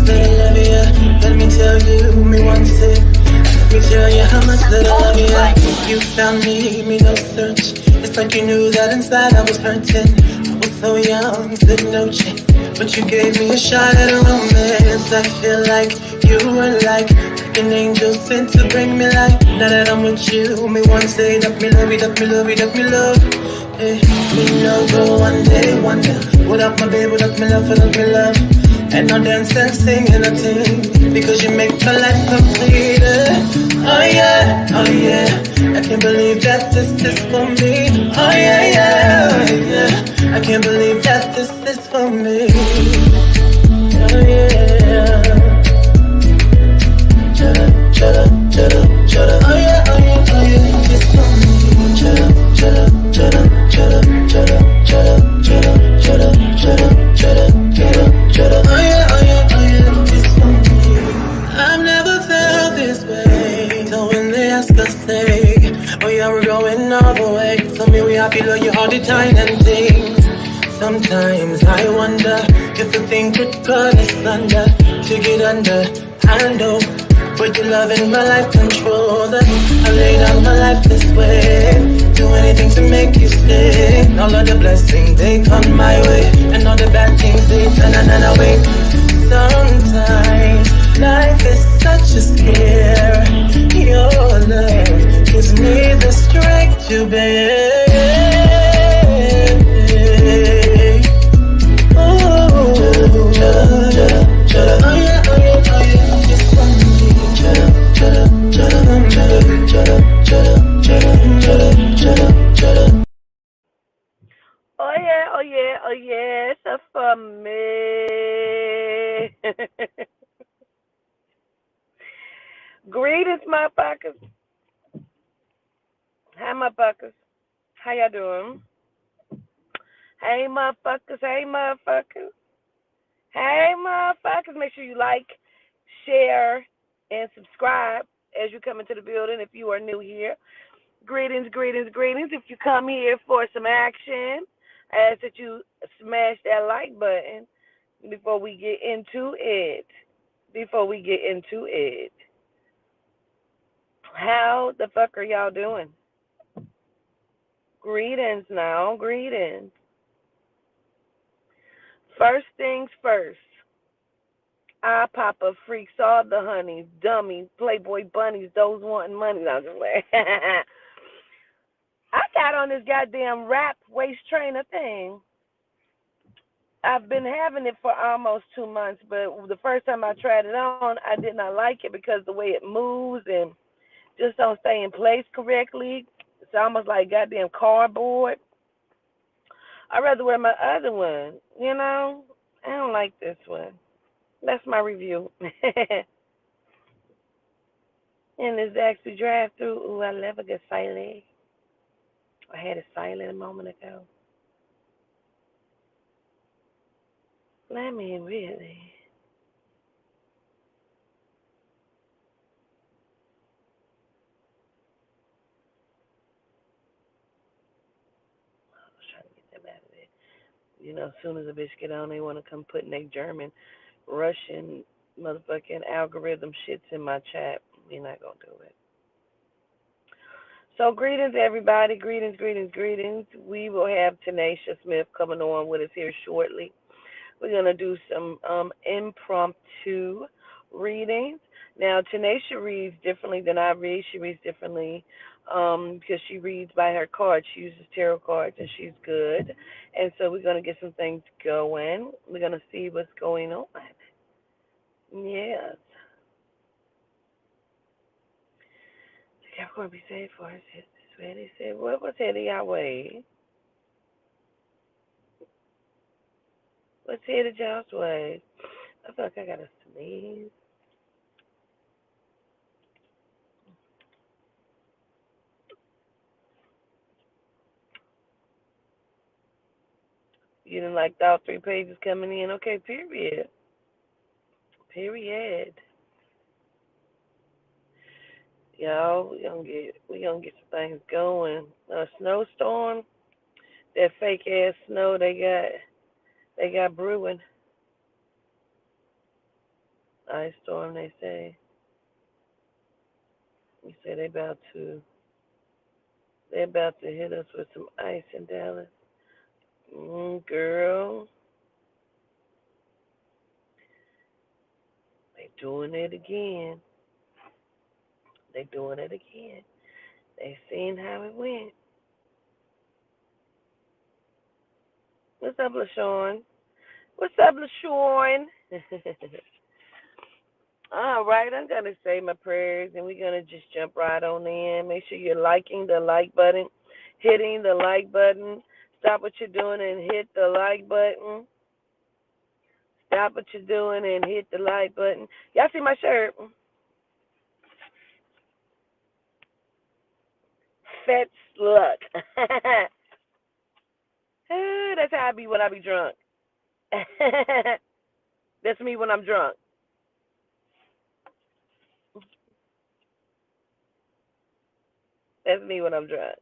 that I love you. Let me tell you, me once it. Let me tell you how much that I love you. You found me no search. It's like you knew that inside I was hurting. I was so young, said no chance. But you gave me a shot at a romance. I feel like you were like an angel sent to bring me light. Now that I'm with you, me one say that me love you, that me love you, that me love. Hey, me no go one day wonder. Without my baby, without me love, without me love. And no dance and sing and nothing, because you make my life complete. Oh yeah, oh yeah, I can't believe that this is for me. Oh yeah, yeah, oh yeah, I can't believe that this is for me. Oh yeah. Chada, chada, chada, chada. Oh yeah, oh yeah, oh yeah, it's for me. Chada, chada, chada, chada, chada, chada, chada, chada, chada, chada, chada, chada. Oh yeah, oh yeah, oh yeah, it's for me. I've never felt this way. So when they ask us, say, oh yeah, we're going all the way. Tell me we happy, love you all the time and things. Sometimes I wonder if the thing could cut us under, to get under. I know, but your love in my life control that. I lay down my life this way, do anything to make you stay. All of the blessings, they come my way, and all the bad things, they turn away. Sometimes life is such a scare. Your love gives me the strength to bear. Oh yeah, oh yeah, oh yeah, it's for me. Greetings, motherfuckers. Hi, motherfuckers. How y'all doing? Hey, motherfuckers. Hey, motherfuckers. Hey, motherfuckers. Make sure you like, share, and subscribe as you come into the building if you are new here. Greetings, greetings, greetings. If you come here for some action, I ask that you smash that like button before we get into it. Before we get into it. How the fuck are y'all doing? Greetings now, greetings. First things first. I Papa freaks all the honeys, dummies, Playboy bunnies, those wanting money. No, I'm just like, I got on this goddamn rap waist trainer thing. I've been having it for almost 2 months, but the first time I tried it on, I did not like it because the way it moves and just don't stay in place correctly. It's almost like goddamn cardboard. I'd rather wear my other one, you know? I don't like this one. That's my review. And this actually drive through. Ooh, I love a good silent. I had it silent a moment ago. Let me really. I was trying to get them out of there. You know, as soon as a bitch get on, they want to come putting their German, Russian, motherfucking algorithm shits in my chat. We're not going to do it. So, greetings, everybody. Greetings, greetings, greetings. We will have Tanasha Smith coming on with us here shortly. We're going to do some impromptu readings. Now, Tanasha reads differently than I read. She reads differently because she reads by her cards. She uses tarot cards, and she's good. And so we're going to get some things going. We're going to see what's going on. Yes. Capricorn, be safe for us. They said, what was headed y'all way? What's headed y'all's way? I feel like I got to sneeze. You didn't like all 3 pages coming in? Okay, period. Period. Y'all, we gonna get some things going. A snowstorm, that fake ass snow they got brewing. Ice storm, they say. You say they about to hit us with some ice in Dallas. Girl, they doing it again. They doing it again. They seen how it went. What's up, LaShawn? What's up, LaShawn? All right, I'm going to say my prayers and we're going to just jump right on in. Make sure you're liking the like button, hitting the like button. Stop what you're doing and hit the like button. Stop what you're doing and hit the like button. Y'all see my shirt? Fat luck. That's how I be when I be drunk. That's me when I'm drunk. That's me when I'm drunk.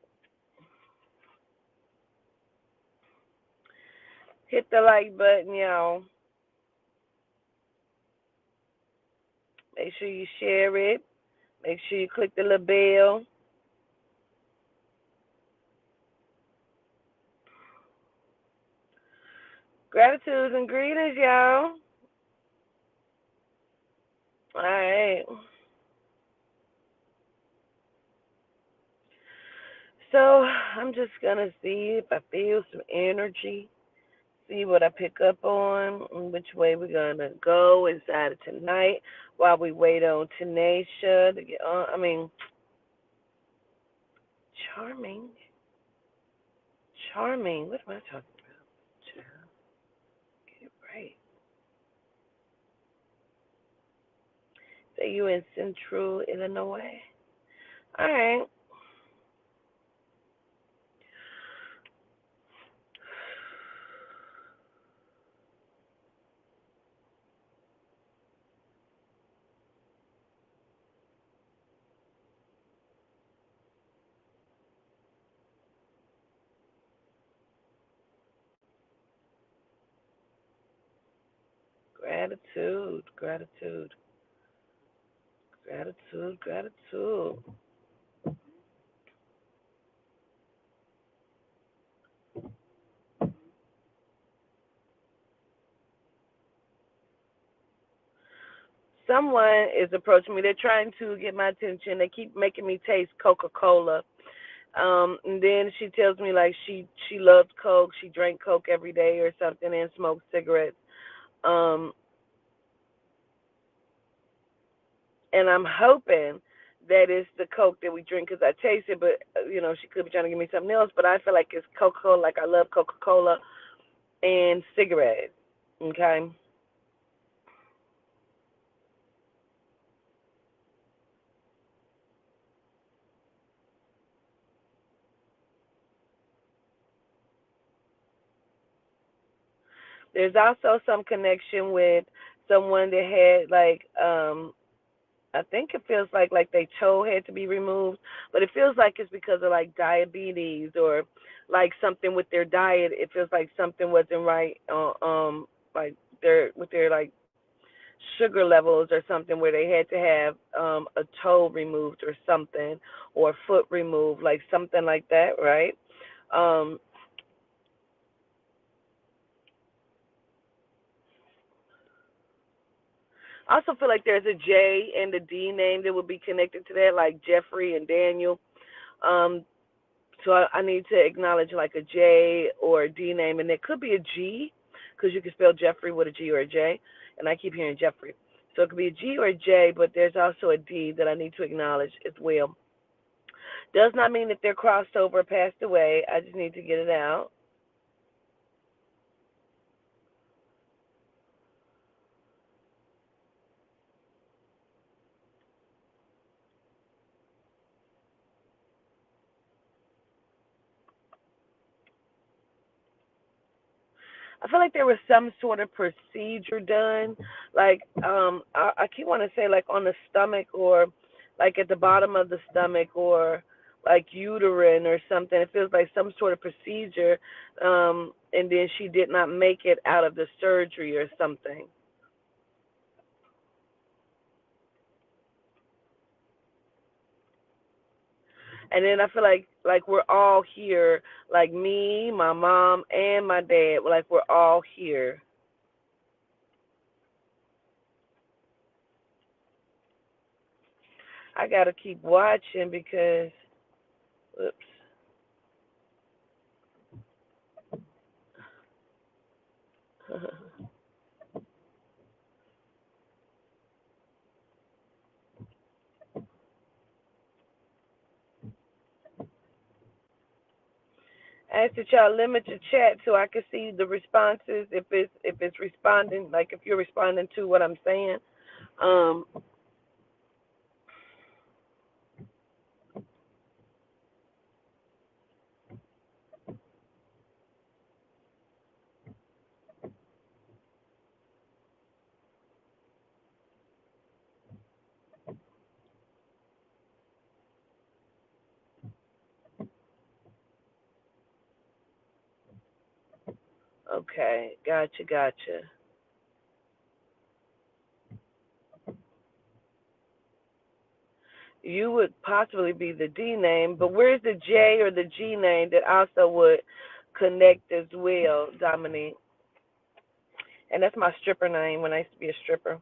Hit the like button, y'all. Make sure you share it. Make sure you click the little bell. Gratitude and greetings, y'all. All right. So I'm just gonna see if I feel some energy. See what I pick up on and which way we're gonna go inside of tonight while we wait on Tanasha to get on. Charming. Charming. What am I talking about? Child, get it right. Say you in Central Illinois. All right. Gratitude, gratitude, gratitude, gratitude. Someone is approaching me. They're trying to get my attention. They keep making me taste Coca-Cola. And then she tells me like she loves Coke. She drank Coke every day or something and smoked cigarettes. Um, and I'm hoping that it's the Coke that we drink because I taste it. But she could be trying to give me something else. But I feel like it's Coca-Cola. Like I love Coca-Cola and cigarettes. Okay. There's also some connection with someone that had like I think it feels like their toe had to be removed, but it feels like it's because of like diabetes or like something with their diet. It feels like something wasn't right like their like sugar levels or something where they had to have a toe removed or something or a foot removed, like something like that, right? Um I also feel like there's a J and a D name that would be connected to that, like Jeffrey and Daniel. Um, so I need to acknowledge like a J or a D name, and it could be a G, because you can spell Jeffrey with a G or a J, and I keep hearing Jeffrey. So it could be a G or a J, but there's also a D that I need to acknowledge as well. Does not mean that they're crossed over or passed away. I just need to get it out. I feel like there was some sort of procedure done, like I keep want to say like on the stomach or like at the bottom of the stomach or like uterine or something. It feels like some sort of procedure, and then she did not make it out of the surgery or something. And then I feel like we're all here, like me, my mom, and my dad. Like we're all here. I gotta keep watching because, oops. I ask that y'all limit your chat so I can see the responses. If it's responding, like if you're responding to what I'm saying. Um. Okay. Gotcha. Gotcha. You would possibly be the D name, but where's the J or the G name that also would connect as well, Dominique? And that's my stripper name when I used to be a stripper.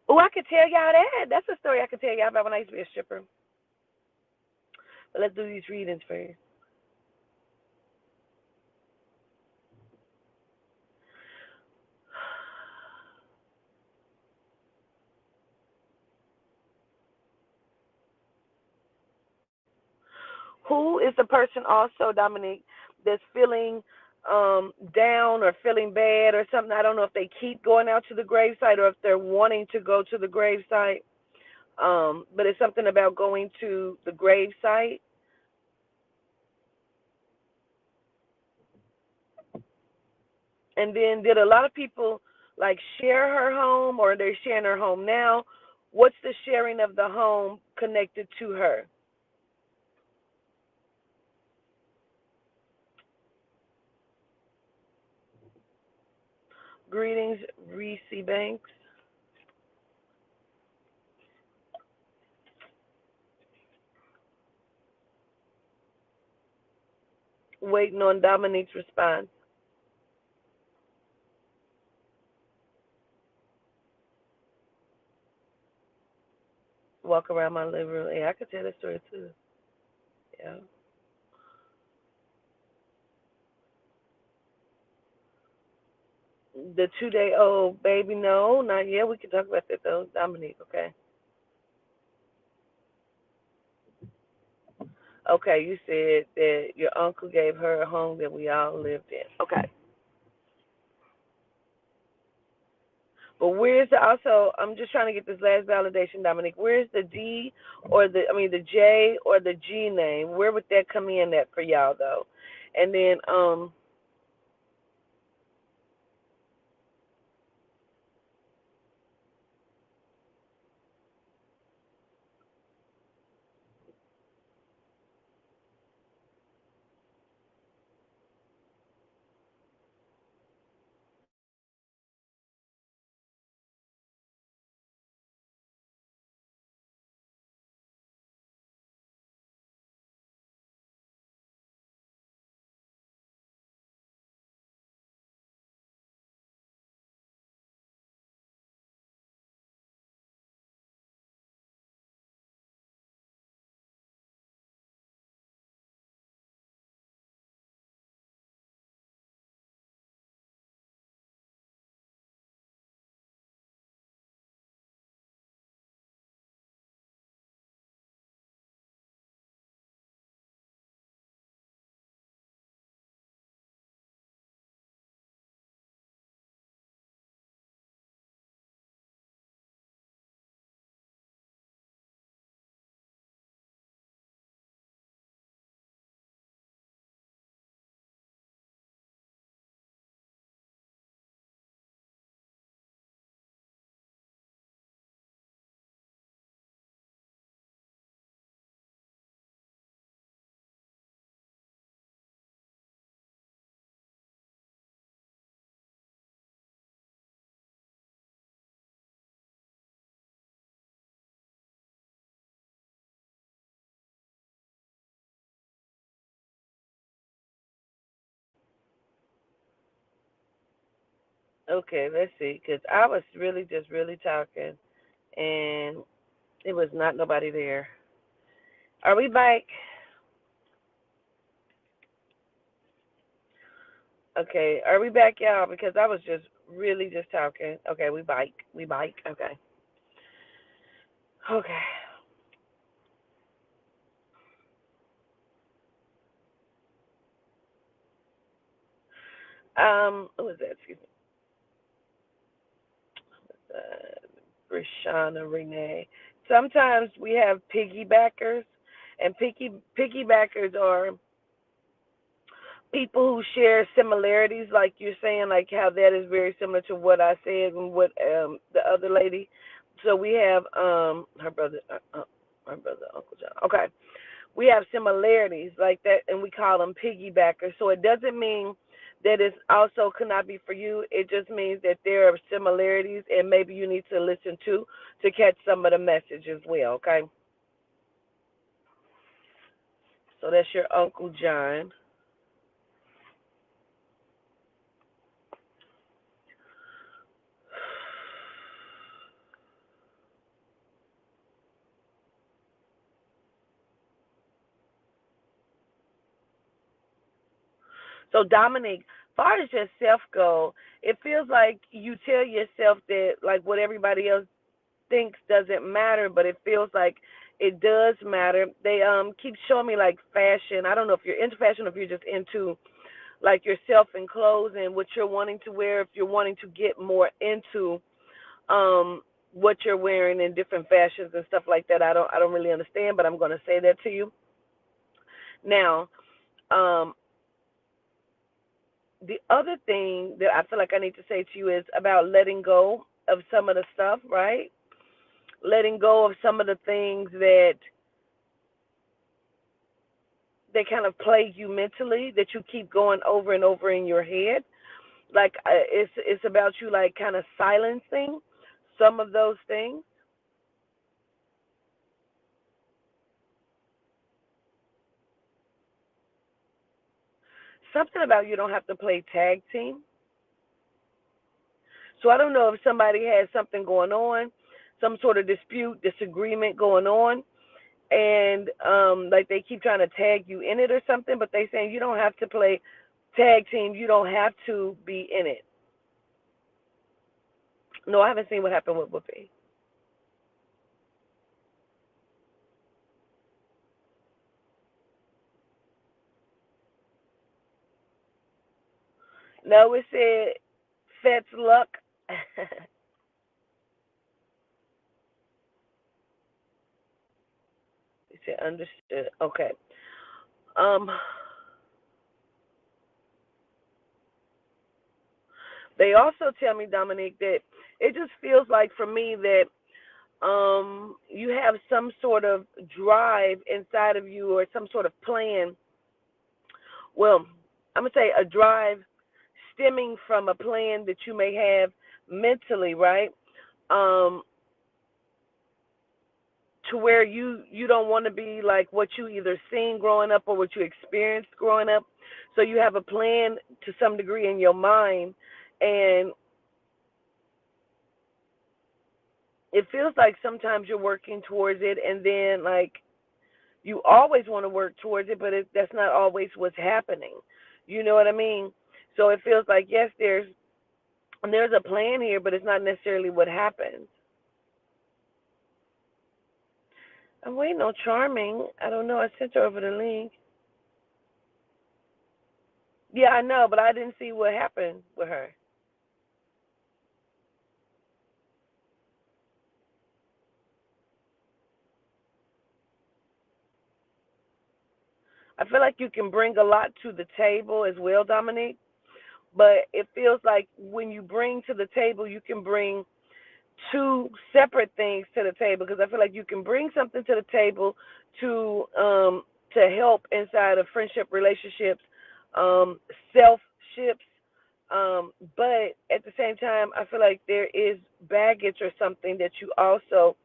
Oh, I could tell y'all that. That's a story I could tell y'all about when I used to be a stripper. But let's do these readings first. Who is the person also, Dominique, that's feeling down or feeling bad or something? I don't know if they keep going out to the gravesite or if they're wanting to go to the gravesite. But it's something about going to the gravesite. And then did a lot of people like share her home or they're sharing her home now? What's the sharing of the home connected to her? Greetings, Reese Banks. Waiting on Dominique's response. Walk around my living room. Yeah, I could tell that story too. Yeah. The 2-day-old baby, no, not yet. We can talk about that though, Dominique. Okay. Okay, you said that your uncle gave her a home that we all lived in. Okay. But where's the also? I'm just trying to get this last validation, Dominique. Where's the D or the J or the G name? Where would that come in at for y'all though? And then Okay, let's see, because I was really just really talking, and it was not nobody there. Are we back? Okay, are we back, y'all? Because I was just really just talking. Okay, we bike. We bike. Okay. Okay. Who was that? Excuse me. Brishana Renee. Sometimes we have piggybackers, and piggybackers are people who share similarities, like you're saying, like how that is very similar to what I said and what the other lady. So we have her brother Uncle John. Okay, we have similarities like that, and we call them piggybackers. So it doesn't mean that it also cannot be for you. It just means that there are similarities, and maybe you need to listen to catch some of the message as well. Okay, so that's your Uncle John. So Dominic, far as yourself go, it feels like you tell yourself that like what everybody else thinks doesn't matter, but it feels like it does matter. They keep showing me like fashion. I don't know if you're into fashion or if you're just into like yourself and clothes and what you're wanting to wear, if you're wanting to get more into what you're wearing in different fashions and stuff like that. I don't really understand, but I'm gonna say that to you. Now, um the other thing that I feel like I need to say to you is about letting go of some of the stuff, right? Letting go of some of the things that they kind of plague you mentally that you keep going over and over in your head. Like it's about you like kind of silencing some of those things. Something about you don't have to play tag team. So I don't know if somebody has something going on, some sort of dispute, disagreement going on, and like they keep trying to tag you in it or something, but they saying you don't have to play tag team, you don't have to be in it. No, I haven't seen what happened with Whoopi. No, it said Fet's luck. It said understood. Okay. Um, they also tell me, Dominique, that it just feels like for me that you have some sort of drive inside of you or some sort of plan. Well, I'm gonna say a drive stemming from a plan that you may have mentally, right? Um, to where you don't want to be like what you either seen growing up or what you experienced growing up. So you have a plan to some degree in your mind, and it feels like sometimes you're working towards it, and then like you always want to work towards it, but that's not always what's happening. You know what I mean? So it feels like yes, there's a plan here, but it's not necessarily what happens. I'm waiting on Charming. I don't know. I sent her over the link. Yeah, I know, but I didn't see what happened with her. I feel like you can bring a lot to the table as well, Dominique. But it feels like when you bring to the table, you can bring two separate things to the table because I feel like you can bring something to the table to help inside of friendship relationships, self ships. But at the same time, I feel like there is baggage or something that you also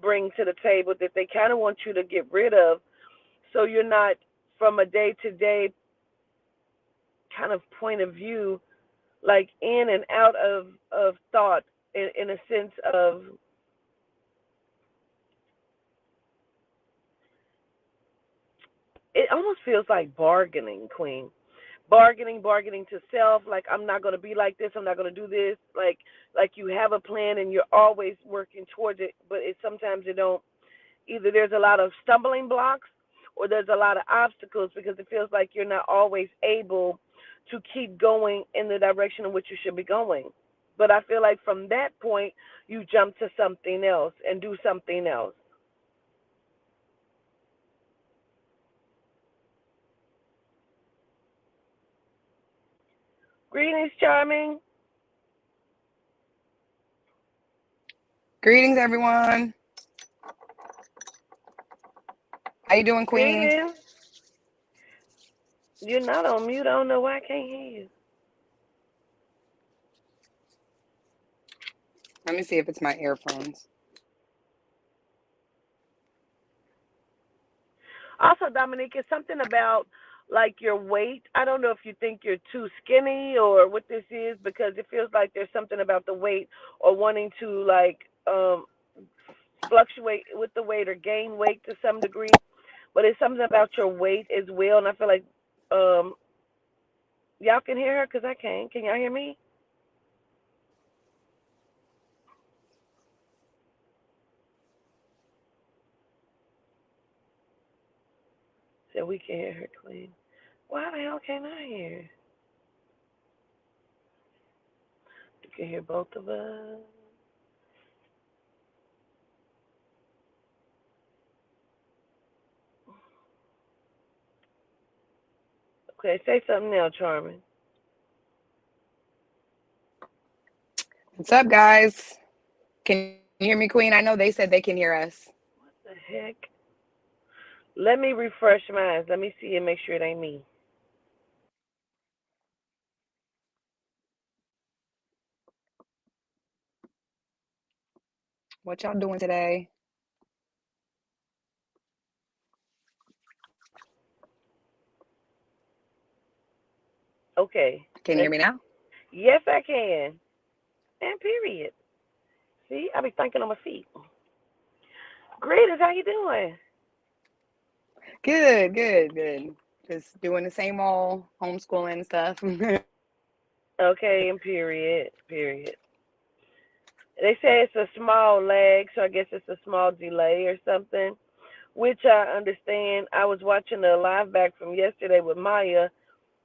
bring to the table that they kind of want you to get rid of, so you're not from a day to day kind of point of view like in and out of thought in a sense of it almost feels like bargaining, Queen. Bargaining to self, like I'm not gonna be like this, I'm not gonna do this, like you have a plan and you're always working towards it, but it sometimes you don't. Either there's a lot of stumbling blocks or there's a lot of obstacles because it feels like you're not always able to keep going in the direction in which you should be going. But I feel like from that point you jump to something else and do something else. Greetings, Charming. Greetings, everyone. How you doing, Queen? Greetings. You're not on mute. I don't know why I can't hear you. Let me see if it's my earphones. Also, Dominique, it's something about like your weight. I don't know if you think you're too skinny or what this is because it feels like there's something about the weight or wanting to like fluctuate with the weight or gain weight to some degree. But it's something about your weight as well, and I feel like um y'all can hear her because I can't. Can y'all hear me? So we can hear her clean. Why the hell can't I hear? You can hear both of us. Okay, say something now, Charmin. What's up, guys? Can you hear me, Queen? I know they said they can hear us. What the heck? Let me refresh mine. Let me see and make sure it ain't me. What y'all doing today? Okay. Can you hear me now? Yes, I can. And period. See, I be thinking on my feet. Greetings, how you doing? Good. Just doing the same old homeschooling stuff. Okay, and period. They say it's a small lag, so I guess it's a small delay or something, which I understand. I was watching the live back from yesterday with Maya,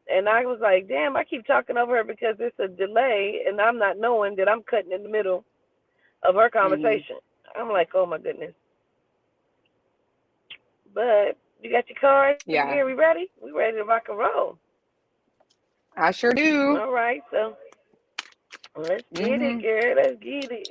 and I was like, damn, I keep talking over her because it's a delay, and I'm not knowing that I'm cutting in the middle of her hmm conversation. I'm like, oh my goodness. But you got your cards Yeah, again? We ready? We ready to rock and roll. I sure do. All right, so let's get it, hmm girl. Let's get it.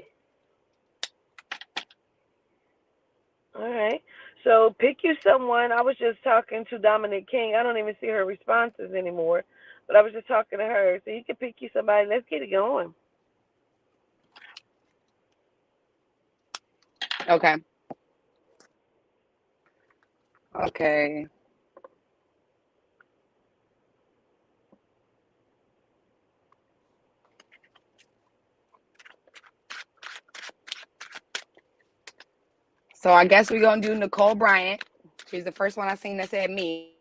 All right. So pick you someone. I was just talking to Dominic King. I don't even see her responses anymore, but I was just talking to her. So you can pick you somebody. Let's get it going. Okay. Okay. So I guess we're gonna do Nicole Bryant. She's the first one I seen that said me.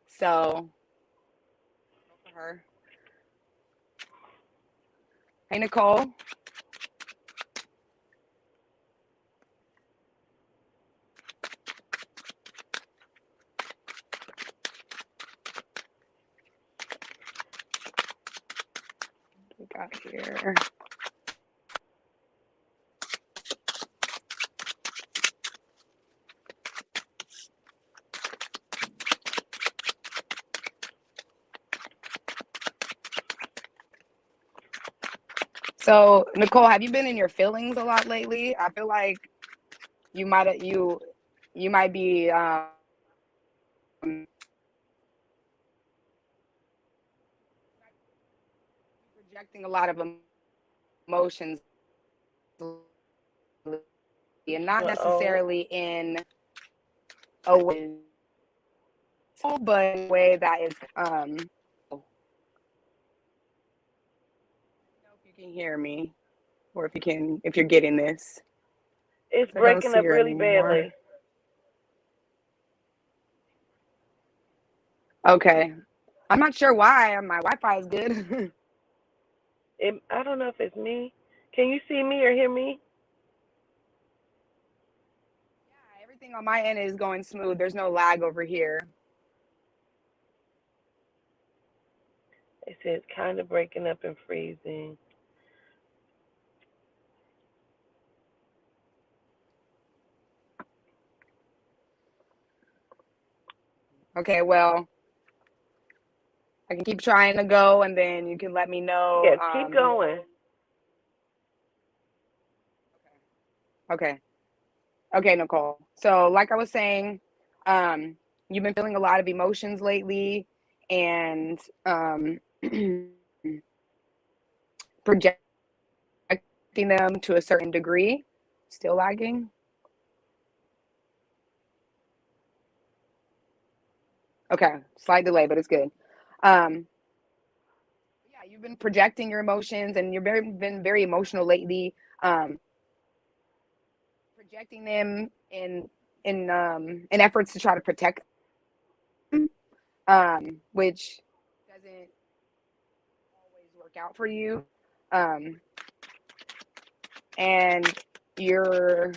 So go for her. Hey, Nicole. We got here. So, Nicole, have you been in your feelings a lot lately? I feel like you might be projecting a lot of emotions and not Uh oh. necessarily in a way, but in a way that is you can hear me, or if you're getting this. It's I don't breaking see up her really anymore. badly. Okay. I'm not sure why. My Wi-Fi is good. I don't know if it's me. Can you see me or hear me? Yeah, everything on my end is going smooth. There's no lag over here. It says kind of breaking up and freezing. Okay, well, I can keep trying to go, and then you can let me know. Yes, keep going. Okay. Okay, Nicole. So, like I was saying, you've been feeling a lot of emotions lately, and projecting them to a certain degree. Still lagging. Okay, slight delay, but it's good. Um, yeah, you've been projecting your emotions, and been very emotional lately. Um, Projecting them in efforts to try to protect them, which doesn't always work out for you. Um, and you're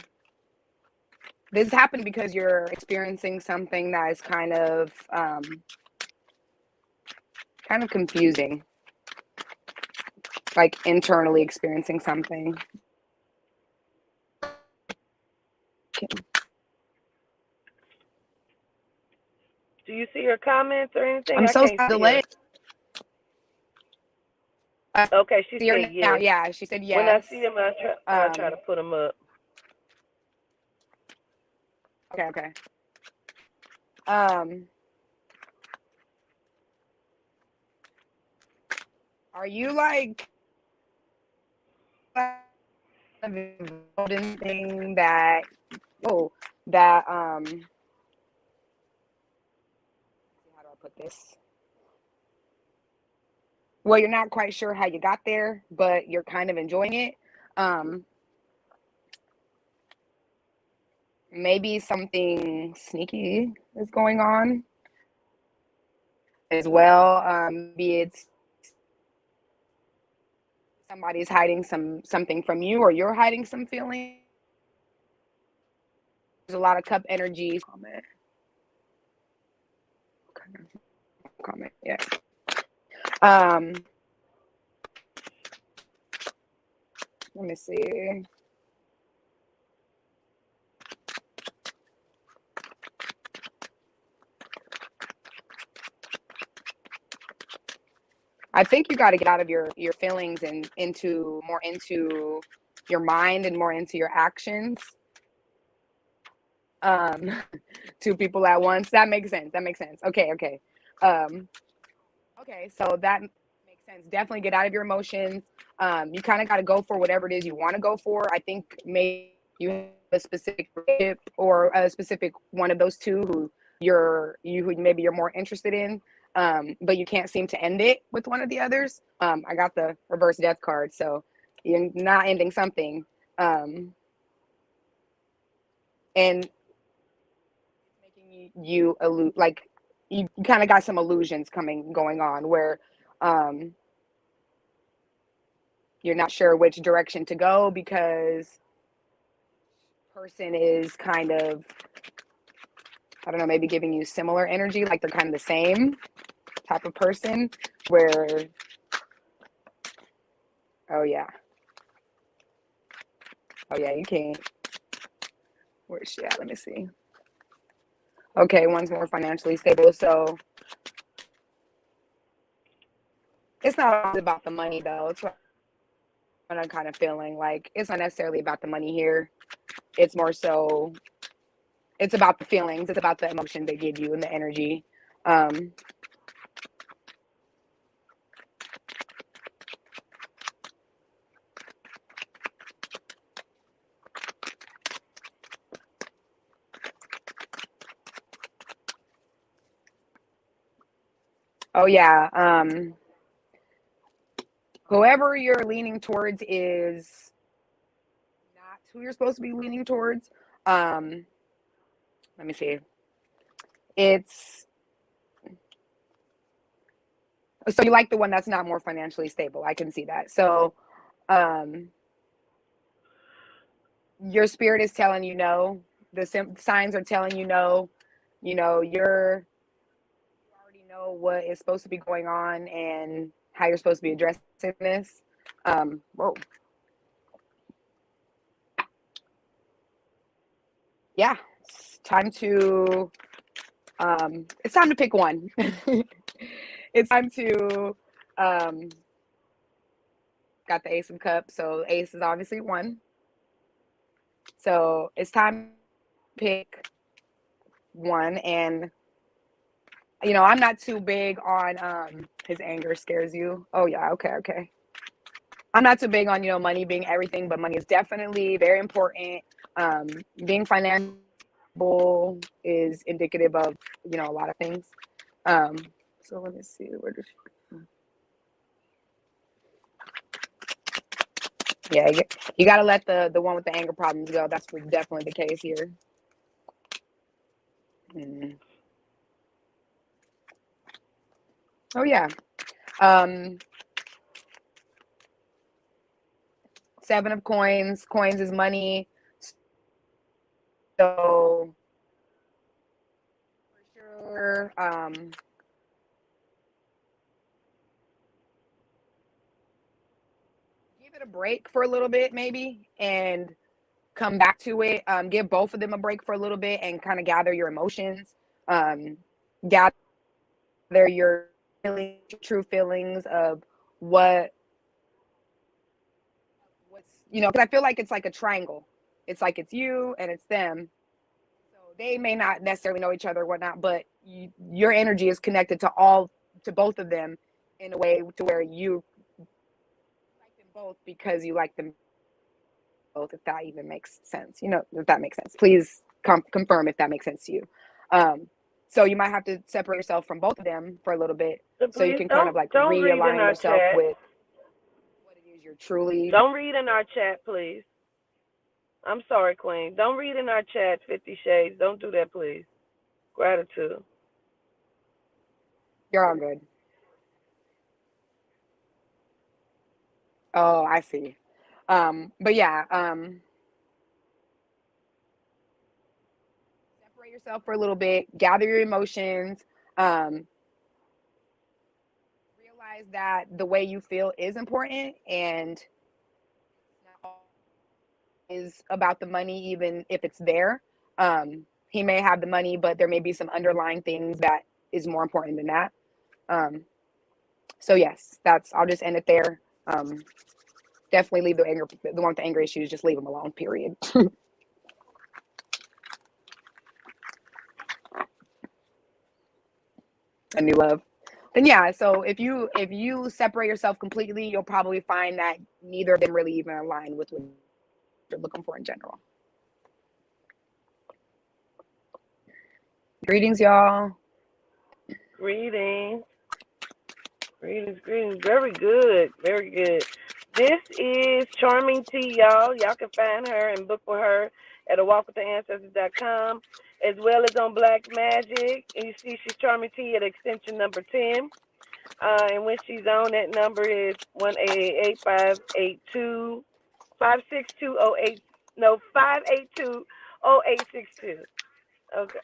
this happened because you're experiencing something that is kind of confusing, like internally experiencing something. Do you see her comments or anything? I'm I so can't sorry see delay. her. Okay, she See her said now. yes. Yeah, she said When I yes. see them, I'll try to Um, put them up. okay. Um, are you like involved in thing that that how do I put this? Well, you're not quite sure how you got there, but you're kind of enjoying it. Um, Maybe something sneaky is going on as well. Maybe it's somebody's hiding something from you, or you're hiding some feelings. There's a lot of cup energy. Comment. Yeah. Um, Let me see. I think you got to get out of your feelings and into your mind and more into your actions. Um, Two people at once. That makes sense. That makes sense. Okay. Um, okay, so that makes sense. Definitely get out of your emotions. You kind of got to go for whatever it is you want to go for. I think maybe you have a specific relationship or a specific one of those two who maybe you're more interested in, but you can't seem to end it with one of the others. I got the reverse death card, so you're not ending something, and making you like you kind of got some illusions going on where um you're not sure which direction to go because person is kind of, I don't know, maybe giving you similar energy, like they're kind of the same type of person where, oh yeah, you can't. Where's she at? Let me see. Okay, one's more financially stable, so it's not always about the money though. It's what I'm kind of feeling like it's not necessarily about the money here. It's more so it's about the feelings, it's about the emotion they give you and the energy. um oh yeah. whoever you're leaning towards is not who you're supposed to be leaning towards. Let me see. It's so you like the one that's not more financially stable. I can see that. So your spirit is telling you no. The signs are telling you no. You know, you already know what is supposed to be going on and how you're supposed to be addressing this. Whoa. Yeah, it's time to pick one. It's time to got the Ace of Cups, so Ace is obviously one. So it's time to pick one, and you know, I'm not too big on his anger scares you. Oh yeah, okay. I'm not too big on, you know, money being everything, but money is definitely very important. Being financial is indicative of, you know, a lot of things. So let me see, where does she... Yeah, you got to let the one with the anger problems go. That's definitely the case here. Oh yeah. 7 of coins. Coins is money. So for sure, give it a break for a little bit maybe and come back to it. Give both of them a break for a little bit and kind of gather your emotions. Gather your true feelings of what's, you know, because I feel like it's like a triangle. It's like it's you and it's them. So they may not necessarily know each other or whatnot, but your energy is connected to both of them in a way to where you like them both because you like them both, if that even makes sense. You know, if that makes sense. Please confirm if that makes sense to you. So you might have to separate yourself from both of them for a little bit, so you Please can kind of like don't read in realign our yourself chat. with what it is you're truly. Don't read in our chat, please. I'm sorry, Queen. Don't read in our chat 50 Shades. Don't do that, please. Gratitude. You're all good. Oh, I see. But yeah, separate yourself for a little bit, gather your emotions, realize that the way you feel is important and is about the money, even if it's there. He may have the money, but there may be some underlying things that is more important than that. So yes, I'll just end it there. Definitely leave the one with the anger issues, just leave them alone, period. A new love. Then yeah, so if you separate yourself completely, you'll probably find that neither of them really even align with what you're looking for in general. Greetings, y'all. Greetings. Greetings. Very good. Very good. This is Charming T, y'all. Y'all can find her and book with her at awalkwithancestors.com, as well as on Black Magic. And you see she's Charming T at extension number 10. And when she's on, that number is 1-888-582-56208. No, 582-0862. Okay.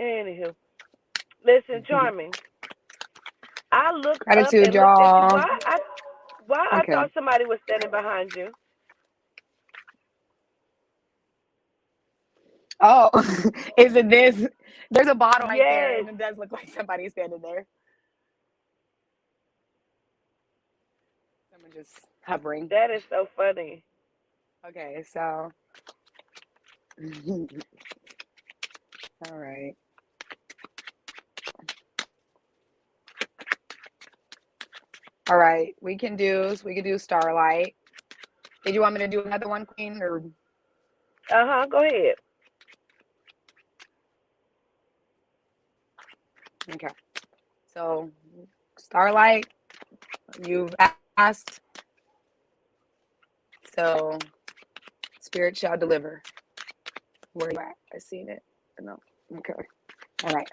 Anywho, listen, Charming. I looked up Gratitude, and looked at you. y'all. Why I Okay. thought somebody was standing behind you. Oh, is it this? There's a bottle right there, Yes, and it does look like somebody's standing there. Someone just hovering. that is so funny. Okay, so. All right. All right. We can do Starlight. Did you want me to do another one, Queen? Or Go ahead. okay. So Starlight, you've asked, so spirit shall deliver. Where you at? I seen it. No. Okay. All right.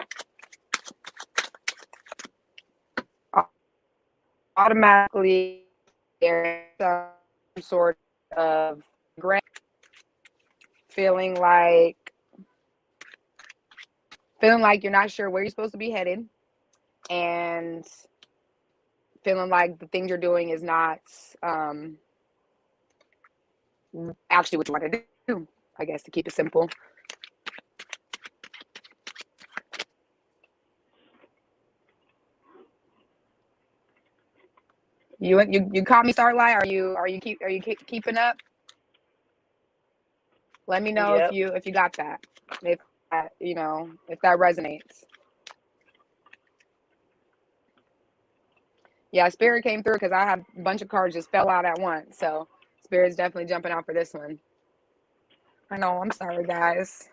Automatically, there's some sort of regret, feeling like you're not sure where you're supposed to be headed, and feeling like the things you're doing is not actually what you want to do. I guess, to keep it simple. You caught me, Starlight. Are you keeping up? Let me know Yep. if you got that. If if that resonates. Yeah, Spirit came through because I have a bunch of cards just fell out at once. So Spirit's definitely jumping out for this one. I know. I'm sorry, guys.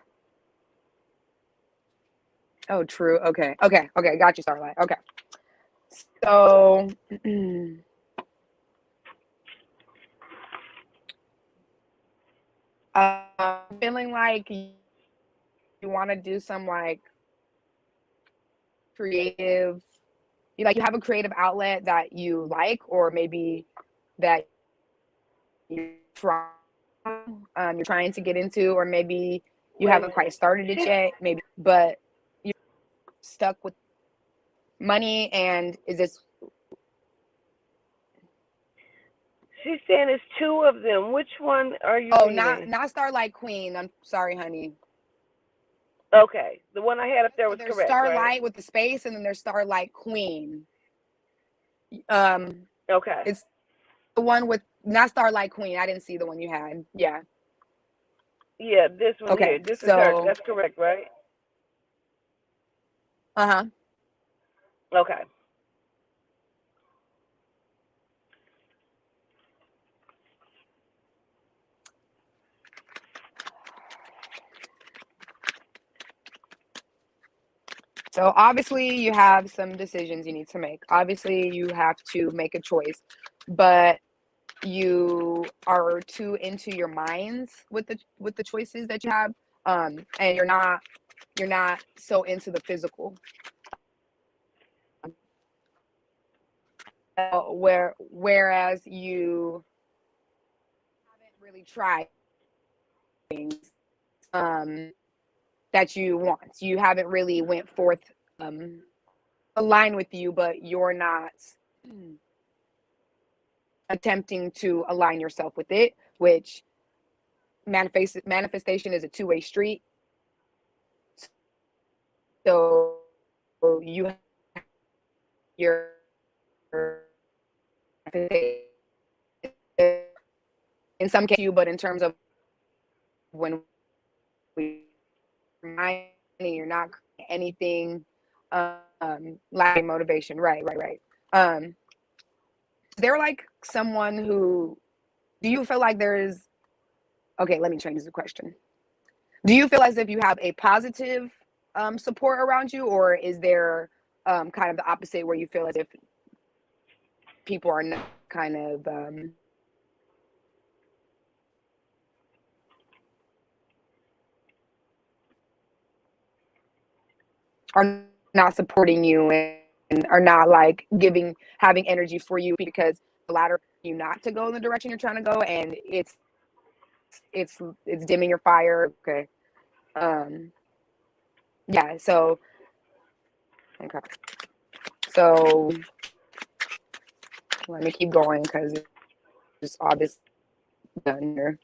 Oh, true. Okay. Got you, Starlight. Okay. So, feeling like you want to do some like creative, you have a creative outlet that you like, or maybe that you try, you're trying to get into, or maybe you Wait a haven't quite minute. started it yet, maybe, but you're stuck with money. And is this? She's saying it's two of them. Which one are you Oh, reading? not Starlight Queen. I'm sorry, honey. Okay. The one I had up there So was there's correct, right? Starlight with the space, and then there's Starlight Queen. Okay. It's the one with not Starlight Queen. I didn't see the one you had. Yeah. Yeah, this one Okay. here. This is her. So, That's correct, right? uh-huh. Okay. So obviously you have some decisions you need to make. Obviously you have to make a choice, but you are too into your minds with the choices that you have, and you're not so into the physical. Whereas you haven't really tried things um, that you want. You haven't really went forth, um, align with you, but you're not attempting to align yourself with it, which manifestation is a two-way street. So you your in some cases, but in terms of when we you're not anything like motivation. Right. Is there like someone who, do you feel like there's, okay, let me change the question. Do you feel as if you have a positive support around you, or is there kind of the opposite, where you feel as if people are not kind of are not supporting you, and are not like having energy for you, because the latter you not to go in the direction you're trying to go, and it's dimming your fire. Okay. um yeah, so okay, so let me keep going because it's obvious done here.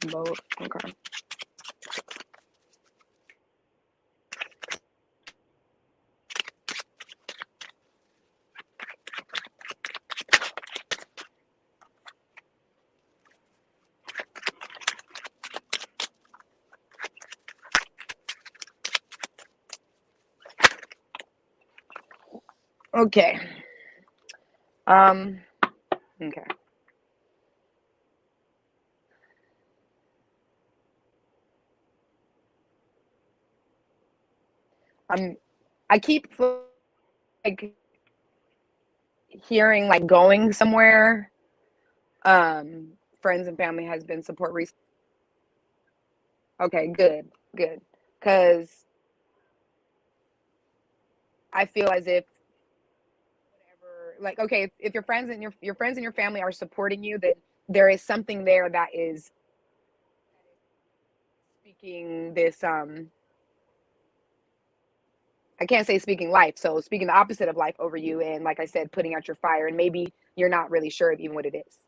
Vote. Okay. Okay. Okay. I'm I keep like hearing like going somewhere, friends and family has been support recently. Okay, good. Because I feel as if whatever, like, okay, if your friends and your friends and your family are supporting you, then there is something there that is speaking this I can't say speaking life, so speaking the opposite of life over you, and like I said, putting out your fire, and maybe you're not really sure of even what it is.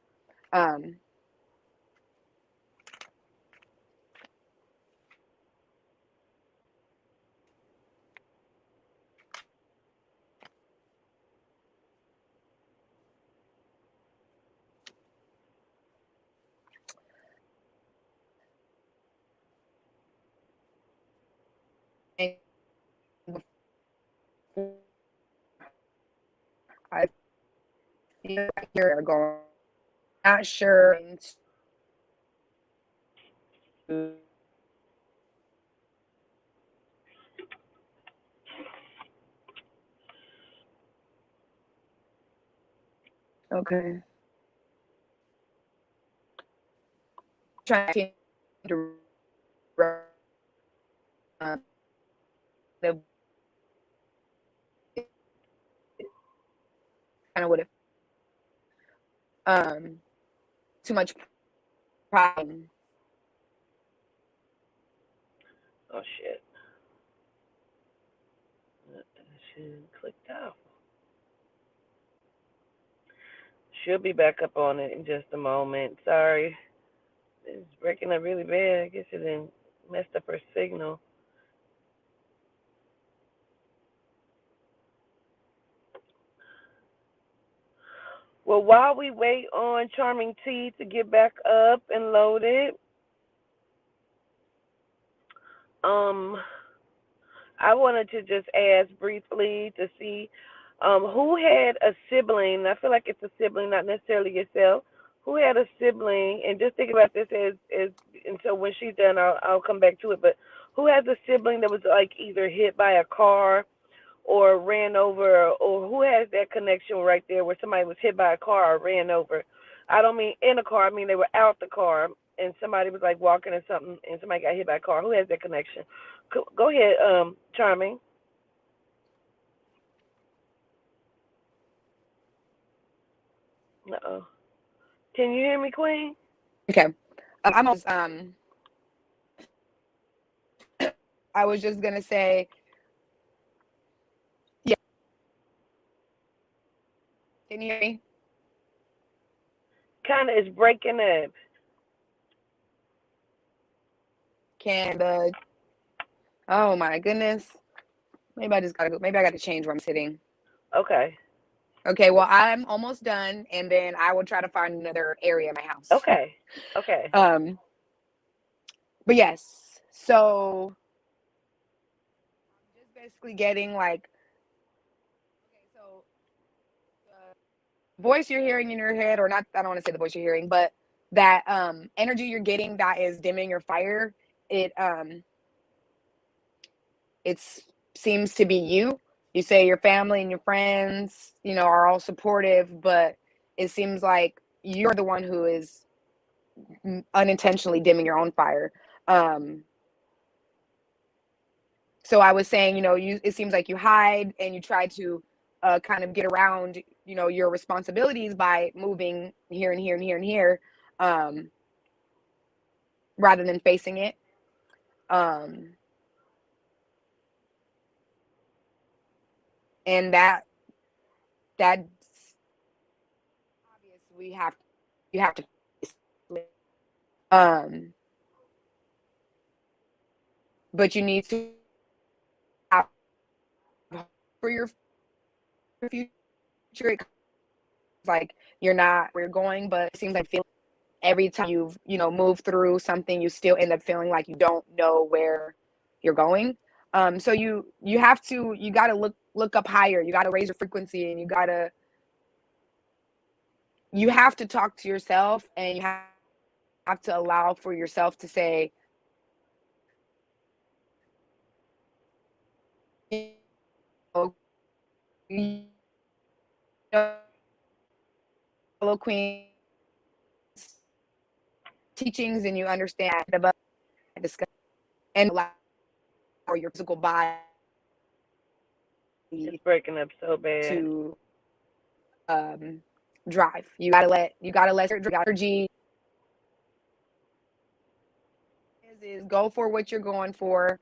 Um, and I feel like you're going, not sure. Okay. Trying to the kind of what it too much problem. Oh shit. She clicked out. She'll be back up on it in just a moment. Sorry. It's breaking up really bad. I guess it didn't messed up her signal. Well, while we wait on Charming T to get back up and loaded, um, I wanted to just ask briefly to see who had a sibling. I feel like it's a sibling, not necessarily yourself. Who had a sibling? And just think about this as until when she's done, I'll come back to it. But who has a sibling that was like either hit by a car or ran over, or who has that connection right there where somebody was hit by a car or ran over? I don't mean in a car. I mean they were out the car and somebody was like walking or something and somebody got hit by a car. Who has that connection? Go ahead, Charming. Uh-oh. Can you hear me, Queen? Okay. I'm almost, I was just gonna say, yeah. Can you hear me? Kind of is breaking up. Can the Oh my goodness. Maybe I just gotta go. Maybe I gotta change where I'm sitting. Okay. Okay, well, I'm almost done, and then I will try to find another area in my house. Okay. Okay. But yes, so I'm just basically getting like, okay, so the voice you're hearing in your head, or not, I don't want to say the voice you're hearing, but that energy you're getting that is dimming your fire, it it's seems to be you. You say your family and your friends, are all supportive, but it seems like you're the one who is unintentionally dimming your own fire. So I was saying, it seems like you hide and you try to kind of get around, your responsibilities by moving here and here and here and here, um, rather than facing it. Um, and that's obvious. You have to face it. But you need to have for your future. It's like you're not where you're going, but it seems like feel every time you've moved through something, you still end up feeling like you don't know where you're going. So you got to look up higher. You got to raise your frequency, and you have to talk to yourself, and you have to allow for yourself to say, you know, you know, fellow queens teachings and you understand about discuss and allow for your physical body It's breaking up so bad. to drive. You gotta let your energy is go for what you're going for.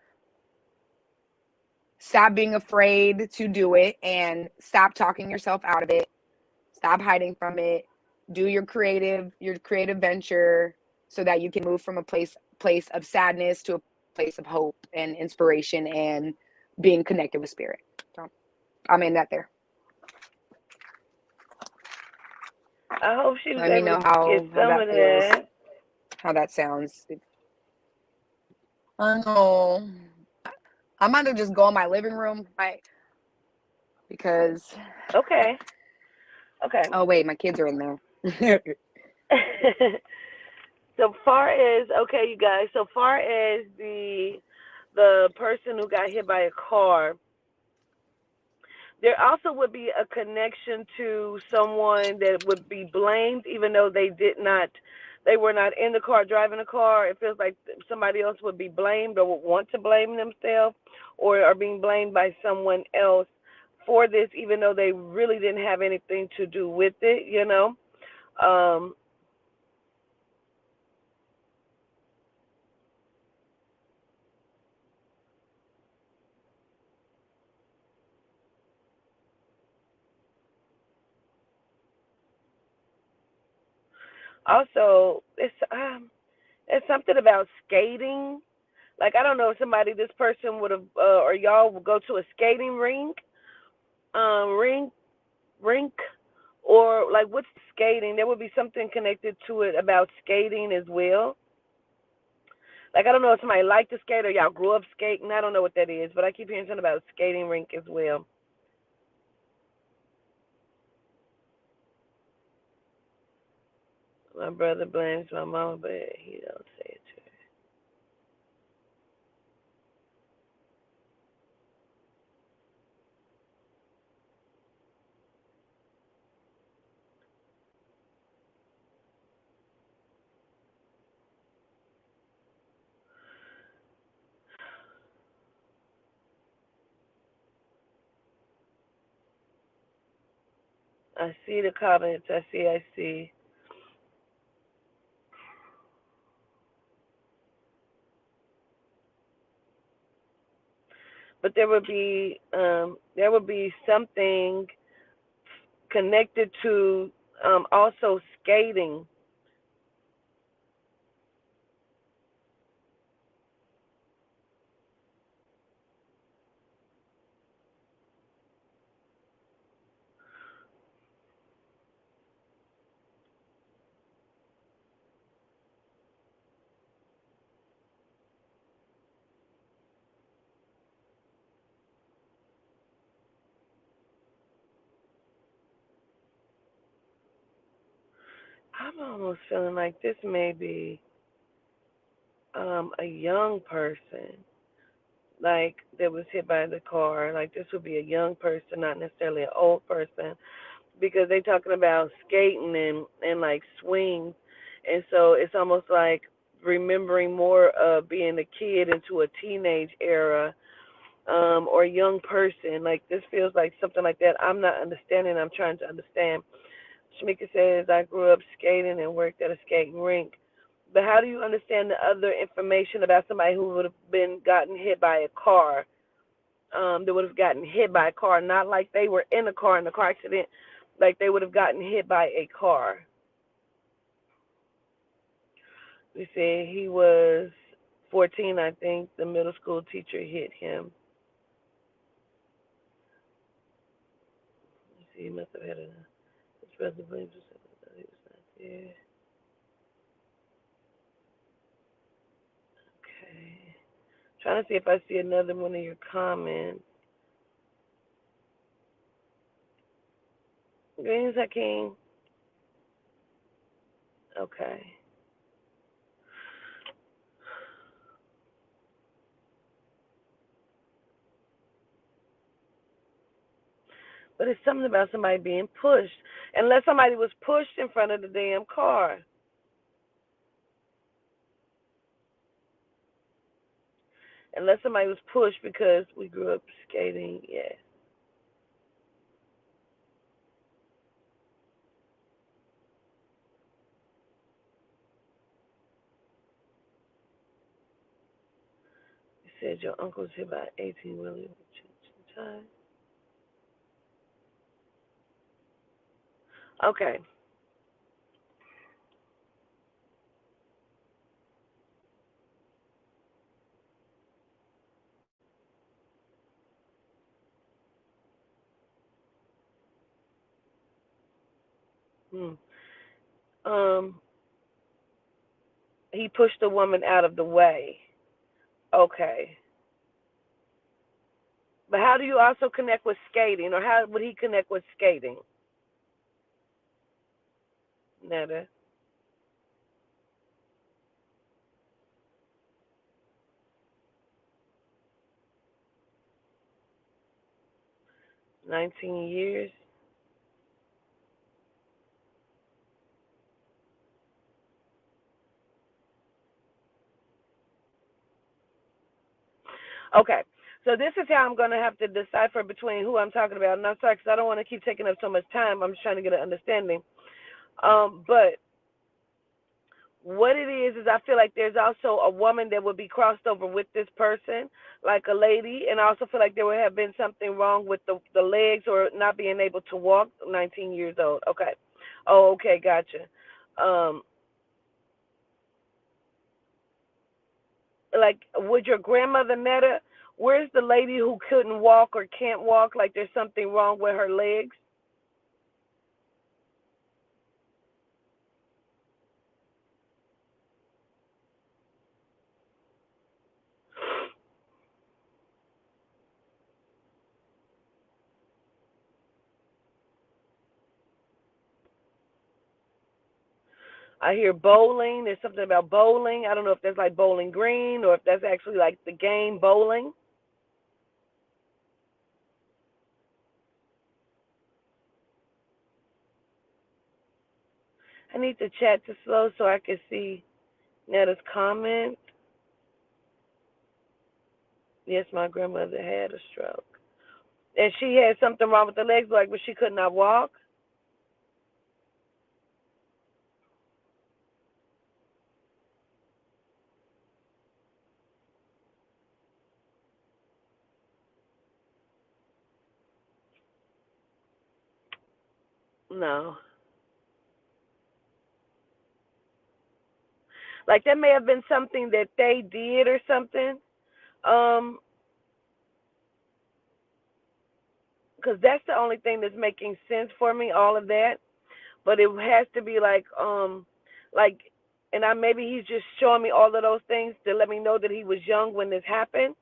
Stop being afraid to do it and stop talking yourself out of it. Stop hiding from it. Do your creative venture so that you can move from a place of sadness to a place of hope and inspiration and being connected with spirit. So I'm in that there. I hope she was Let me able know to get how some that of feels, that. how that sounds. I know. I might have just go in my living room, right? Because Okay. Okay. oh wait, my kids are in there. So far as okay, you guys. So far as the person who got hit by a car, there also would be a connection to someone that would be blamed, even though they were not in the car driving the car. It feels like somebody else would be blamed or would want to blame themselves, or are being blamed by someone else for this, even though they really didn't have anything to do with it. Um, Also, it's something about skating. Like I don't know if this person would have, or y'all would go to a skating rink, rink, or like what's skating? There would be something connected to it about skating as well. Like I don't know if somebody liked to skate or y'all grew up skating. I don't know what that is, but I keep hearing something about a skating rink as well. My brother blames my mama, but he don't say it to her. I see the comments. I see. But there would be something connected to also skating. I'm almost feeling like this may be a young person, like that was hit by the car. Like this would be a young person, not necessarily an old person, because they talking about skating and like swings, and so it's almost like remembering more of being a kid into a teenage era, or a young person. Like this feels like something like that. I'm not understanding. I'm trying to understand. Shamika says, I grew up skating and worked at a skating rink. But how do you understand the other information about somebody who would have been gotten hit by a car? That would have gotten hit by a car, not like they were in a car in a car accident, like they would have gotten hit by a car. We say he was 14, I think. The middle school teacher hit him. You see, he must have had his brother blames himself that he was not there. Okay. Trying to see if I see another one of your comments. Greens, Hakeem. Okay. But it's something about somebody being pushed. Unless somebody was pushed in front of the damn car. Unless somebody was pushed because we grew up skating, yeah. You said your uncle's here by 18 William time. Okay. Hmm. Um, he pushed the woman out of the way. Okay. But how do you also connect with skating, or how would he connect with skating? Netta. 19 years. Okay. So this is how I'm going to have to decipher between who I'm talking about. And I'm sorry because I don't want to keep taking up so much time. I'm just trying to get an understanding. But what it is I feel like there's also a woman that would be crossed over with this person, like a lady, and I also feel like there would have been something wrong with the legs or not being able to walk. 19 years old. Okay. Oh, okay, gotcha. Um, like, would your grandmother Netta? Where's the lady who couldn't walk or can't walk? Like, there's something wrong with her legs. I hear bowling. There's something about bowling. I don't know if that's like Bowling Green or if that's actually like the game bowling. I need the chat to slow so I can see Netta's comment. Yes, my grandmother had a stroke. And she had something wrong with the legs, like, but she could not walk. No. Like, that may have been something that they did or something. Um, because that's the only thing that's making sense for me, all of that. But it has to be like, and I maybe he's just showing me all of those things to let me know that he was young when this happened,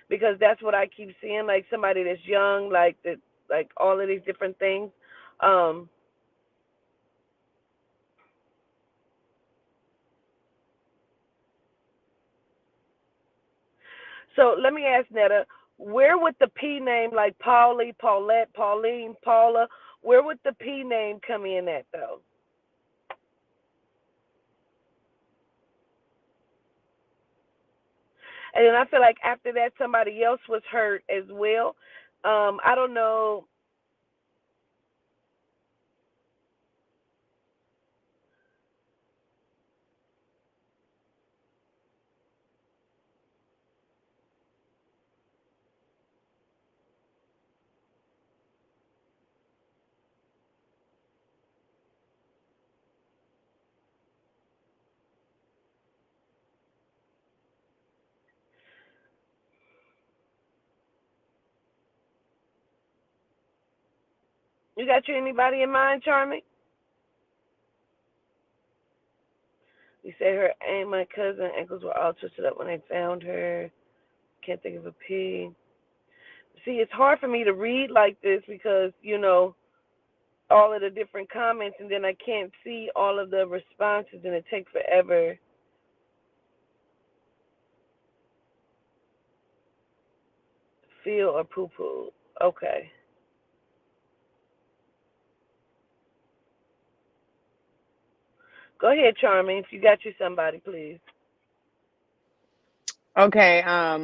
because that's what I keep seeing, like somebody that's young, like that, like all of these different things. Um, so let me ask Netta, where would the P name like Paulie, Paulette, Pauline, Paula, where would the P name come in at though? And then I feel like after that, somebody else was hurt as well. I don't know. You got you anybody in mind, Charmy? You said her and my cousin ankles were all twisted up when they found her. Can't think of a P. See, it's hard for me to read like this because, all of the different comments, and then I can't see all of the responses, and it takes forever. Feel or poo poo. Okay. Go ahead, Charming. If you got you somebody, please. Okay. Got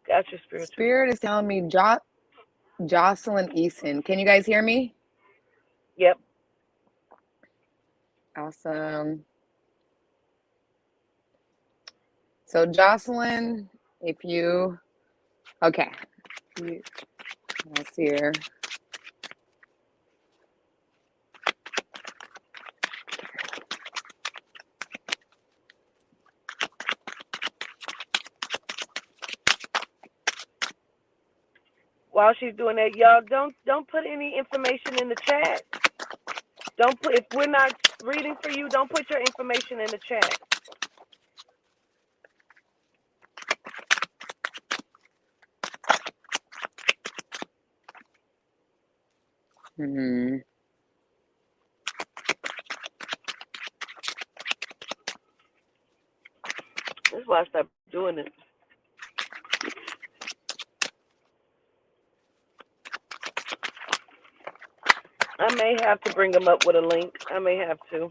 your spiritual. Spirit is telling me Jocelyn Eason. Can you guys hear me? Yep. Awesome. So Jocelyn, if you, okay, let's see here. While she's doing that, y'all don't put any information in the chat. Don't put, if we're not reading for you, don't put your information in the chat. Mm-hmm. That's why I stopped doing it. I may have to bring them up with a link. I may have to.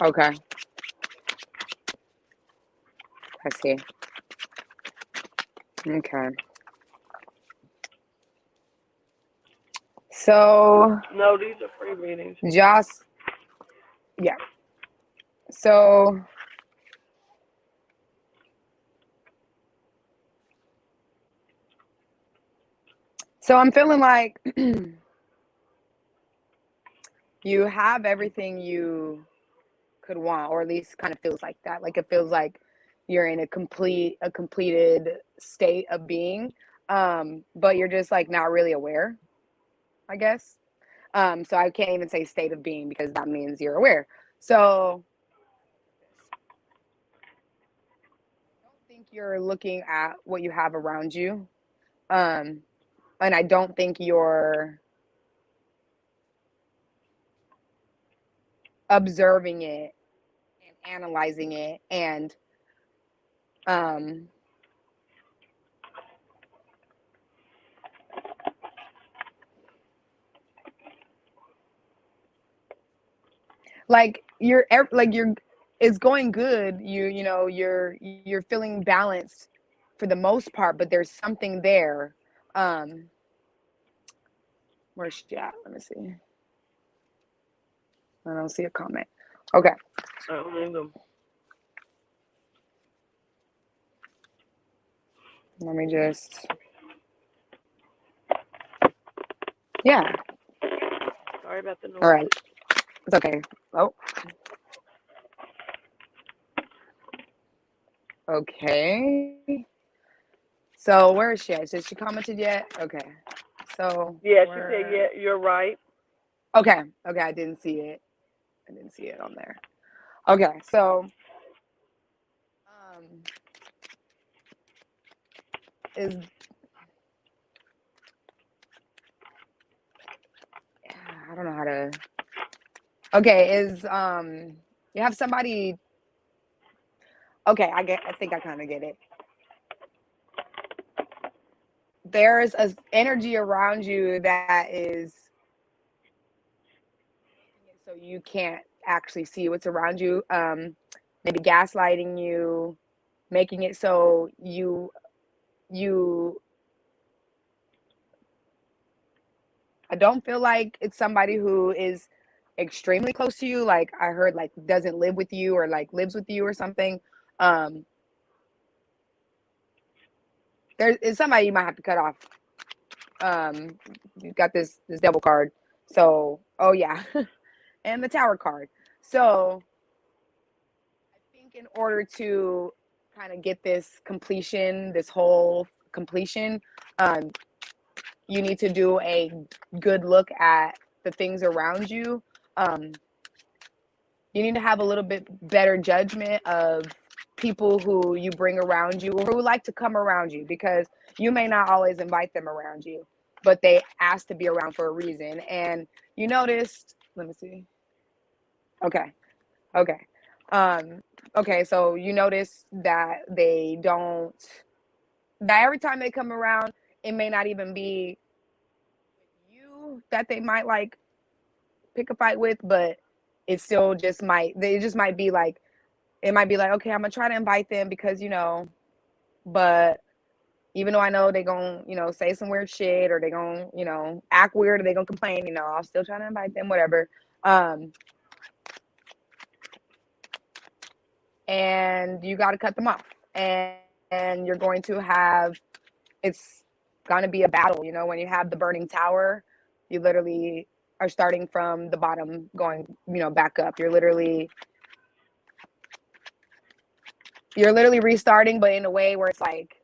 Okay. I see. Okay. So No, these are free readings. Yeah. So I'm feeling like you have everything you could want, or at least kind of feels like that. Like it feels like you're in a completed state of being, but you're just like not really aware, I guess. So I can't even say state of being because that means you're aware. So I don't think you're looking at what you have around you, and I don't think you're observing it and analyzing it and like you're it's going good, you're feeling balanced for the most part, but there's something there. Where's she at? Let me see. I don't see a comment. Okay. I don't need them. Let me just. Yeah. Sorry about the noise. All right. It's okay. Oh. Okay. So where is she at? Has she commented yet? Okay. So yeah, she said, yeah, you're right. Okay. Okay. I didn't see it. On there. Okay. So is I don't know how to. Okay, is you have somebody. Okay, I think I kind of get it. There's an energy around you that is so you can't actually see what's around you. Maybe gaslighting you, making it so you. I don't feel like it's somebody who is extremely close to you. Like I heard, like doesn't live with you or like lives with you or something. There is somebody you might have to cut off. You've got this devil card. So, oh yeah, and the tower card. So, I think in order to kind of get this completion, this whole completion, you need to do a good look at the things around you. You need to have a little bit better judgment of people who you bring around you or who like to come around you, because you may not always invite them around you, but they ask to be around for a reason. And you noticed, let me see. Okay. Okay, so you notice that that every time they come around, it may not even be you that they might like pick a fight with, but it still just might, they just might be like, it might be like, okay, I'm gonna try to invite them because, but even though I know they gonna, say some weird shit, or they gonna, act weird, or they gonna complain, I'll still try to invite them, whatever. And you got to cut them off, and you're going to have, it's gonna be a battle, when you have the burning tower, you literally are starting from the bottom, going, back up. You're literally restarting, but in a way where it's like,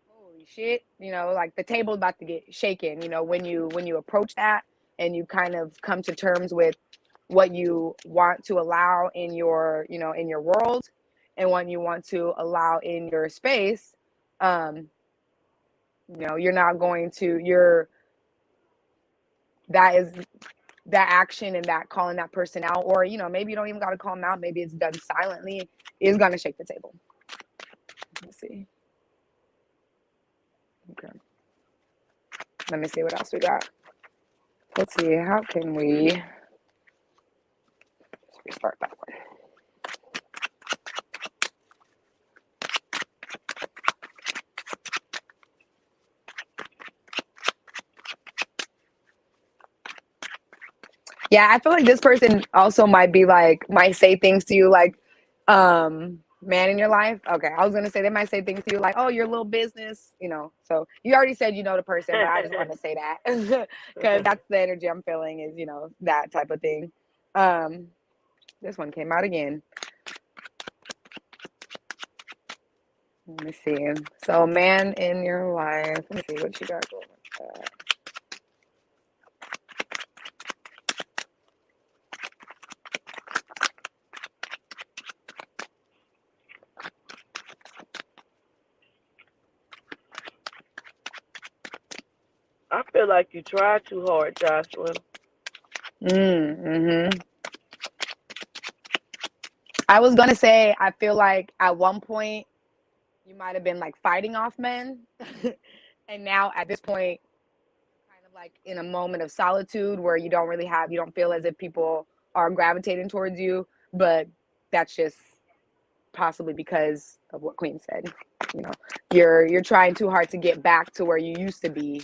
holy shit, like the table's about to get shaken, when you approach that, and you kind of come to terms with what you want to allow in your, in your world, and what you want to allow in your space. You're not going to, that is, that action and that calling that person out, or, maybe you don't even got to call them out, maybe it's done silently, is going to shake the table. Let's see. Okay. Let me see what else we got. Let's see. How can we, let's restart that one. Yeah, I feel like this person also might say things to you like, man in your life. Okay, I was gonna say they might say things to you like, oh, your little business, So you already said the person, but I just want to say that because that's the energy I'm feeling, is that type of thing. This one came out again. Let me see. So, man in your life. Let me see what you got going with that. I feel like you tried too hard, Jocelyn. Mm-hmm. I was gonna say, I feel like at one point you might have been like fighting off men, and now at this point, kind of like in a moment of solitude where you don't feel as if people are gravitating towards you, but that's just possibly because of what Queen said. You're trying too hard to get back to where you used to be,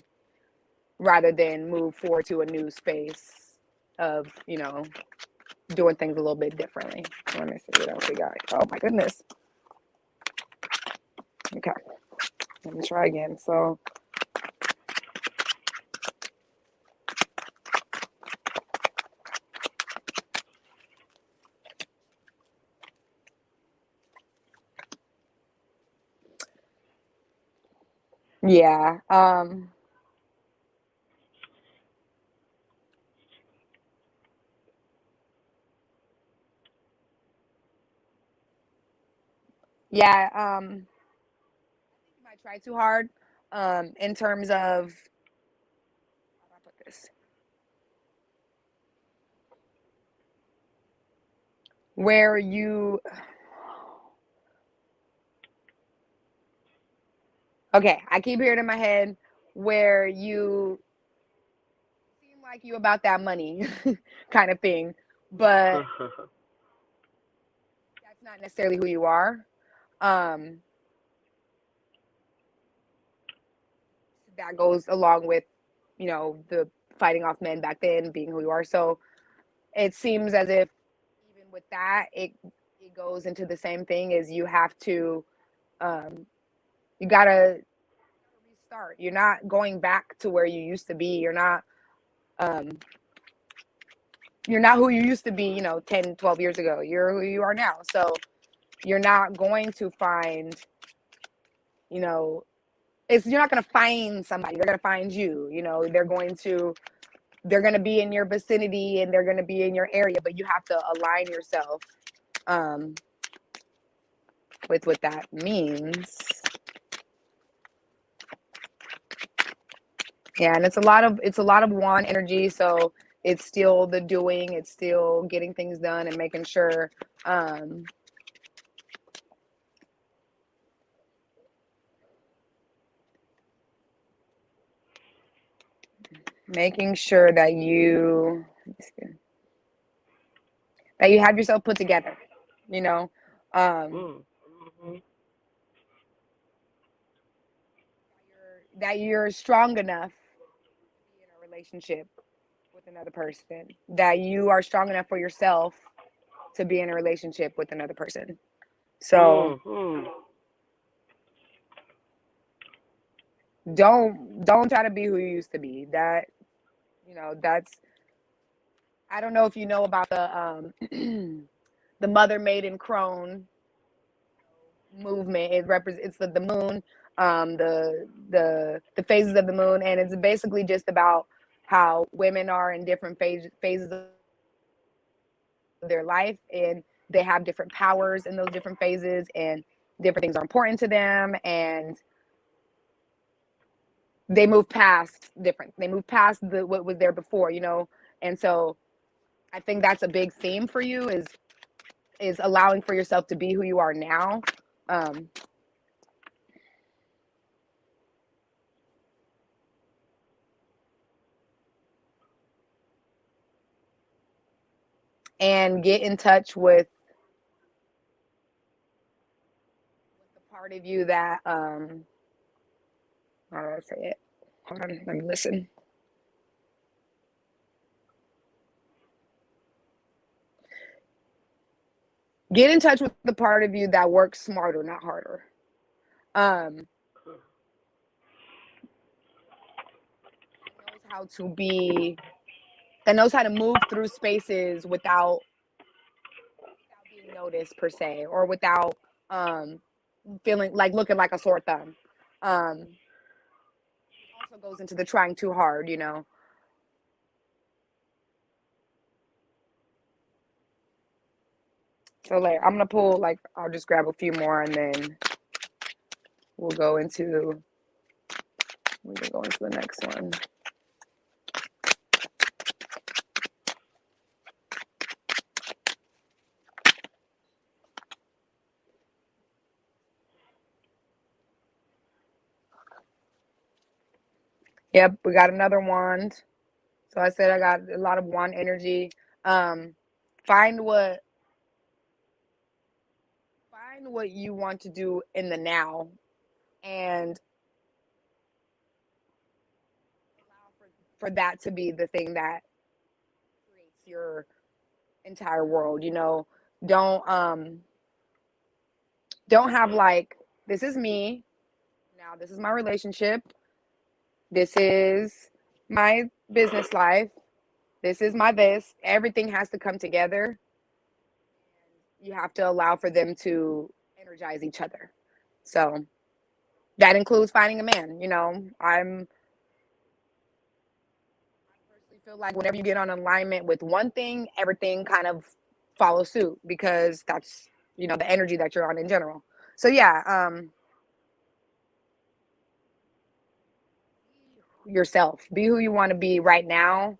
rather than move forward to a new space of, doing things a little bit differently. Let me see what else we got. Oh my goodness. Okay. Let me try again. So, yeah. Yeah. I think you might try too hard. In terms of, how do I put this? Where you, okay, I keep hearing in my head where you seem like you about that money kind of thing, but that's not necessarily who you are. Um, that goes along with, the fighting off men back then being who you are. So it seems as if even with that, it goes into the same thing, is you have to, um, you gotta restart. You're not going back to where you used to be. Um, you're not who you used to be, 10, 12 years ago. You're who you are now. So you're not going to find, you're not going to find somebody. They're going to find you. They're going to be in your vicinity, and they're going to be in your area, but you have to align yourself, with what that means. Yeah, and it's a lot of wand energy, so it's still the doing, it's still getting things done and making sure, making sure that you, let me see. that you have yourself put together, you know, um, Mm-hmm. that you're strong enough to be in a relationship with another person, that you are strong enough for yourself to be in a relationship with another person. So Mm-hmm. don't try to be who you used to be. That, you know, that's, I don't know if you know about the the mother maiden crone movement. It represents, it's the moon, the phases of the moon, and it's basically just about how women are in different phases of their life, and they have different powers in those different phases, and different things are important to them, and they move past the what was there before, you know. And so I think that's a big theme for you, is allowing for yourself to be who you are now. Um, and get in touch with the part of you that how do I say it? Hold on, let me listen. Get in touch with the part of you that works smarter, not harder. Um, that knows how to be, that knows how to move through spaces without being noticed per se, or without um feeling like looking like a sore thumb. Which also goes into the trying too hard, you know. So like I'm gonna pull, like I'll just grab a few more and then we'll go into we can go into the next one. Yep, we got another wand. So I said I got a lot of wand energy. Um, find what find what you want to do in the now, and allow for that to be the thing that creates your entire world. You know, don't um don't have like, this is me now, this is my relationship, this is my business life, this is my this. Everything has to come together. You have to allow for them to energize each other. So that includes finding a man. You know, I personally feel like whenever you get on alignment with one thing, everything kind of follows suit, because that's, you know, the energy that you're on in general. So yeah, yourself. Be who you want to be right now,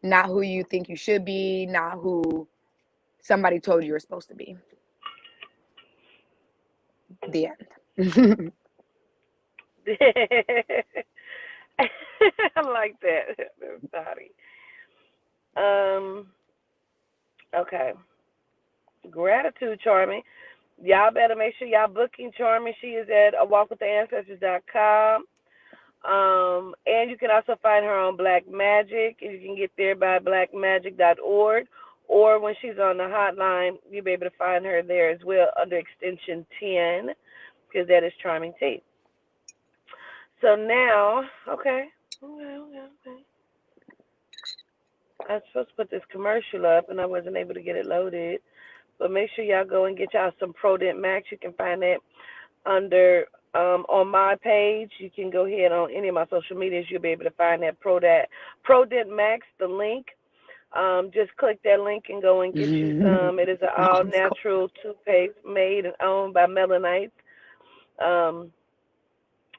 not who you think you should be, not who somebody told you you're supposed to be. The end. I like that. Sorry. Um. Okay. Gratitude, Charming. Y'all better make sure y'all booking Charming. She is at awalkwithancestors.com. And you can also find her on Black Magic. You can get there by blackmagic.org. Or when she's on the hotline, you'll be able to find her there as well under extension 10, because that is Charming T. So now, okay. I was supposed to put this commercial up, and I wasn't able to get it loaded. But make sure y'all go and get y'all some ProDent Max. You can find that under on my page. You can go ahead on any of my social medias. You'll be able to find that ProDent Max, the link. Just click that link and go and get you some. It is an all natural toothpaste made and owned by Melanites.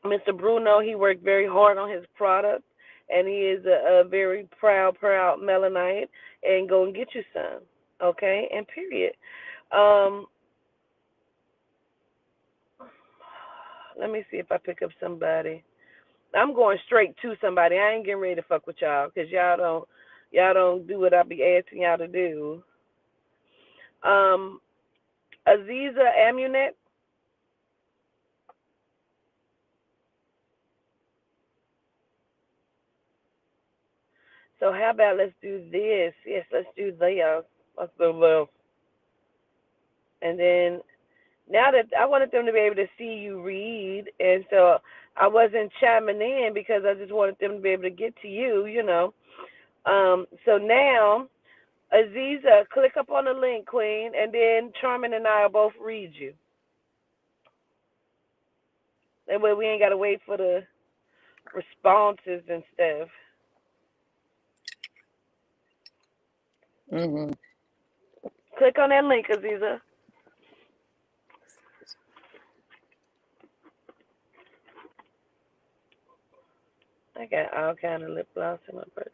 Mr. Bruno, he worked very hard on his product, and he is a very proud Melanite. And go and get you some, okay? And period. Um, Let me see if I pick up somebody. I'm going straight to somebody. I ain't getting ready to fuck with y'all, because y'all don't do what I be asking y'all to do. Aziza Amunet. So how about let's do this? Yes, let's do this. Let's do this. And then now that I wanted them to be able to see you read, and so I wasn't chiming in because I just wanted them to be able to get to you, you know. So now, Aziza, click up on the link, Queen, and then Charmin and I will both read you. That way we ain't got to wait for the responses and stuff. Mm-hmm. Click on that link, Aziza. I got all kind of lip gloss in my purse.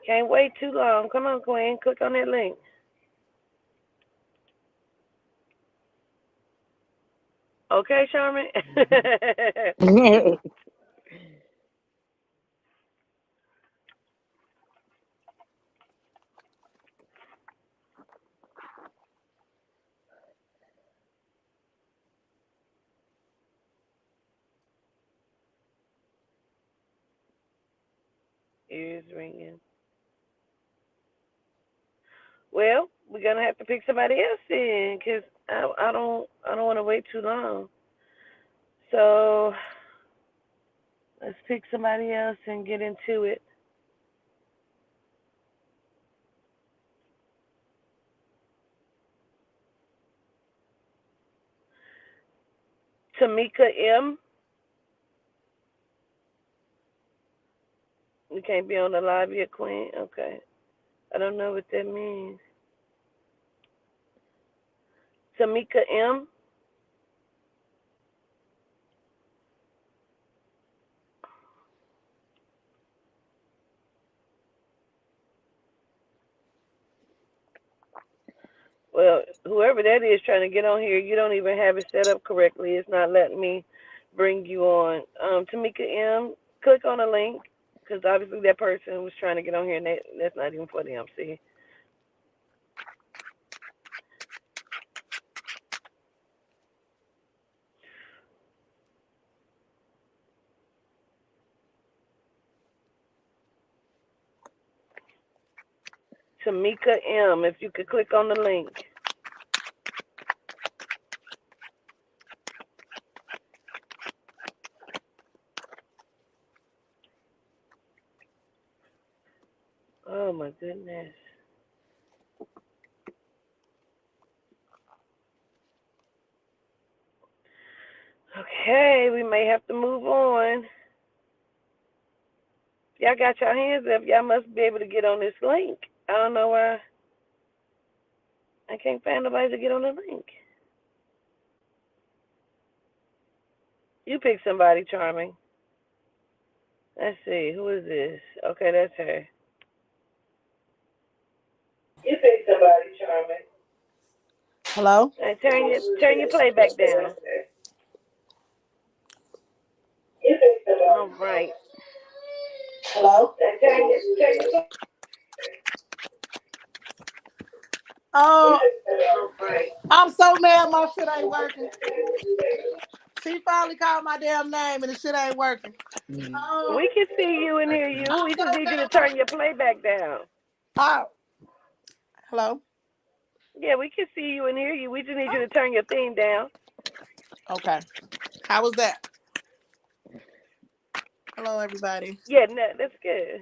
Can't wait too long. Come on, Queen. Click on that link. Okay, Charmin? Ears ringing. Well, we're gonna have to pick somebody else in, cause I don't want to wait too long. So let's pick somebody else and get into it. Tamika M. You can't be on the live yet, Queen. Okay. I don't know what that means. Tamika M. Well, whoever that is trying to get on here, you don't even have it set up correctly. It's not letting me bring you on. Tamika M. Click on the link, because obviously that person was trying to get on here, and that's not even for them. See. Tamika M. If you could click on the link. Oh my goodness. Okay, we may have to move on. Y'all got your hands up. Y'all must be able to get on this link. I don't know why I can't find nobody to get on the link. You pick somebody, Charming. Let's see. Who is this? Okay, that's her. You pick somebody, Charming. Hello? Hey, turn your playback down. You pick somebody. All right. Hello? Hey, turn your Oh, All right. I'm so mad my shit ain't working. She finally called my damn name and the shit ain't working. Oh, We can see you and hear you. We just need you to turn your playback down. oh. Hello? Yeah, we can see you and hear you. We just need you to turn your thing down. Okay. How was that? Hello, everybody. Yeah, no, that's good.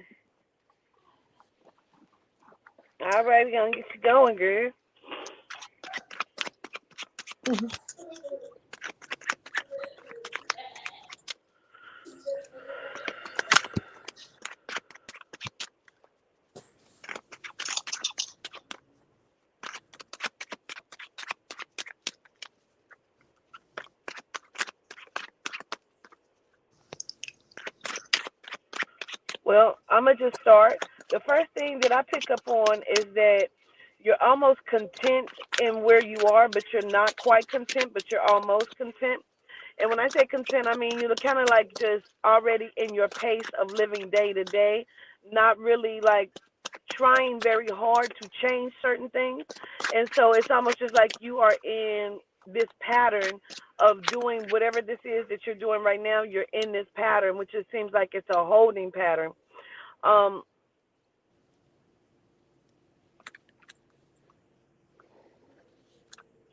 All right, we're going to get you going, girl. Well, I'm going to just start. The first thing that I pick up on is that you're almost content in where you are, but you're not quite content, but you're almost content. And when I say content, I mean you're kind of like just already in your pace of living day to day, not really like trying very hard to change certain things. And so it's almost just like you are in this pattern of doing whatever this is that you're doing right now. You're in this pattern, which it seems like it's a holding pattern. Um,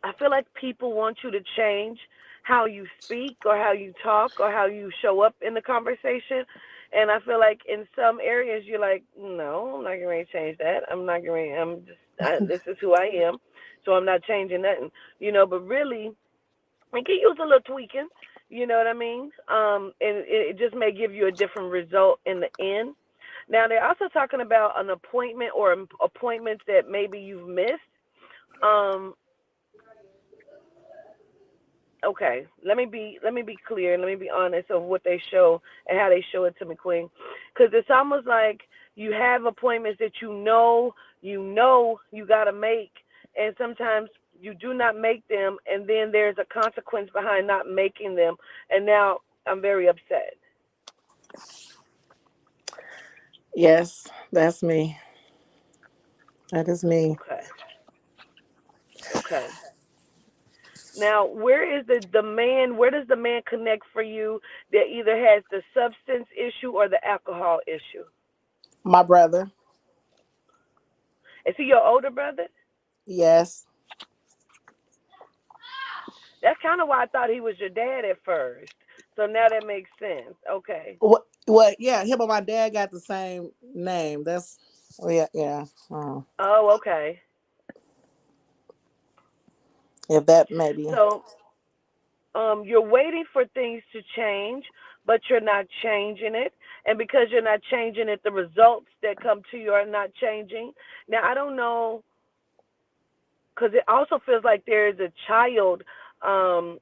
I feel like people want you to change how you speak or how you talk or how you show up in the conversation. And I feel like in some areas you're like, no, I'm not going to change that. I'm not going to, this is who I am. So I'm not changing nothing, but really, it can use a little tweaking, you know what I mean? And it just may give you a different result in the end. Now, they're also talking about an appointment or appointments that maybe you've missed. Um, Okay, let me be clear. Let me be honest of what they show and how they show it to me, Queen, because it's almost like you have appointments that you gotta make, and sometimes you do not make them, and then there's a consequence behind not making them, and now I'm very upset. Yes, that's me. That is me. Okay, okay. Now, where is the man? Where does the man connect for you that either has the substance issue or the alcohol issue? My brother. Is he your older brother? Yes. That's kind of why I thought he was your dad at first. So now that makes sense. Okay. What? Yeah, him and my dad got the same name. That's. Oh yeah, yeah. Oh, okay. If that maybe. So, you're waiting for things to change, but you're not changing it. And because you're not changing it, the results that come to you are not changing. Now, I don't know, because it also feels like there is a child, um,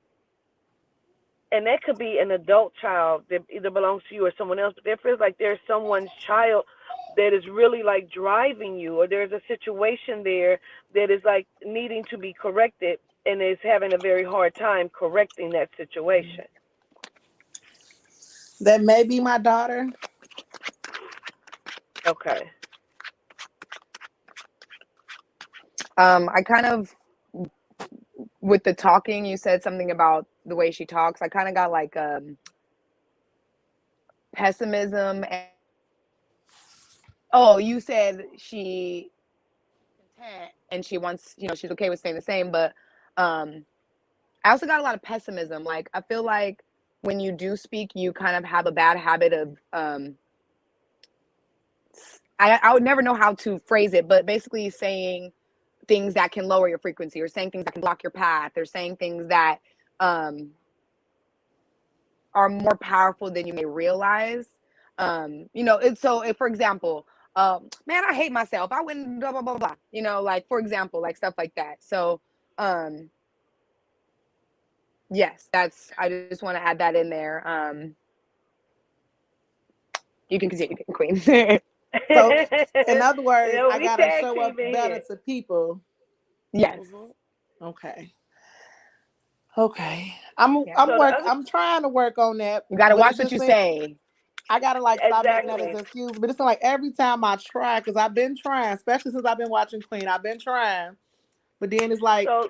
and that could be an adult child that either belongs to you or someone else, but there feels like there's someone's child that is really like driving you, or there's a situation there that is like needing to be corrected and is having a very hard time correcting that situation. That may be my daughter. Okay. I kind of, with the talking, you said something about the way she talks. I kind of got like pessimism. And oh, you said she content and she wants, she's okay with staying the same. But um, I also got a lot of pessimism. Like, I feel like when you do speak, you kind of have a bad habit of I would never know how to phrase it, but basically saying things that can lower your frequency, or saying things that can block your path, or saying things that um, are more powerful than you may realize. It's so if, for example, man, I hate myself. I wouldn't blah blah blah blah. Like, for example, like stuff like that. So um, yes, that's I just want to add that in there. You can continue, Queen. So, in other words, I We gotta tag show team up in better here. to people. Yes. Hmm. Okay. Okay. I'm Yeah. I'm So the work other, I'm trying to work on that, You got to but it watch what just you seems say. I gotta like stop making that as exactly. an excuse. But it's like every time I try, because I've been trying, especially since I've been watching Queen, I've been trying. But then it's like So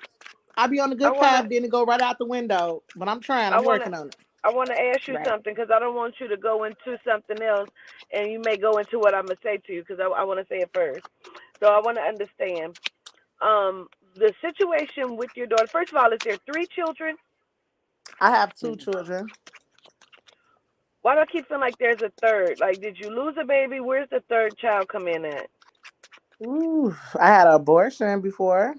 I be on the I good wanna path, then it go right out the window. But I'm trying, I I'm wanna working on it. I want to ask you Right. something because I don't want you to go into something else, and you may go into what I'm gonna say to you because I want to say it first. So I want to understand the situation with your daughter. First of all, is there three children? I have two children. Why do I keep feeling like there's a third? Like, did you lose a baby? Where's the third child come in at? Ooh, I had an abortion before.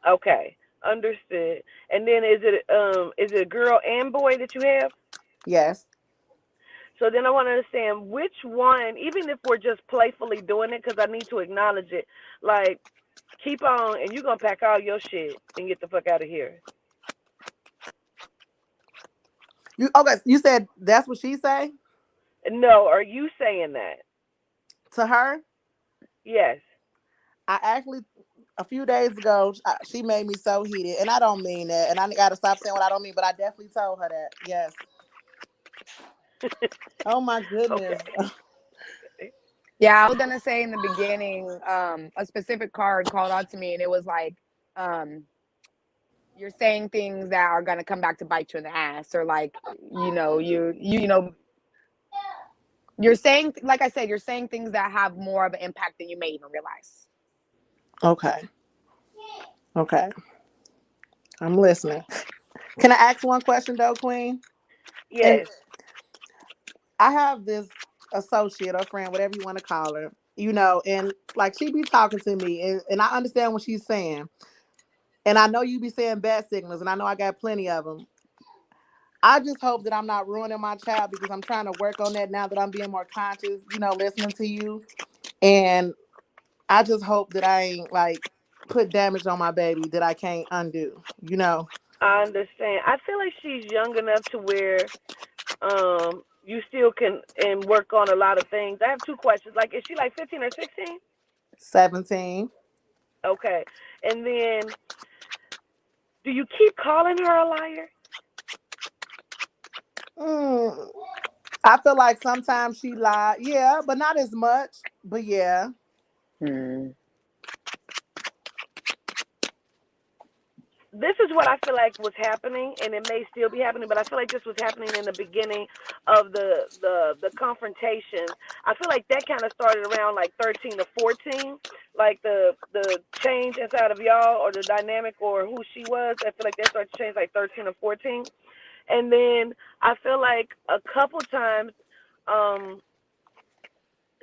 Okay, understood. And then is it a girl and boy that you have? Yes. So then I want to understand which one, even if we're just playfully doing it, because I need to acknowledge it. Like, keep on, and you're gonna pack all your shit and get the fuck out of here. You okay? You said that's what she say? No, are you saying that? To her, Yes. I actually a few days ago she made me so heated, and I don't mean that, and I gotta stop saying what I don't mean, but I definitely told her that. Yes. Oh my goodness. Okay. Yeah, I was gonna say in the beginning, a specific card called out to me, and it was like, um, you're saying things that are gonna come back to bite you in the ass, or like, you're saying, like I said, you're saying things that have more of an impact than you may even realize. Okay. Okay. I'm listening. Can I ask one question though, Queen? And Yes. I have this associate or friend, whatever you want to call her, and like she be talking to me, and I understand what she's saying. And I know you be saying bad signals, and I know I got plenty of them. I just hope that I'm not ruining my child because I'm trying to work on that now that I'm being more conscious, listening to you. And I just hope that I ain't like put damage on my baby that I can't undo. I understand. I feel like she's young enough to where you still can and work on a lot of things. I have two questions. Like, is she like 15 or 16? 17. Okay. And then, do you keep calling her a liar? Mm, I feel like sometimes she lied. Yeah, but not as much. But yeah. Hmm. This is what I feel like was happening, and it may still be happening, but I feel like this was happening in the beginning of the confrontations. I feel like that kind of started around like 13 to 14, like the change inside of y'all or the dynamic or who she was. I feel like that started to change like 13 or 14, and then I feel like a couple times, um,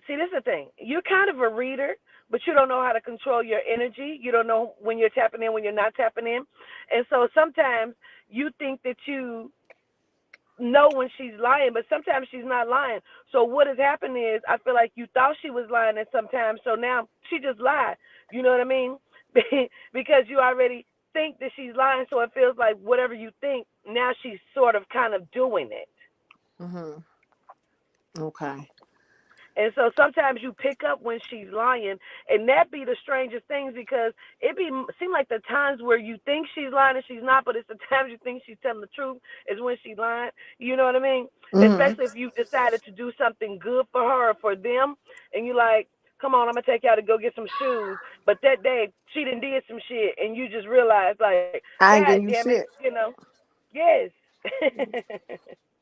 see, this is the thing. You're kind of a reader, but you don't know how to control your energy. You don't know when you're tapping in, when you're not tapping in. And so sometimes you think that you know when she's lying, but sometimes she's not lying. So what has happened is I feel like you thought she was lying at some time, so now she just lied. You know what I mean? Because you already think that she's lying, so it feels like whatever you think, now she's sort of kind of doing it. Mm-hmm. Okay. And so sometimes you pick up when she's lying, and that be the strangest things because it be seem like the times where you think she's lying and she's not, but it's the times you think she's telling the truth is when she's lying. You know what I mean? Mm-hmm. Especially if you decided to do something good for her or for them, and you like, come on, I'm gonna take you out to go get some shoes. But that day she done did some shit, and you just realize like, I ain't God getting you damn it, shit. yes.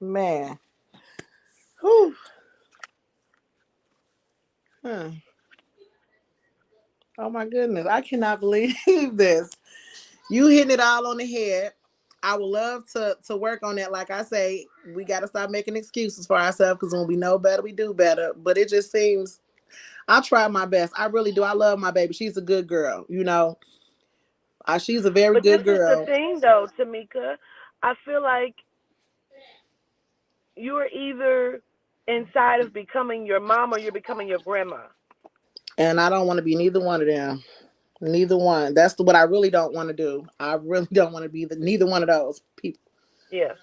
Man. Whew. Huh. Oh my goodness. I cannot believe this. You hitting it all on the head. I would love to work on that. Like I say, we got to stop making excuses for ourselves because when we know better, we do better. But it just seems I try my best. I really do. I love my baby. She's a good girl. She's a very But this good is the girl. thing, though, Tamika. I feel like you're either inside of becoming your mom or you're becoming your grandma. And I don't want to be neither one of them. Neither one. That's what I really don't want to do. I really don't want to be neither one of those people. Yeah.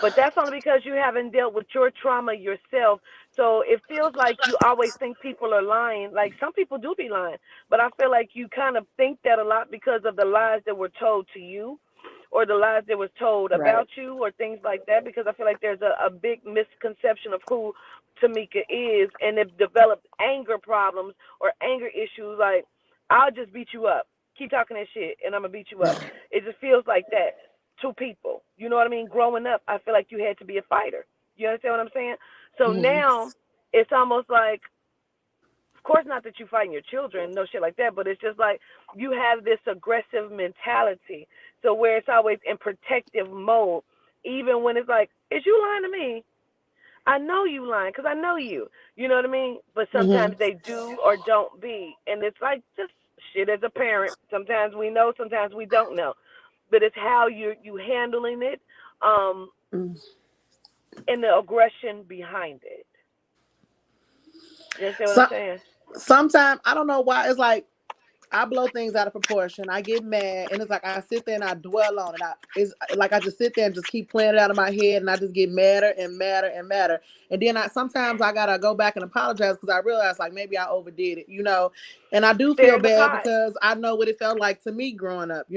But that's only because you haven't dealt with your trauma yourself. So it feels like you always think people are lying. Like some people do be lying, but I feel like you kind of think that a lot because of the lies that were told to you or the lies that was told Right. about you or things like that because I feel like there's a big misconception of who Tamika is and it developed anger problems or anger issues like I'll just beat you up. Keep talking that shit and I'm gonna beat you up. It just feels like that to people. You know what I mean? Growing up, I feel like you had to be a fighter. You understand what I'm saying? So Mm-hmm. now it's almost like, of course, not that you fighting your children, no shit like that, but it's just like you have this aggressive mentality. So where it's always in protective mode, even when it's like, is you lying to me? I know you lying because I know you. You know what I mean? But Mm-hmm. sometimes they do or don't be, and it's like just shit as a parent. Sometimes we know, sometimes we don't know but it's how you handling it, um, and the aggression behind it. You understand what So I'm saying? sometimes I don't know why it's like I blow things out of proportion. I get mad, and it's like I sit there and I dwell on it. It's like I just sit there and just keep playing it out of my head, and I just get madder and madder and madder. And then sometimes I gotta go back and apologize because I realize like maybe I overdid it, And I do feel Stir the bad pot. because I know what it felt like to me growing up.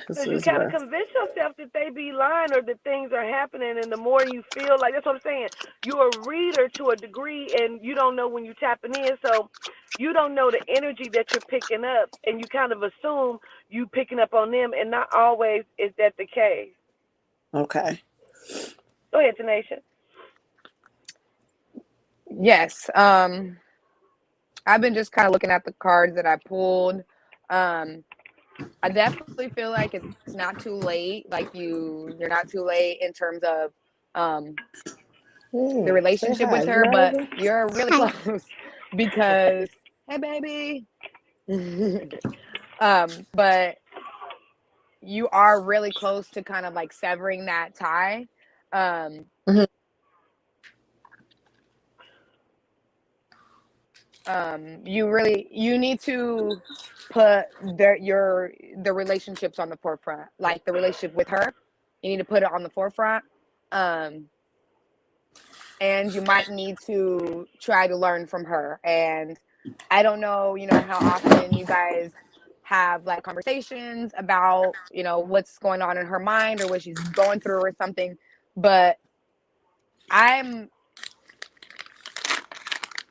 Because you It's kind of rough. convince yourself that they be lying or that things are happening, and the more you feel like that's what I'm saying. You're a reader to a degree, and you don't know when you're tapping in, so you don't know the energy that you're picking up, and you kind of assume you picking up on them, and not always is that the case. Okay. Go ahead, Tanasha. Yes. I've been just kind of looking at the cards that I pulled. I definitely feel like it's not too late. Like you're not too late in terms of um the Say relationship hi. with You her, but nervous? you're really close because hey baby. But you are really close to kind of like severing that tie. Um Mhm. you need to put the relationships on the forefront, like the relationship with her. You need to put it on the forefront. Um and you might need to try to learn from her. And I don't know, how often you guys have like conversations about, what's going on in her mind or what she's going through or something. But I'm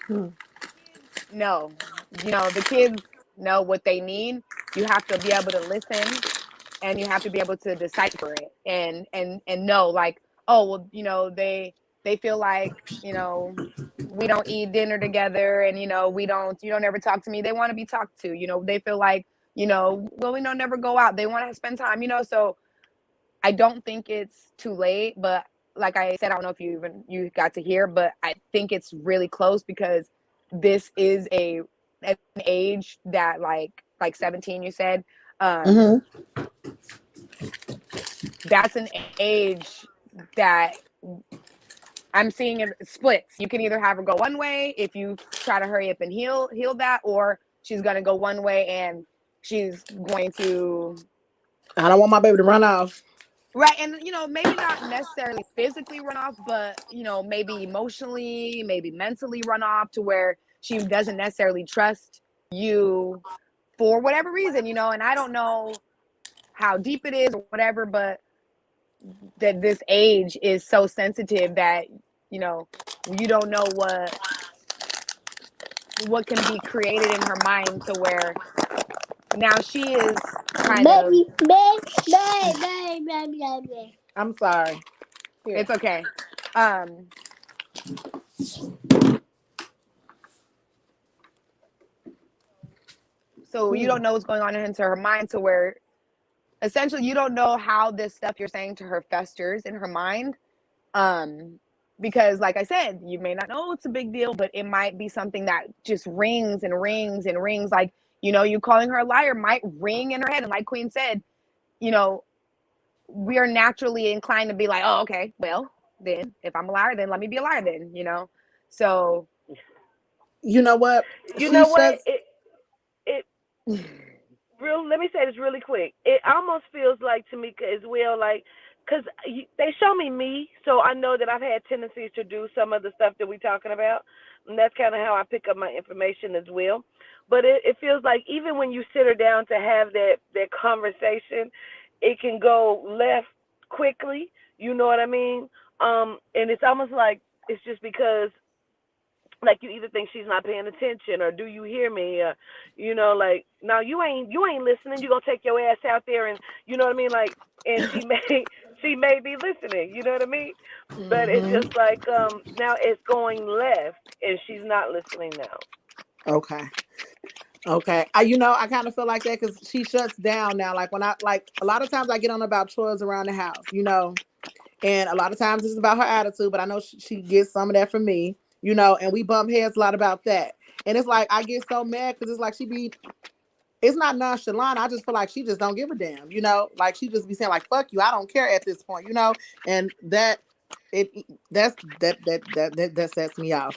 Hmm. no, the kids know what they need. You have to be able to listen, and you have to be able to decipher it and know, like, oh well, they feel like, we don't eat dinner together, and we don't you don't ever talk to me. They want to be talked to. They feel like, well, we don't never go out. They want to spend time. So I don't think it's too late, but like I said, I don't know if you got to hear, but I think it's really close because this is an age that like 17, you said. um Mhm. that's an age that I'm seeing it splits. You can either have her go one way if you try to hurry up and heal that, or she's gonna go one way and she's going to. I don't want my baby to run off. Right, and maybe not necessarily physically run off, but maybe emotionally, maybe mentally run off to where she doesn't necessarily trust you for whatever reason, and I don't know how deep it is or whatever, but that this age is so sensitive that you know you don't know what can be created in her mind to where now she is kind of. I'm sorry. Here. It's okay. um so you Hmm. don't know what's going on into her mind to where essentially you don't know how this stuff you're saying to her festers in her mind. um because like I said, you may not know it's a big deal, but it might be something that just rings and rings and rings, like you calling her a liar might ring in her head. And like Queen said, you know we are naturally inclined to be like, oh, okay, well, then if I'm a liar, then let me be a liar then. So You know what? You She know what? shuts. It let me say this really quick. It almost feels like Tamika as well, like, because they show me, so I know that I've had tendencies to do some of the stuff that we're talking about, and that's kind of how I pick up my information as well. But it feels like even when you sit her down to have that conversation, it can go left quickly. You know what I mean? And it's almost like it's just because like you either think she's not paying attention or do you hear me, like now you ain't listening. You gonna take your ass out there and you know what I mean, like, and she may be listening, you know what I mean, but it's Hmm. just like now it's going left and she's not listening now. Okay. Okay. I kind of feel like that because she shuts down now. Like when I like a lot of times I get on about chores around the house. And a lot of times it's about her attitude, but I know she gets some of that from me, and we bump heads a lot about that. And it's like I get so mad because it's like it's not nonchalant. I just feel like she just don't give a damn, like she just be saying like fuck you, I don't care at this point, and that it that's that sets me off.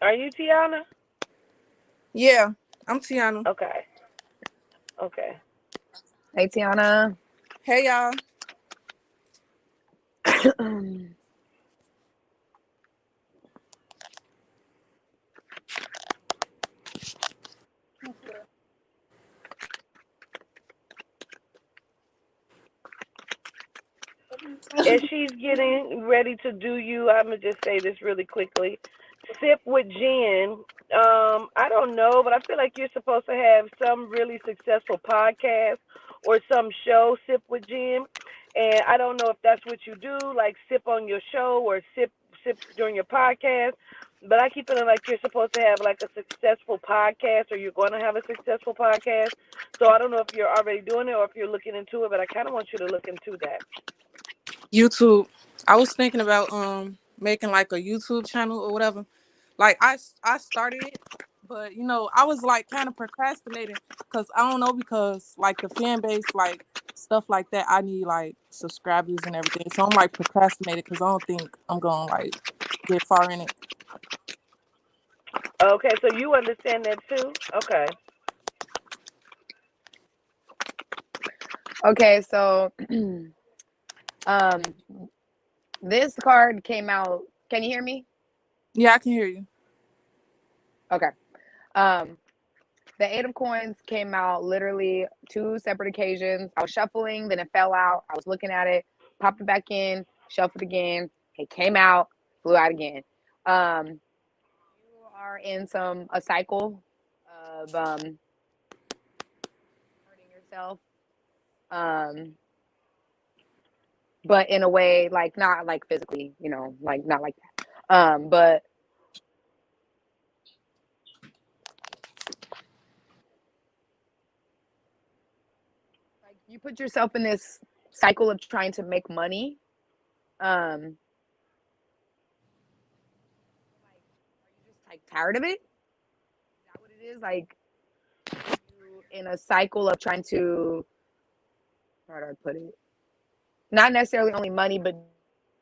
Are you Tiana? Yeah, I'm Tiana. Okay. Okay. Hey, Tiana. Hey y'all. As she's getting ready to do you, I'm gonna just say this really quickly. Sip with Jen. I don't know, but I feel like you're supposed to have some really successful podcast or some show. Sip with Jen, and I don't know if that's what you do, like sip on your show or sip during your podcast. But I keep feeling like you're supposed to have like a successful podcast, or you're going to have a successful podcast. So I don't know if you're already doing it or if you're looking into it, but I kind of want you to look into that. YouTube. I was thinking about making like a YouTube channel or whatever. Like I started it, but I was like kind of procrastinating because I don't know, because like the fan base, like stuff like that, I need like subscribers and everything. So I'm like procrastinating because I don't think I'm gonna like get far in it. Okay, so you understand that too? Okay. Okay, so um, this card came out. Can you hear me? Yeah, I can hear you. Okay. Um, the Eight of Coins came out literally two separate occasions. I was shuffling, then it fell out. I was looking at it, popped it back in, shuffled again. It came out, flew out again. You are in a cycle of hurting yourself, but in a way like not like physically, like not like that. But like you put yourself in this cycle of trying to make money. Like, are you just like tired of it? Is that what it is? Like you in a cycle of trying to, how do I put it? Not necessarily only money, but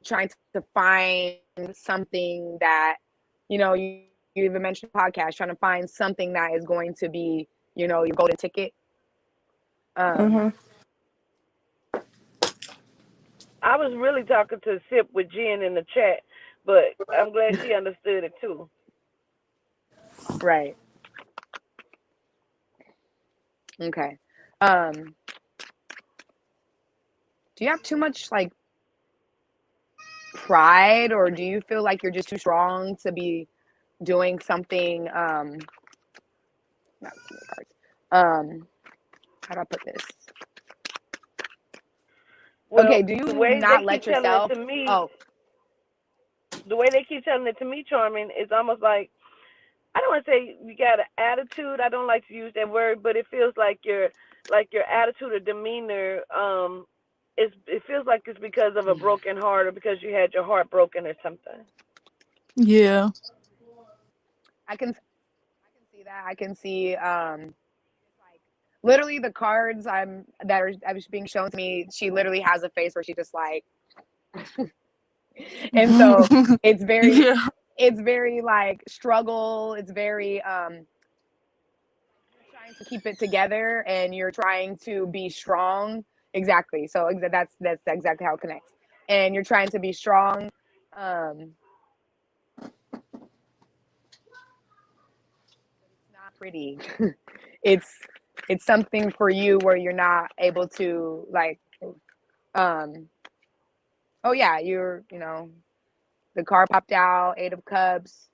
trying to find something that, you even mentioned podcast, trying to find something that is going to be, your golden ticket. Um, Mhm. I was really talking to Sip with Jen in the chat, but I'm glad she understood it too. right. Okay. Um, do you have too much like pride, or do you feel like you're just too strong to be doing something? Not too many cards. How do I put this? Well, Okay, do the you way they not keep let telling it yourself? to me, Oh, the way they keep telling it to me, Charming, is almost like, I don't want to say you got an attitude. I don't like to use that word, but it feels like your attitude or demeanor. It feels like it's because of a broken heart or because you had your heart broken or something. Yeah. I can see that. I can see like literally the cards that was being shown to me. She literally has a face where she just like, and so it's very Yeah. it's very like struggle. It's very you're trying to keep it together and you're trying to be strong. Exactly. So that's exactly how it connects. And you're trying to be strong. Um, it's not pretty. it's it's something for you where you're not able to like um oh yeah, the car popped out, Eight of Cups.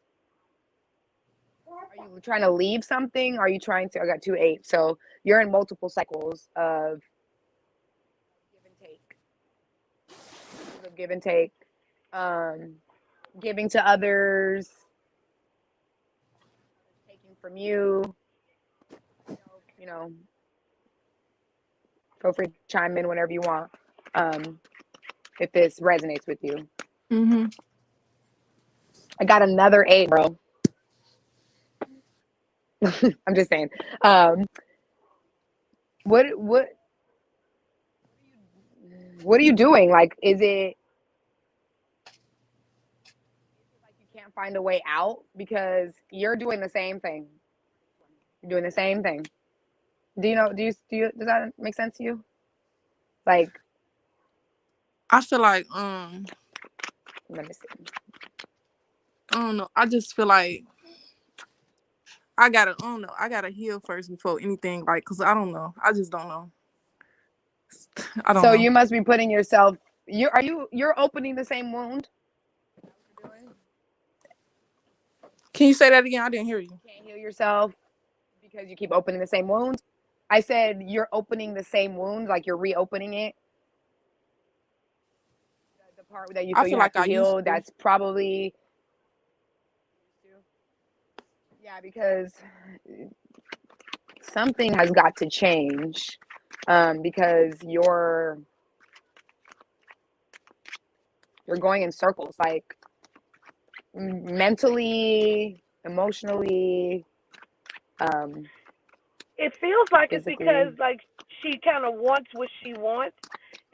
Are you trying to leave something? Are you trying to? I got two eight. So you're in multiple cycles of give and take. Of give and take. Um, giving to others, taking from you. You know, feel free to chime in whenever you want. Um, if this resonates with you. Mhm. I got another eight, bro. I'm just saying. Um, what are you doing? Like, is it like you can't find a way out because you're doing the same thing. You're doing the same thing. Do you know? Does that make sense to you? Like, I feel like let me see. I don't know. I just feel like I don't know. I gotta heal first before anything. Like, cause I don't know. I just don't know. I don't So know. you must be putting yourself. You're opening the same wound. Is that what you're doing? Can you say that again? I didn't hear you. You can't heal yourself because you keep opening the same wound. I said you're opening the same wound, like you're reopening it. The part that you I feel you feel have like to I used heal, to. that's probably, yeah, because something has got to change, because you're going in circles, like mentally, emotionally, It feels like it's because physically. like she kind of wants what she wants,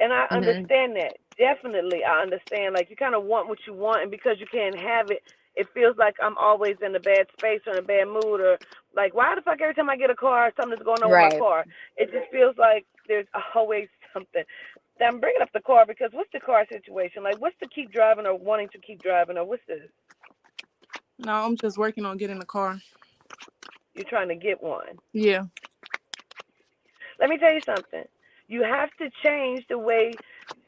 and I Mm-hmm. understand that. Definitely, I understand. Like you kind of want what you want, and because you can't have it, it feels like I'm always in a bad space or in a bad mood, or like why the fuck every time I get a car, something's going on with my Right. car. It just feels like there's always something. I'm bringing up the car because what's the car situation? Like what's the keep driving or wanting to keep driving or what's this? No, I'm just working on getting a car. You're trying to get one. Yeah. Let me tell you something. You have to change the way,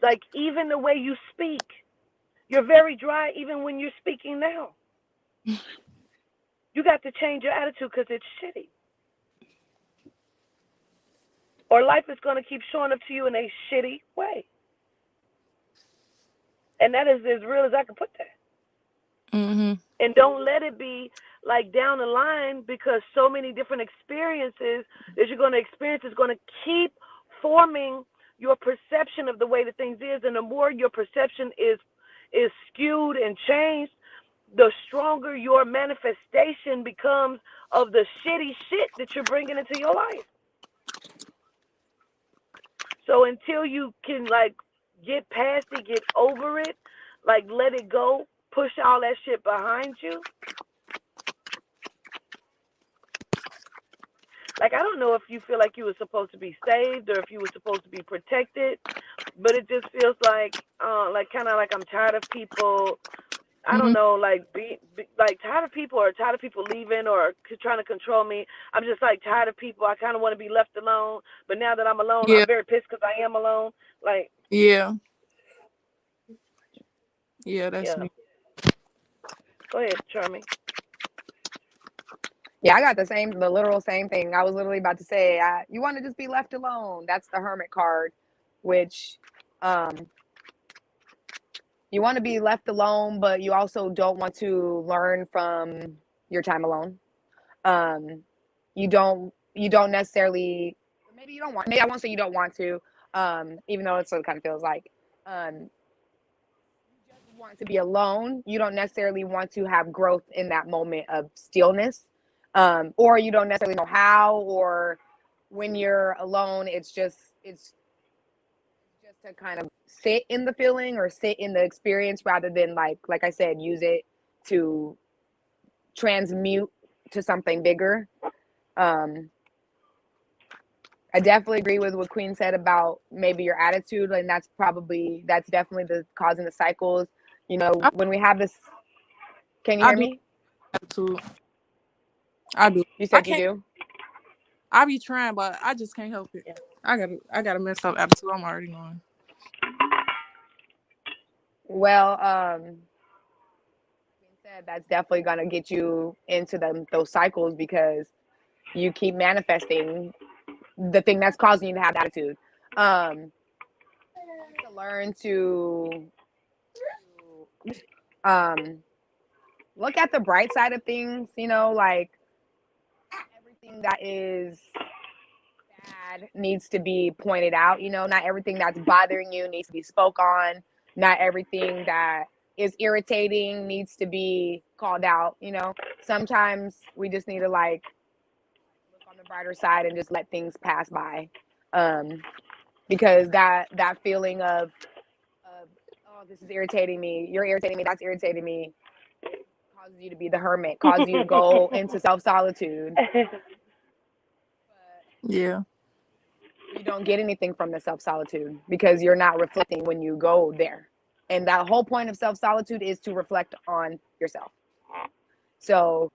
like, even the way you speak. You're very dry even when you're speaking now. You got to change your attitude because it's shitty. Or life is going to keep showing up to you in a shitty way. And that is as real as I can put that. Mhm. And don't let it be like down the line because so many different experiences that you're going to experience is going to keep forming your perception of the way that things is, and the more your perception is skewed and changed, the stronger your manifestation becomes of the shitty shit that you're bringing into your life. So until you can like get past it, get over it, like let it go, push all that shit behind you. Like I don't know if you feel like you were supposed to be saved or if you were supposed to be protected, but it just feels like kind of like I'm tired of people. I don't Mhm. know, like be like tired of people or tired of people leaving or trying to control me. I'm just like tired of people. I kind of want to be left alone, but now that I'm alone, Yeah. I'm very pissed because I am alone. Like, Yeah. Yeah. That's yeah. me. Go ahead, Charmy. Yeah, I got the literal same thing. I was literally about to say, you want to just be left alone. That's the hermit card, which, um, you want to be left alone, but you also don't want to learn from your time alone. Um, you don't necessarily, maybe you don't want, maybe I won't say you don't want to, even though it's what it kind of feels like. You just want to be alone. You don't necessarily want to have growth in that moment of stillness, or you don't necessarily know how, or when you're alone, it's just to kind of sit in the feeling or sit in the experience rather than like I said, use it to transmute to something bigger. Um, I definitely agree with what Queen said about maybe your attitude, and that's definitely the causing the cycles. You know, I, when we have this, can you I hear do me? attitude. I do. You I said you can't. do? I be trying, but I just can't help it. Yeah. I got a messed up attitude. I'm already knowing. Well, Queen said that's definitely gonna get you into those cycles because you keep manifesting the thing that's causing you to have attitude. You have to learn um look at the bright side of things, like everything that is bad needs to be pointed out, not everything that's bothering you needs to be spoke on, not everything that is irritating needs to be called out. Sometimes we just need to like look on the brighter side and just let things pass by. Um because that feeling of oh, this is irritating me, you're irritating me, that's irritating me, causes causes you to be the hermit, causes you to go into self-solitude. Yeah. You don't get anything from the self-solitude because you're not reflecting when you go there. And that whole point of self-solitude is to reflect on yourself. So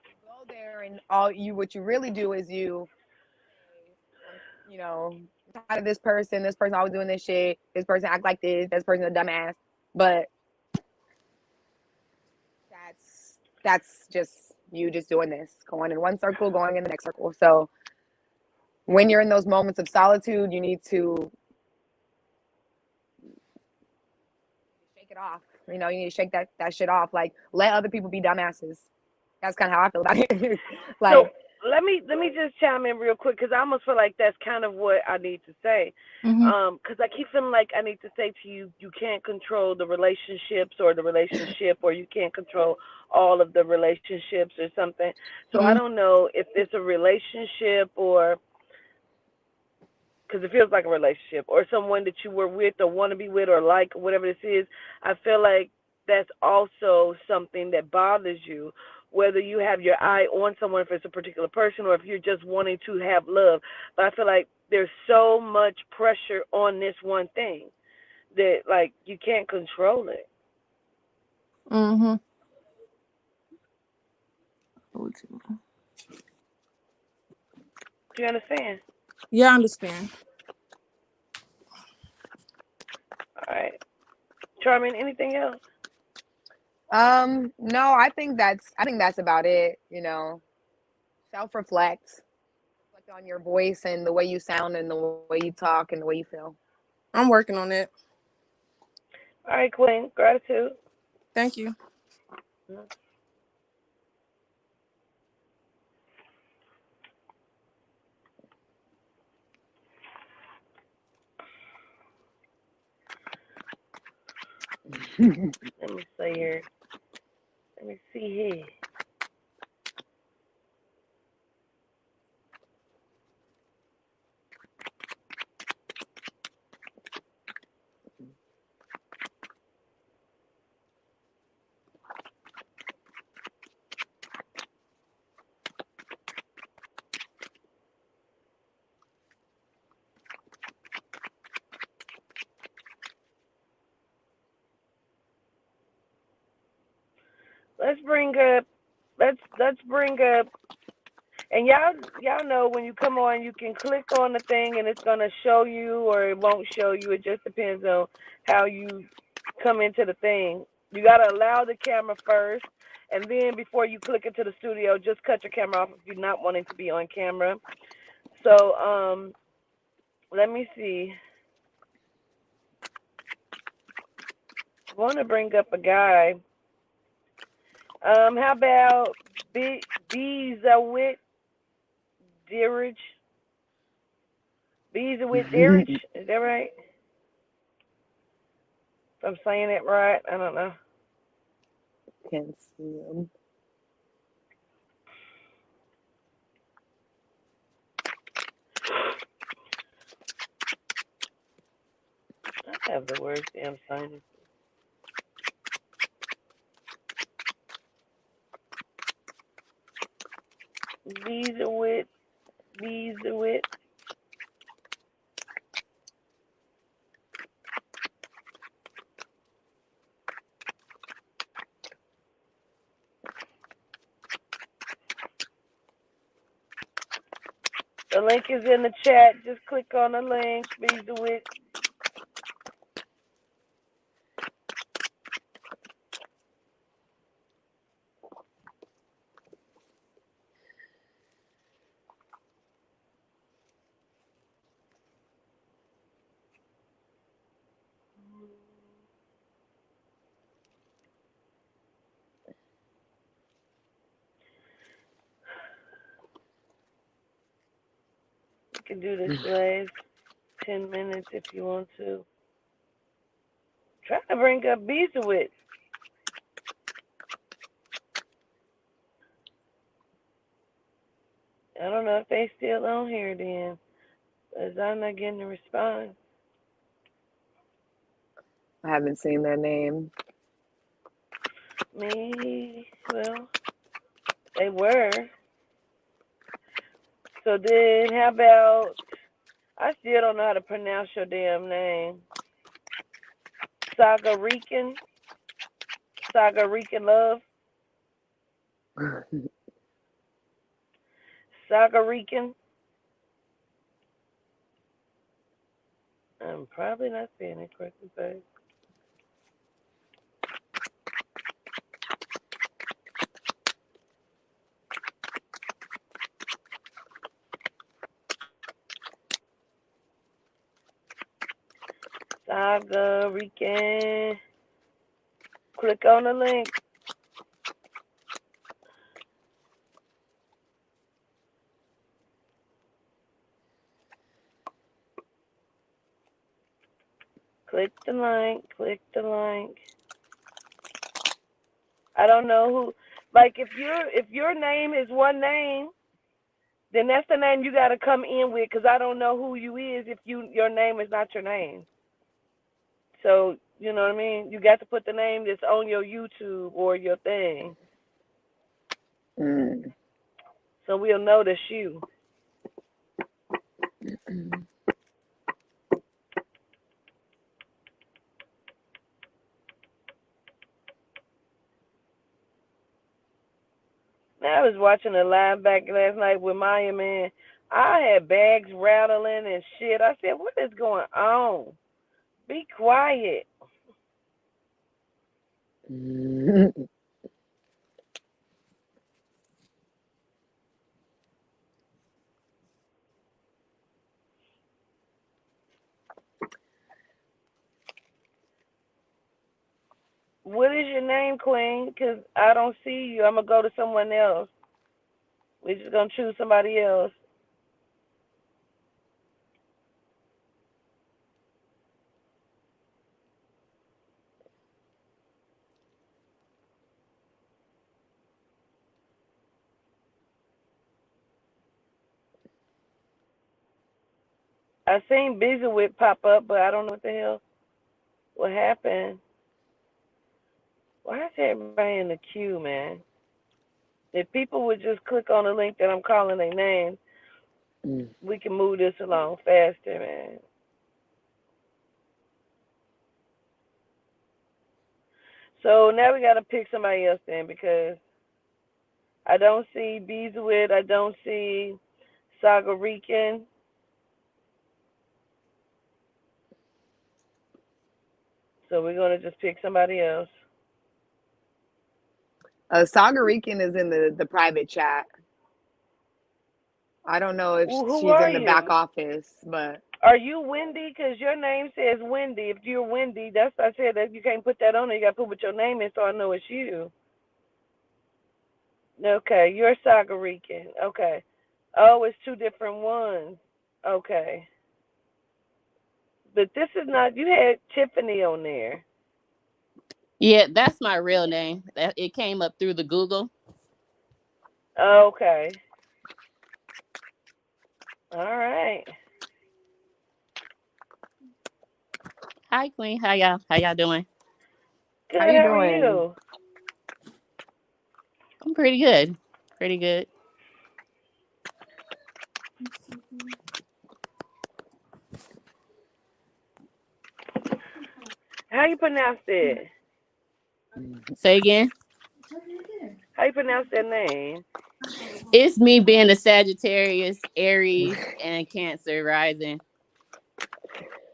you go there and what you really do is you I'm tired of this person always doing this shit, this person act like this person's a dumbass. But that's just you just doing this, going in one circle, going in the next circle. So when you're in those moments of solitude, you need to shake it off. You need to shake that shit off. Like, let other people be dumbasses. That's kind of how I feel about it. Like, so let me just chime in real quick, because I almost feel like that's kind of what I need to say. Because I keep feeling like I need to say to you, you can't control the relationships or the relationship, or you can't control all of the relationships or something. So I don't know if it's a relationship, or because it feels like a relationship, or someone that you were with or want to be with or like, or whatever this is. I feel like that's also something that bothers you, whether you have your eye on someone, if it's a particular person, or if you're just wanting to have love. But I feel like there's so much pressure on this one thing that, like, you can't control it. Mm-hmm. Do you understand? Yeah, I understand. All right. Charmin, anything else? no, I think that's about it. Self-reflect on your voice and the way you sound and the way you talk and the way you feel. I'm working on it. All right, Queen. Gratitude. Thank you. Let me see here. Let me see here. Let's bring up, and y'all know when you come on, you can click on the thing and it's gonna show you or it won't show you. It just depends on how you come into the thing. You gotta allow the camera first, and then before you click into the studio, just cut your camera off if you're not wanting to be on camera. So let me see. I want to bring up a guy. How about Beezawit Deerage? Beezawit Deerage? Is that right? If I'm saying it right, I don't know. Can't see them. I have the worst damn sinus. Beezawit. The link is in the chat. Just click on the link. Beezawit. You can do this last 10 minutes if you want to. Try to bring up Beezawit. I don't know if they still on here then, as I'm not getting a response. I haven't seen their name. Me, well, they were. So then, how about? I still don't know how to pronounce your damn name. Sagar Rican, Sagar Rican love, Sagar Rican. I'm probably not saying it correctly, but Sagar Rican. Click on the link. Click the link. Click the link. I don't know who. Like if your name is one name, then that's the name you got to come in with. Cause I don't know who you is if your name is not your name. So you know what I mean. You got to put the name that's on your YouTube or your thing, Mm. so we'll know that's you. Now, I was watching a live back last night with Maya, man. I had bags rattling and shit. I said, what is going on? Be quiet. What is your name, Queen? Because I don't see you. I'm going to go to someone else. We're just going to choose somebody else. I seen Busy Whip pop up, but I don't know what the hell, what happened. Why is everybody in the queue, man? If people would just click on the link that I'm calling their name, we can move this along faster, man. So now we got to pick somebody else then because I don't see Beeswit. I don't see Saga Rican. So we're going to just pick somebody else. Sagar Rican is in the private chat. I don't know if Well, who she's are in the back you? office, but Are you Wendy? Because your name says Wendy. If you're Wendy, that's I said that you can't put that on there. You got to put what your name is so I know it's you. Okay, you're Saga Rican. Okay. Oh, it's two different ones. Okay. But this is not, you had Tiffany on there. Yeah, that's my real name. That it came up through the Google. Okay. All right. Hi, Queen. How y'all doing? Good. how you How are doing? you? I'm pretty good. Pretty good. How you pronounce it? Say again. How you pronounce that name? It's me being a Sagittarius, Aries, and Cancer rising.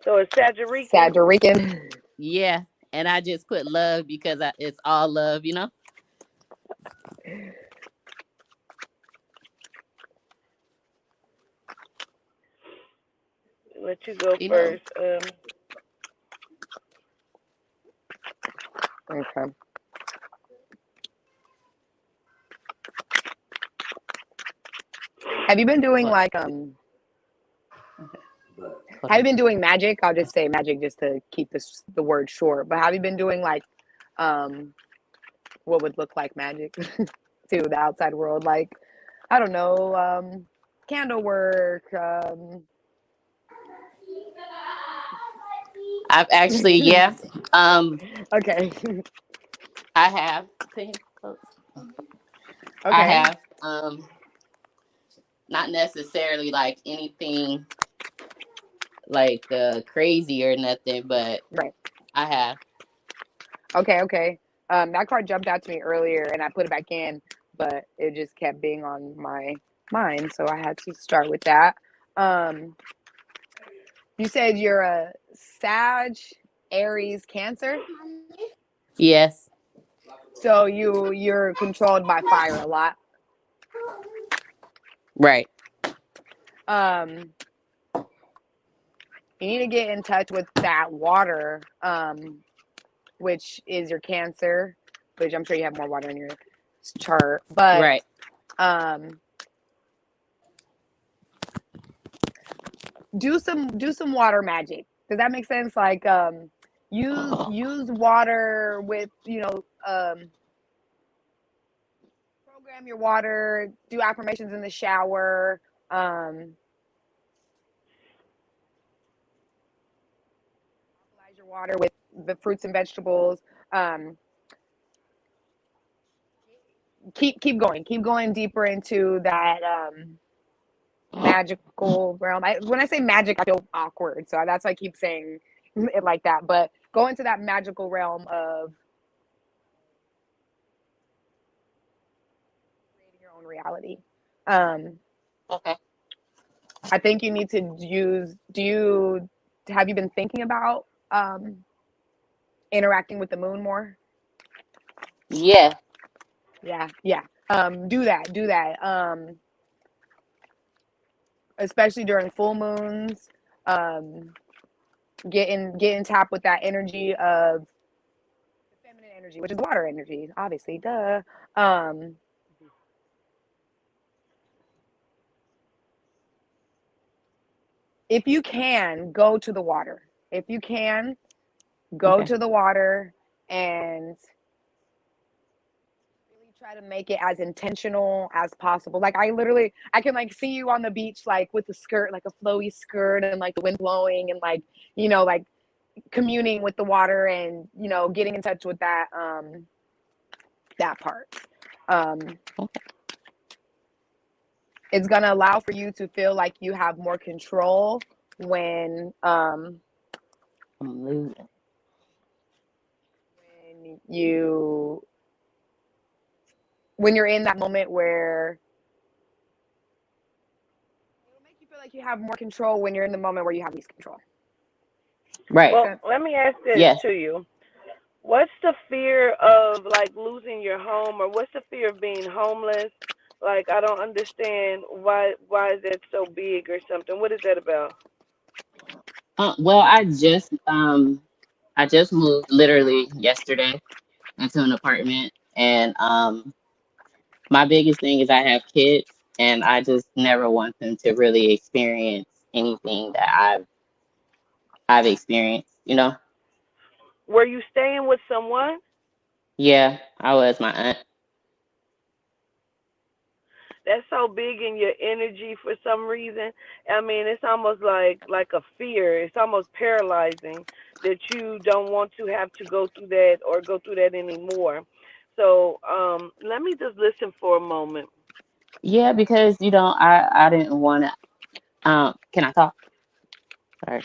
So it's Sagarican. Sagar Rican. Yeah, and I just put love because it's all love, you know. Let you go You know. first. Okay. Have you been doing What? like Hold have you on. been doing magic? I'll just say magic just to keep the word short. But have you been doing like um what would look like magic to the outside world? Like, I don't know, candle work. I've actually, yeah. Um, Okay. I have. Can you close? I Okay. have. Not necessarily like anything like crazy or nothing, but Right. I have. Okay. Okay. That card jumped out to me earlier, and I put it back in, but it just kept being on my mind, so I had to start with that. Um, you said you're a Sag, Aries, Cancer, Yes. so you're controlled by fire a lot. Right. Um, you need to get in touch with that water, which is your Cancer, which I'm sure you have more water in your chart, but Right. um, do some water magic. Does that make sense? Like use water with program your water, do affirmations in the shower, um fertilize your water with the fruits and vegetables. Um keep going deeper into that magical realm. When I say magic, I feel awkward, so that's why I keep saying it like that. But go into that magical realm of creating your own reality. Um, Okay. I think you need to use. Have you been thinking about interacting with the moon more? Yeah. Yeah, yeah. Do that. Do that. Especially during full moons. Um, get in tap with that energy of the feminine energy, which is water energy, obviously. Duh. Um, if you can, go to the water. If you can, go Okay. to the water and really try to make it as intentional as possible. Like I can like see you on the beach like with the skirt, like a flowy skirt and like the wind blowing and like, like communing with the water and, getting in touch with that part. Um it's going to allow for you to feel like you have more control when I'm losing. when you when you're in that moment where it'll make you feel like you have more control when you're in the moment where you have least control. Right. Make Well, sense? let me ask this Yes. to you. What's the fear of like losing your home, or what's the fear of being homeless? Like I don't understand why is that so big or something. What is that about? Well, I just moved literally yesterday into an apartment, and my biggest thing is I have kids, and I just never want them to really experience anything that I've experienced. You know? Were you staying with someone? Yeah, I was my aunt. That's so big in your energy for some reason. I mean, it's almost like a fear. It's almost paralyzing that you don't want to have to go through that or go through that anymore. So, let me just listen for a moment. Yeah, because I didn't want to. Can I talk? Sorry.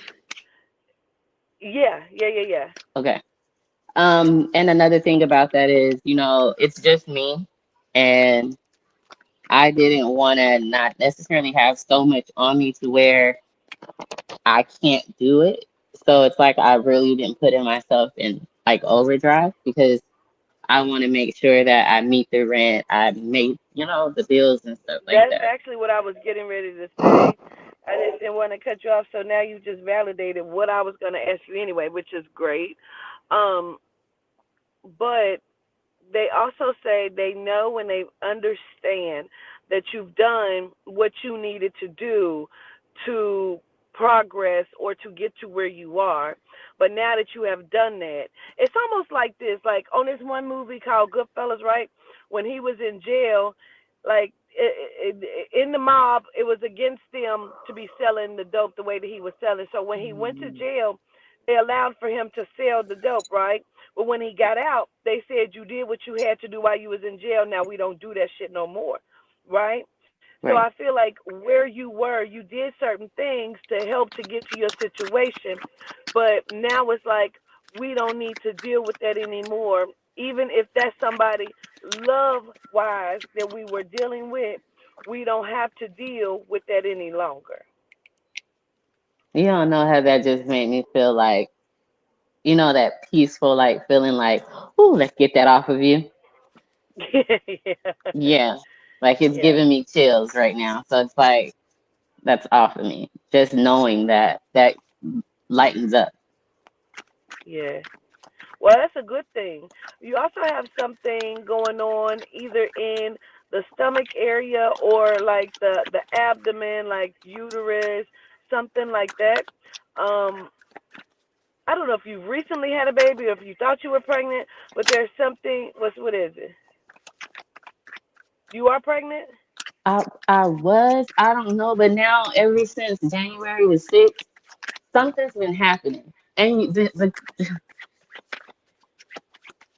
Yeah, yeah, yeah, yeah. Okay. And another thing about that is, it's just me, and I didn't want to not necessarily have so much on me to where I can't do it. So it's like I really didn't put in myself in like overdrive because I want to make sure that I meet the rent, I make, the bills and stuff like That's that. actually what I was getting ready to say. I just didn't want to cut you off, so now you just validated what I was going to ask you anyway, which is great. Um, but they also say they know when they understand that you've done what you needed to do to progress or to get to where you are. But now that you have done that, it's almost like this. Like on this one movie called Goodfellas, right? When he was in jail, like in the mob, it was against them to be selling the dope the way that he was selling. So when he went to jail, they allowed for him to sell the dope, right? But when he got out, they said you did what you had to do while you was in jail. Now we don't do that shit no more, right? So I Right. feel like where you were, you did certain things to help to get to your situation, but now it's like we don't need to deal with that anymore. Even if that's somebody love wise that we were dealing with, we don't have to deal with that any longer. You don't know how that just made me feel like, you know, that peaceful, like feeling like, ooh, let's get that off of you. Yeah. Yeah. Like it's Yeah. giving me chills right now. So it's like, that's off of me. Just knowing that, that lightens up. Yeah. Well, that's a good thing. You also have something going on either in the stomach area or like the abdomen, like uterus, something like that. Um, I don't know if you've recently had a baby or if you thought you were pregnant, but there's something. What is it? You are pregnant? I was, I don't know, but now ever since January the 6th, something's been happening. And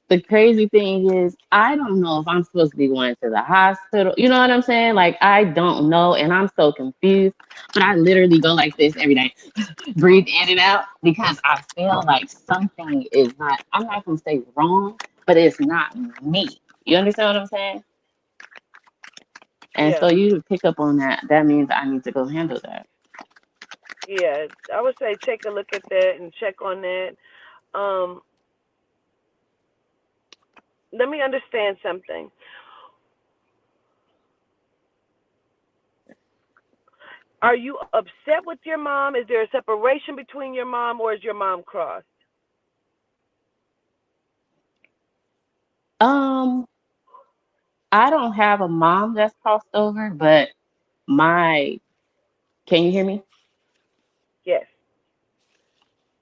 the crazy thing is, I don't know if I'm supposed to be going to the hospital. You know what I'm saying? Like, I don't know. And I'm so confused. But I literally go like this every day, breathe in and out, because I feel like something is not, I'm not going to say wrong, but it's not me. You understand what I'm saying? And Yeah. so you pick up on that. That means I need to go handle that. Yeah. I would say take a look at that and check on that. Um, Let me understand something. Are you upset with your mom? Is there a separation between your mom, or is your mom crossed? Um, I don't have a mom that's crossed over, but my, can you hear me? Yes.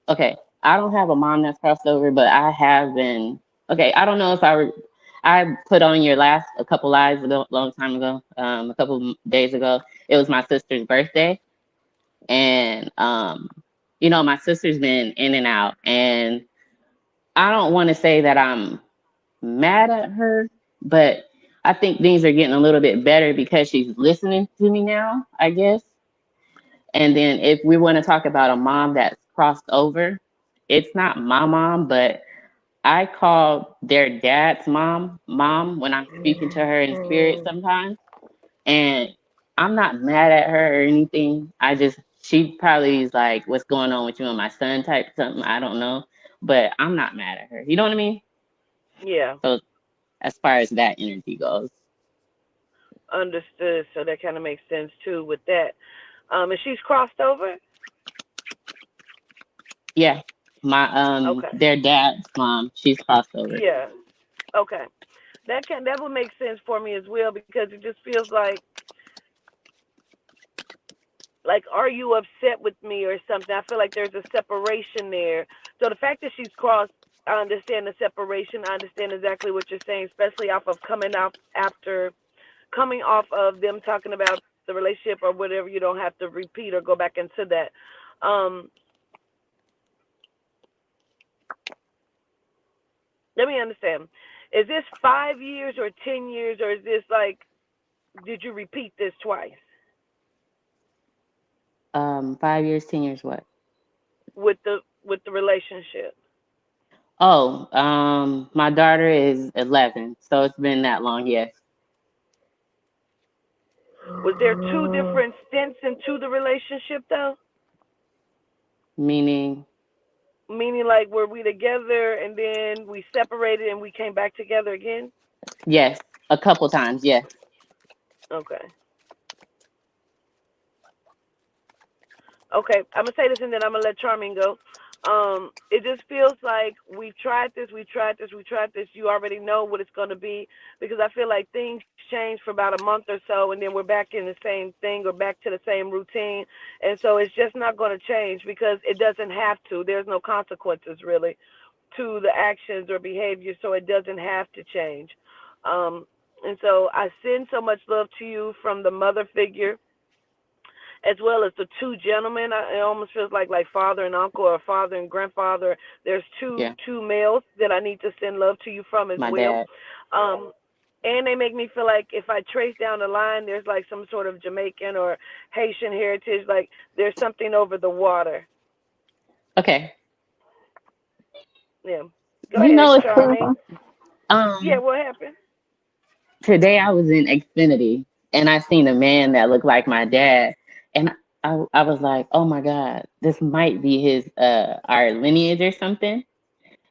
Okay, I don't have a mom that's crossed over, but I have been. Okay, I don't know if I put on your last a couple lives ago, long time ago, a couple days ago. It was my sister's birthday, and you know, my sister's been in and out, and I don't want to say that I'm mad at her, but I think things are getting a little bit better because she's listening to me now, I guess. And then if we want to talk about a mom that's crossed over, it's not my mom, but I call their dad's mom when I'm speaking to her in spirit Mm, sometimes. And I'm not mad at her or anything. I just, she probably is like, what's going on with you and my son type something. I don't know. But I'm not mad at her. You know what I mean? yeah, So as far as that energy goes, understood. So that kind of makes sense too with that. And she's crossed over. yeah. My Okay. their dad's mom, she's crossed over. Yeah. Okay. That would make sense for me as well because it just feels like are you upset with me or something? I feel like there's a separation there. So the fact that she's crossed, I understand the separation. I understand exactly what you're saying, especially off of coming off of them talking about the relationship or whatever. You don't have to repeat or go back into that. Um, Let me understand. Is this 5 years or 10 years, or is this like did you repeat this twice 5 years, 10 years, what? with the relationship? Oh, my daughter is 11, so it's been that long, yes. Was there two different stints into the relationship though? Meaning, Meaning like were we together and then we separated and we came back together again? yes, a couple times, yes. Okay. Okay, I'm gonna say this and then I'm gonna let Charming go. It just feels like we've tried this, we tried this, we tried this. You already know what it's gonna be because I feel like things change for about a month or so, and then we're back in the same thing or back to the same routine, and so it's just not gonna change because it doesn't have to. There's no consequences really to the actions or behavior, so it doesn't have to change. Um, and so I send so much love to you from the mother figure as well as the two gentlemen. It almost feels like father and uncle or father and grandfather. There's Yeah, two males that I need to send love to you from as my well. dad. Um, and they make me feel like if I trace down the line, there's like some sort of Jamaican or Haitian heritage. Like there's something over the water. Okay, Yeah. Go you ahead, know it's Charming. cool. Yeah, Um, what happened? Today I was in Xfinity and I seen a man that looked like my dad, and I was like, oh my God, this might be his our lineage or something.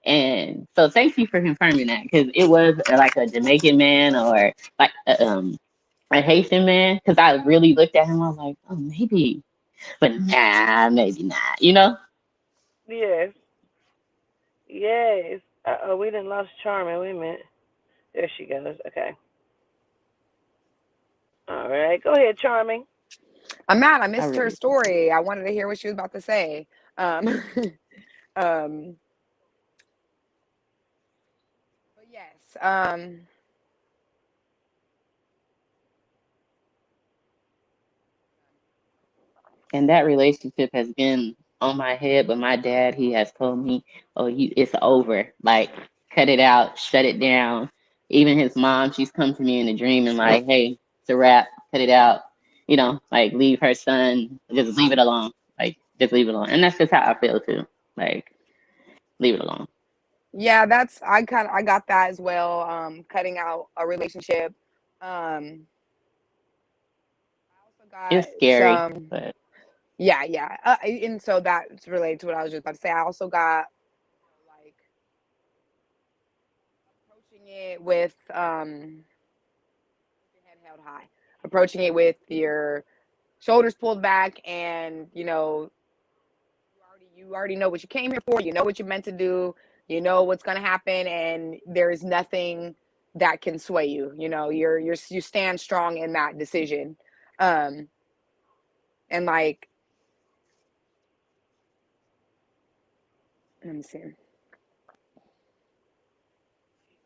And so thank you for confirming that because it was like a Jamaican man or like a Haitian man because I really looked at him. I was like, oh, maybe, but nah, maybe not. You know? Yes. Yes. Uh-oh, we done lost Charming. Wait a minute. There she goes. Okay. All right. Go ahead, Charming. I'm mad. I I missed her really. story. I wanted to hear what she was about to say. Um, um, but yes. And that relationship has been on my head, but my dad, he has told me, oh, it's over. Like, cut it out, shut it down. Even his mom, she's come to me in a dream and like, hey, it's a wrap, cut it out. You know, like leave her son, just leave it alone. Like, just leave it alone. And that's just how I feel too. Like, leave it alone. Yeah, I got that as well. Cutting out a relationship. Um, I also got It's scary, some. but Yeah, yeah. And so that's related to what I was just about to say. I also got like approaching it with your head held high, approaching it with your shoulders pulled back, and you already know what you came here for. You know what you're meant to do. You know what's gonna happen, and there's nothing that can sway you. You stand strong in that decision. Um, and like, let me see.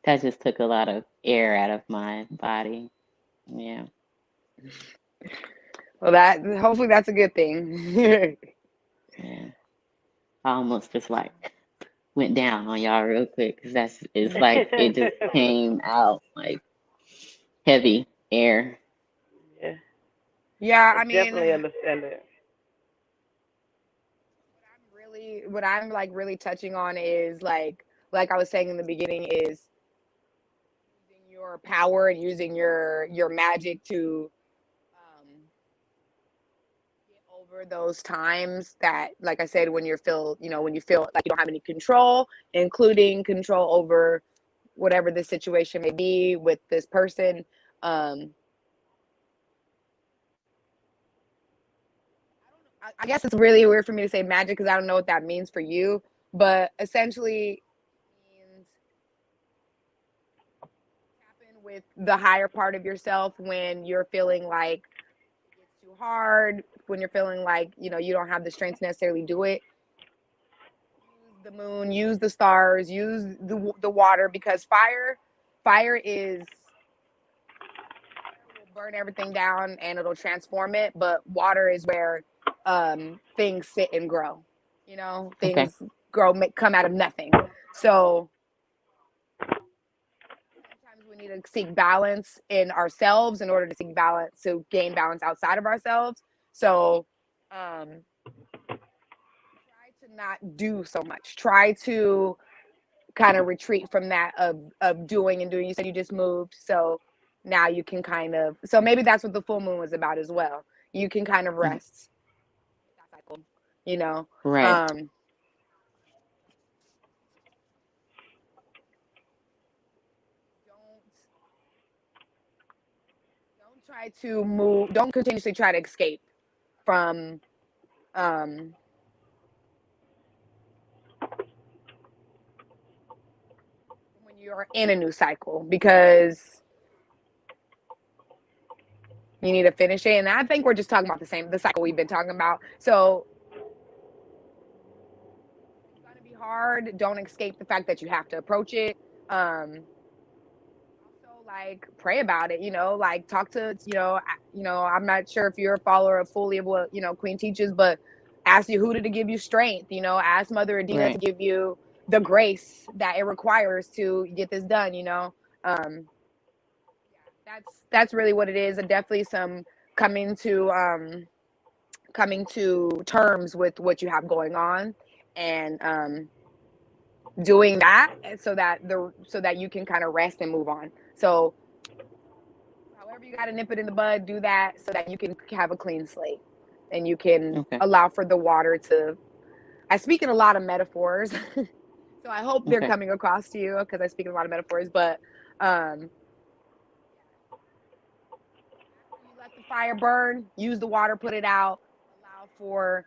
that just took a lot of air out of my body. Yeah. Well, that hopefully that's a good thing. Yeah. I almost just like went down on y'all real quick because it's like it just came out like heavy air. Yeah. Yeah, I I mean, definitely understand it. what I'm like really touching on is like I was saying in the beginning is using your power and using your magic to um get over those times that, like I said, when you feel like you don't have any control, including control over whatever the situation may be with this person. um I guess it's really weird for me to say magic because I don't know what that means for you, but essentially means happen with the higher part of yourself when you're feeling like it's too hard, when you're feeling like you don't have the strength to necessarily do it. Use the moon, use the stars, use the water, because fire is fire will burn everything down and it'll transform it, but water is where things sit and grow. Okay. Things come out of nothing. So sometimes we need to seek balance in ourselves in order to seek balance, to gain balance outside of ourselves. So um try to not do so much. Try to kind of retreat from that of doing and doing. You said you just moved, so now you can kind of, so maybe that's what the full moon was about as well. You can kind of Mhm. rest that cycle, you know. Right. Um don't don't try to move, don't continuously try to escape from um when you're in a new cycle, because you need to finish it. And I think we're just talking about the cycle we've been talking about. So it's gonna be hard. Don't escape the fact that you have to approach it. Also, like pray about it, like talk to, I'm not sure if you're a follower of fully of what, Queen teaches, but ask Yehuda to give you strength, ask Mother Adina to Right. give you the grace that it requires to get this done, Um, that's really what it is. And definitely some coming to um coming to terms with what you have going on, and doing that so that you can kind of rest and move on. So however you got to nip it in the bud, do that so that you can have a clean slate and you can Okay. allow for the water to. I speak in a lot of metaphors, so I hope they're Okay. coming across to you because I speak in a lot of metaphors. But um, after you let the fire burn, use the water, put it out, allow for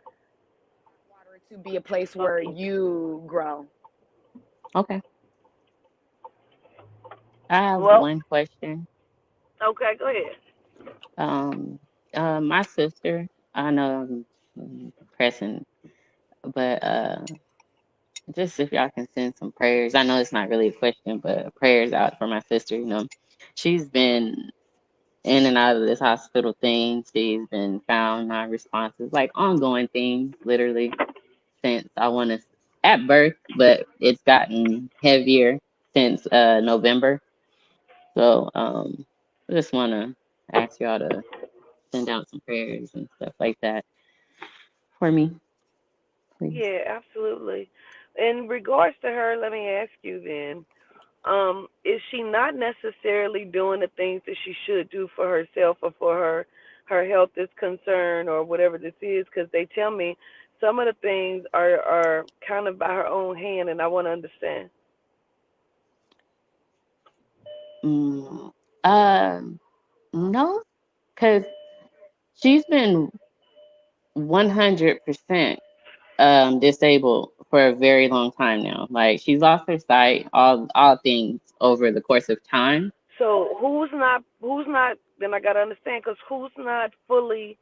that water to be a place where Okay. you grow. Okay. I have Well, one question. okay, go ahead. Um, my sister, I know I'm pressing, but just if y'all can send some prayers. I know it's not really a question, but prayers out for my sister. She's been in and out of this hospital thing. She's been found not responsive, like ongoing things, literally since I want to at birth, but it's gotten heavier since November. So I just want to ask y'all to send out some prayers and stuff like that for me, please. Yeah, absolutely. In regards to her, let me ask you then. Is she not necessarily doing the things that she should do for herself or for her health is concerned or whatever this is? Because they tell me some of the things are kind of by her own hand, and I want to understand. Mm, uh, no, because she's been 100% disabled for a very long time now. Like she's lost her sight, all things over the course of time. So who's not? Then I gotta understand because who's not fully.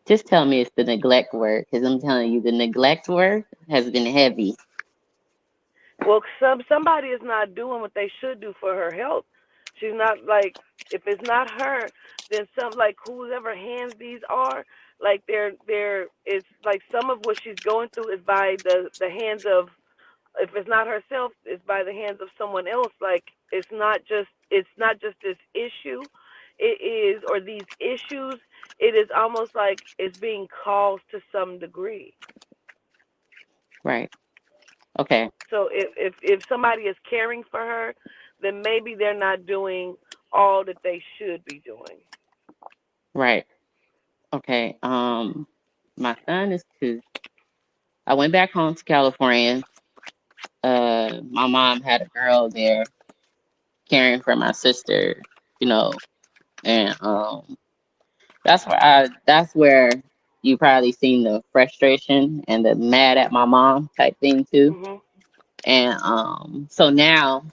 Just tell me it's the neglect word, because I'm telling you, the neglect word has been heavy. Well, somebody is not doing what they should do for her health. She's not like if it's not her, then some like whoever hands these are, like they're it's like some of what she's going through is by the hands of if it's not herself, it's by the hands of someone else. Like it's not just this issue. It is or these issues. It is almost like it's being caused to some degree. Right. Okay. So if somebody is caring for her, then maybe they're not doing all that they should be doing. Right. Okay. My son is 2. I went back home to California. My mom had a girl there caring for my sister, you know, and that's where you probably seen the frustration and the mad at my mom type thing too. Mhm. And so now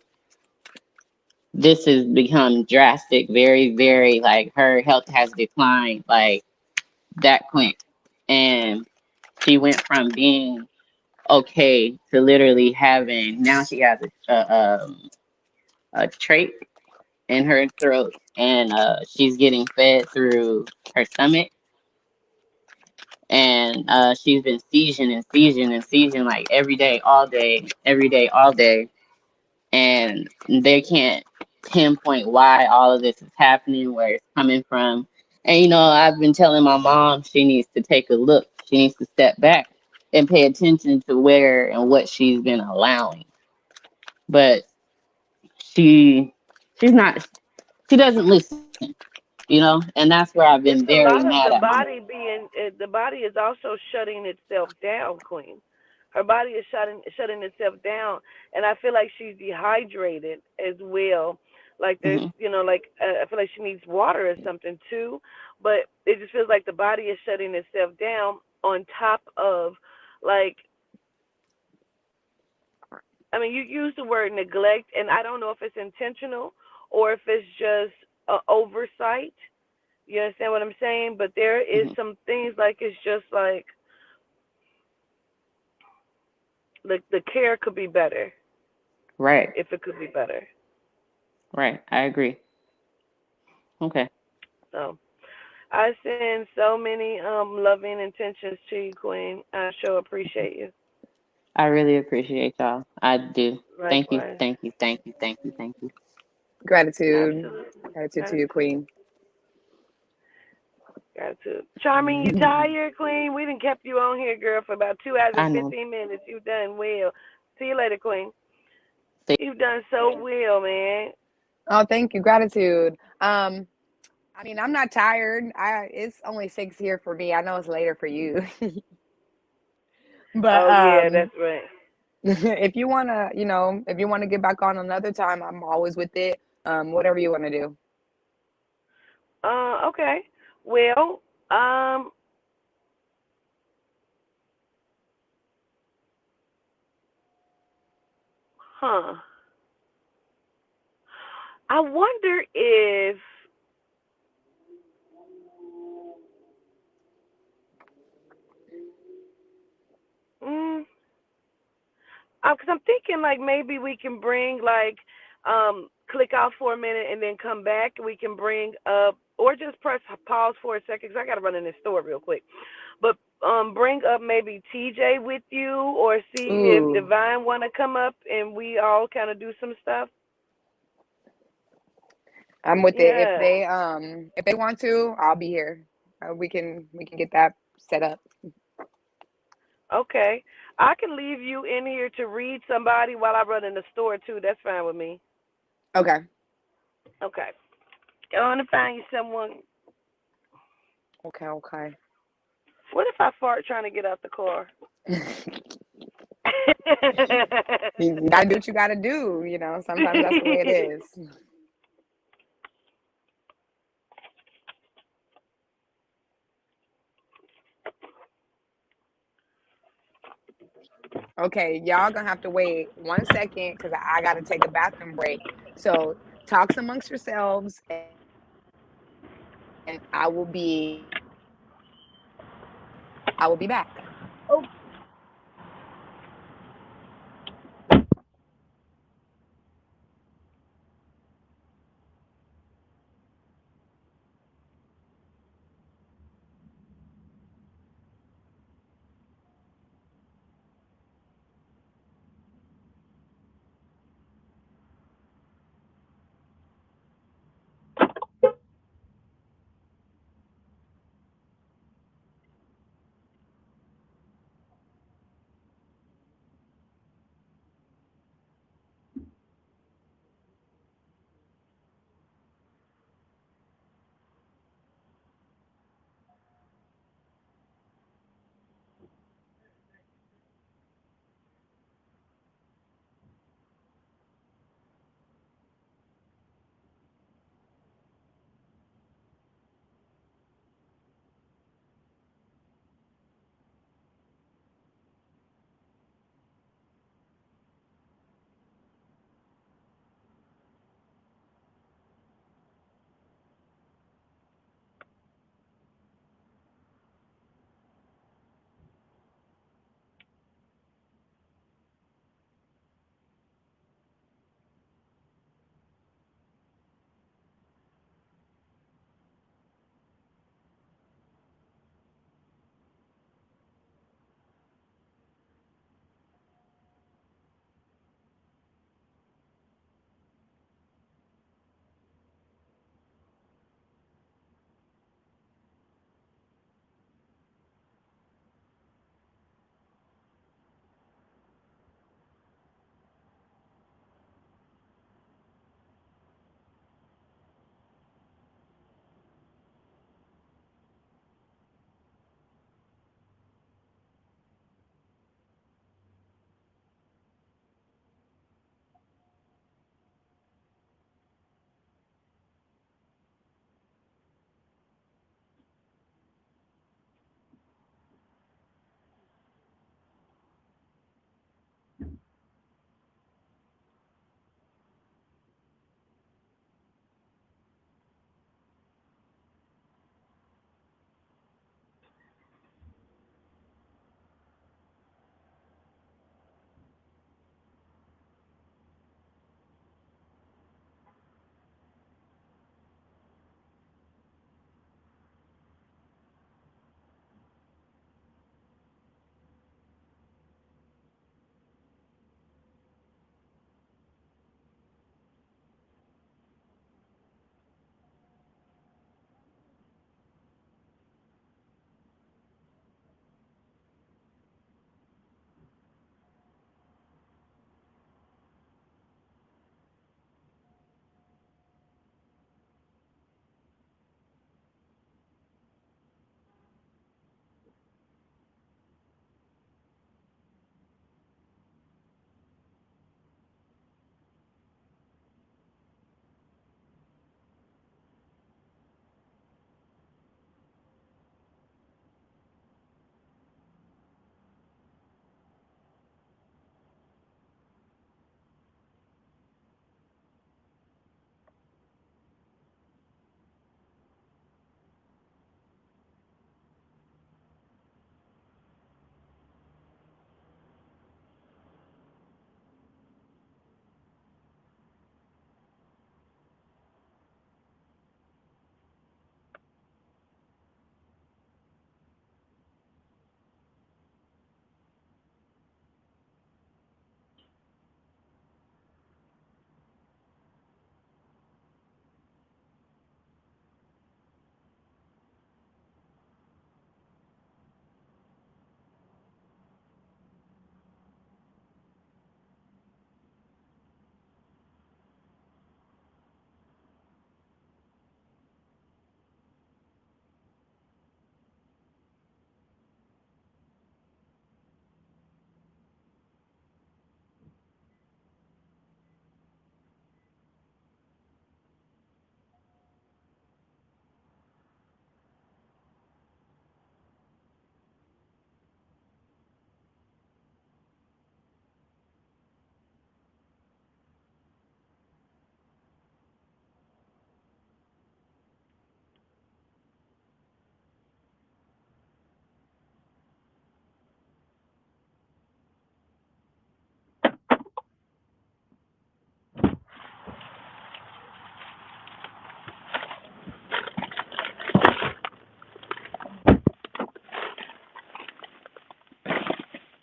this has become drastic, very, very like her health has declined like that quick. And she went from being okay to literally having now she has a trait in her throat, and she's getting fed through her stomach, and she's been seizing and seizing and seizing like every day, all day, every day, all day, and they can't pinpoint why all of this is happening, where it's coming from. And I've been telling my mom she needs to take a look. She needs to step back and pay attention to where and what she's been allowing. But she she's not she doesn't listen. And that's where I've been It's a very lot mad of at the my mom. body being the body is also shutting itself down, Queen. Her body is shutting itself down, and I feel like she's dehydrated as well. Like there's, Hmm. like I feel like she needs water or something too. But it just feels like the body is shutting itself down. On top of, like, I mean, you use the word neglect, and I don't know if it's intentional or if it's just oversight. You understand what I'm saying? But there is Hmm. some things like it's just like the care could be better Right. if it could be better. Right. I agree. Okay. So I send so many loving intentions to you, Queen. I sure appreciate you. I really appreciate y'all. I do. Thank you. Likewise. Thank you. Thank you. Thank you. Thank you. Gratitude. Absolutely. Gratitude to you, Gratitude. Queen. Gratitude. Charming, you tired, Queen? We done kept you on here, girl, for about 2 hours and I know. 15 minutes. You've done well. See you later, Queen. See, You've done so well, man. Oh, thank you. Gratitude. I mean, I'm not tired. It's only 6 here for me. I know it's later for you. But Oh, yeah, that's right. if you wanna, if you wanna get back on another time, I'm always with it. Whatever you wanna do. Okay. Well, huh. I wonder if, mm, because I'm thinking like maybe we can bring like, click off for a minute and then come back. We can bring up, or just press pause for a second because I got to run in this store real quick. But bring up maybe TJ with you, or see if Ooh, Divine want to come up and we all kind of do some stuff. I'm with it. Yeah. If they want to, I'll be here. We can get that set up. Okay. I can leave you in here to read somebody while I run in the store too. That's fine with me. Okay. Okay. Go on and find you someone. Okay. Okay. What if I fart trying to get out the car? You gotta do what you gotta do. Sometimes that's the way it is. Okay, y'all gonna have to wait 1 second because I gotta take a bathroom break. So talks amongst yourselves, and I will be back. Oh,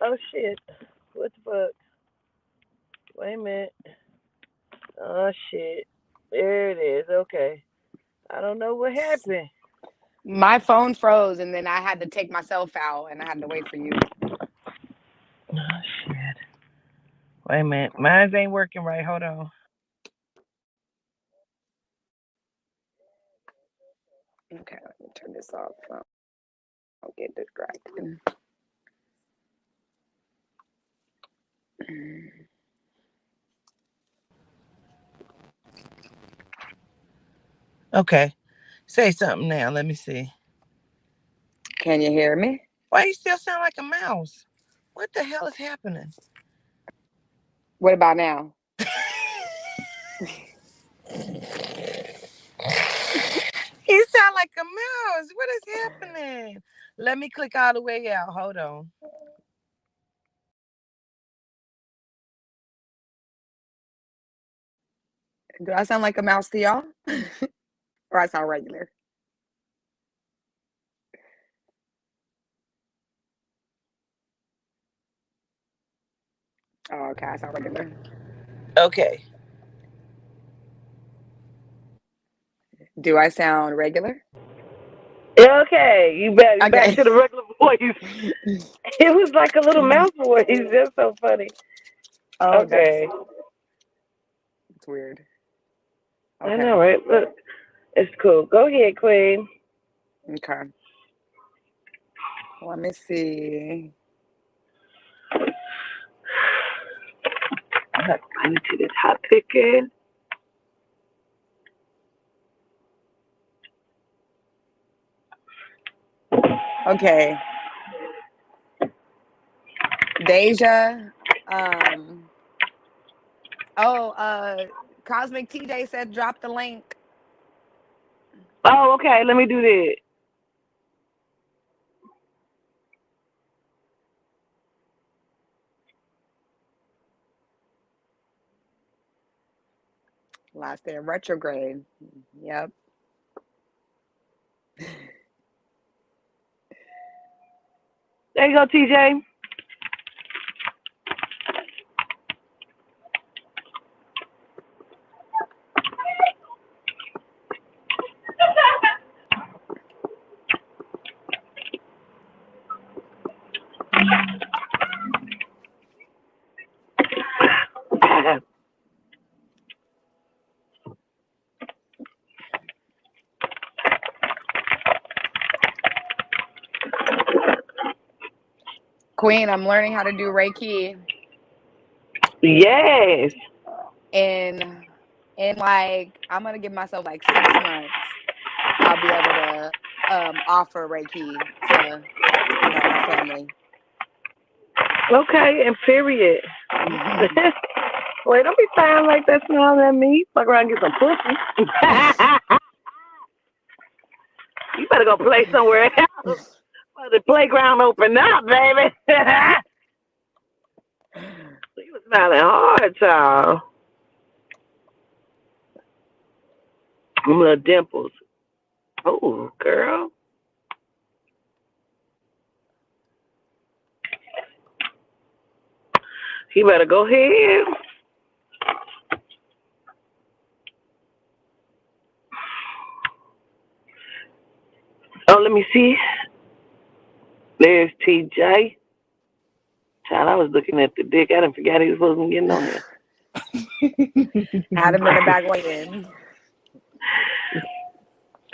Oh shit. What the fuck? Wait a minute. Oh shit. There it is. Okay. I don't know what happened. My phone froze, and then I had to take myself out, and I had to wait for you. Oh shit. Wait a minute. Mine ain't working right. Hold on. Okay, let me turn this off. I'll get distracted. Okay. Say something now. Let me see. Can you hear me? Why you still sound like a mouse? What the hell is happening? What about now? You sound like a mouse. What is happening? Let me click all the way out. Hold on. Do I sound like a mouse to y'all? Or I sound regular? Oh, okay, I sound regular. Okay. Do I sound regular? Okay, you back Okay. to the regular voice. It was like a little mouse voice. That's so funny. Oh, Okay. that's weird. I Okay. know, right? Look, it's cool. Go ahead, Queen. Okay. Let me see. I need to the topic in. Okay. Deja. Cosmic TJ said drop the link. Oh, okay. Let me do that. Last day of retrograde. Yep. There you go, TJ. Queen, I'm learning how to do Reiki. Yes. In like I'm gonna give myself like 6 months. I'll be able to offer Reiki to my family. Okay, and period. Wait, don't be sounding like that smelling at me. Fuck around and get some pussy. You better go play somewhere else. The playground open up, baby. You was smiling hard, child. Them little dimples. Oh, girl. You better go ahead. Oh, let me see. There's TJ. Child, I was looking at the dick. I didn't forget he was supposed to be getting on here. Had him in the back waiting.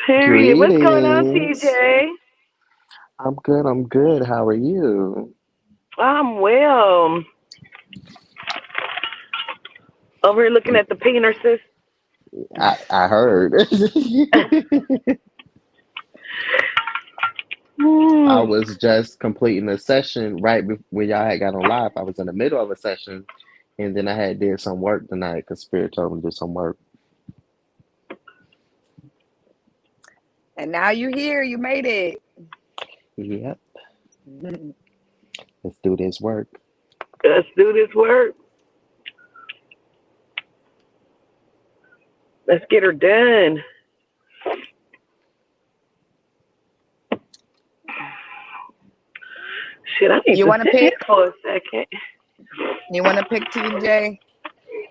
Period. What's going on, Greetings. TJ? I'm good. I'm good. How are you? I'm well. Over here looking at the penises. I heard. I Mm. was just completing a session when y'all had got on live. I was in the middle of a session, and then I had did some work tonight because Spirit told me to do some work. And now you here, you made it. Yep. Let's do this work. Let's do this work. Let's get her done. Shit, I need You to want to sit here pick? for a second. You want to pick TJ,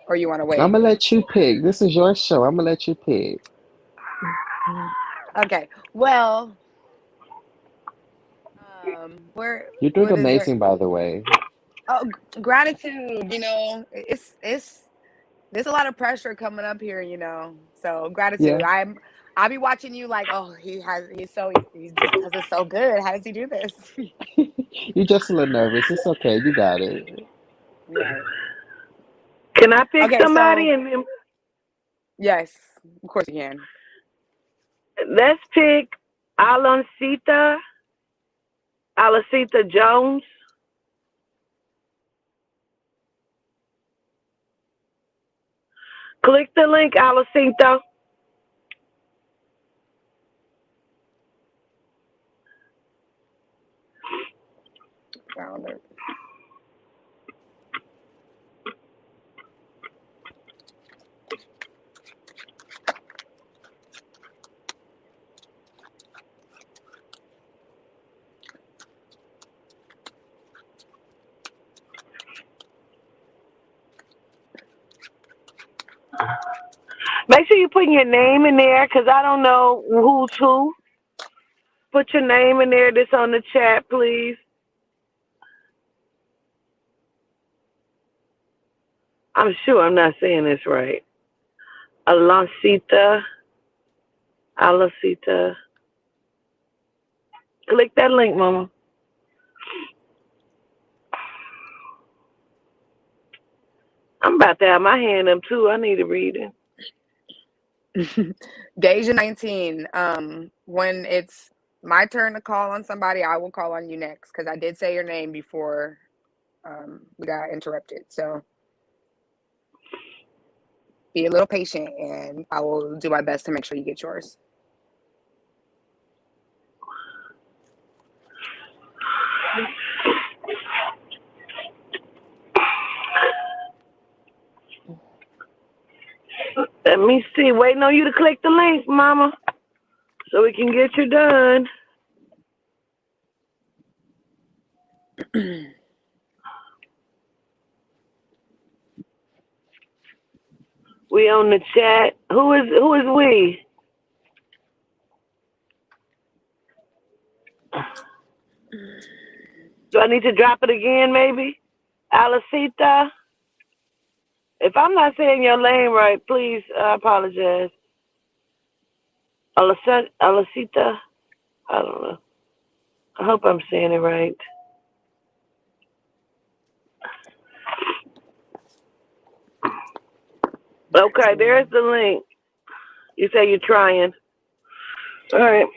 or you want to I'm wait? gonna let you pick. This is your show. I'm gonna let you pick. Okay. Well, where You're doing what is there? amazing, by the way. Oh, gratitude. It's there's a lot of pressure coming up here. So gratitude. Yeah, I'll be watching you like, oh, he just does it so good. How does he do this? you're just a little nervous. It's okay. You got it. Right. Can I pick Okay. somebody So and then yes, of course you can. let's pick Alancita, Alancita Jones. Click the link, Alancita. Found her. Make sure you put your name in there because I don't know who's who. Put your name in there that's on the chat, please. I'm sure I'm not saying this right. Alancita, Alancita. Click that link, Mama. I'm about to have my hand up too. I need to read it. Deja 19. When it's my turn to call on somebody, I will call on you next because I did say your name before we got interrupted. So be a little patient and I will do my best to make sure you get yours. Let me see. Waiting on you to click the link, Mama, so we can get you done. We on the chat. Who is we? Do I need to drop it again, maybe? Alacita. If I'm not saying your name right, please, I apologize. Alacita. I don't know. I hope I'm saying it right. Okay, there's the link. You say you're trying. All right.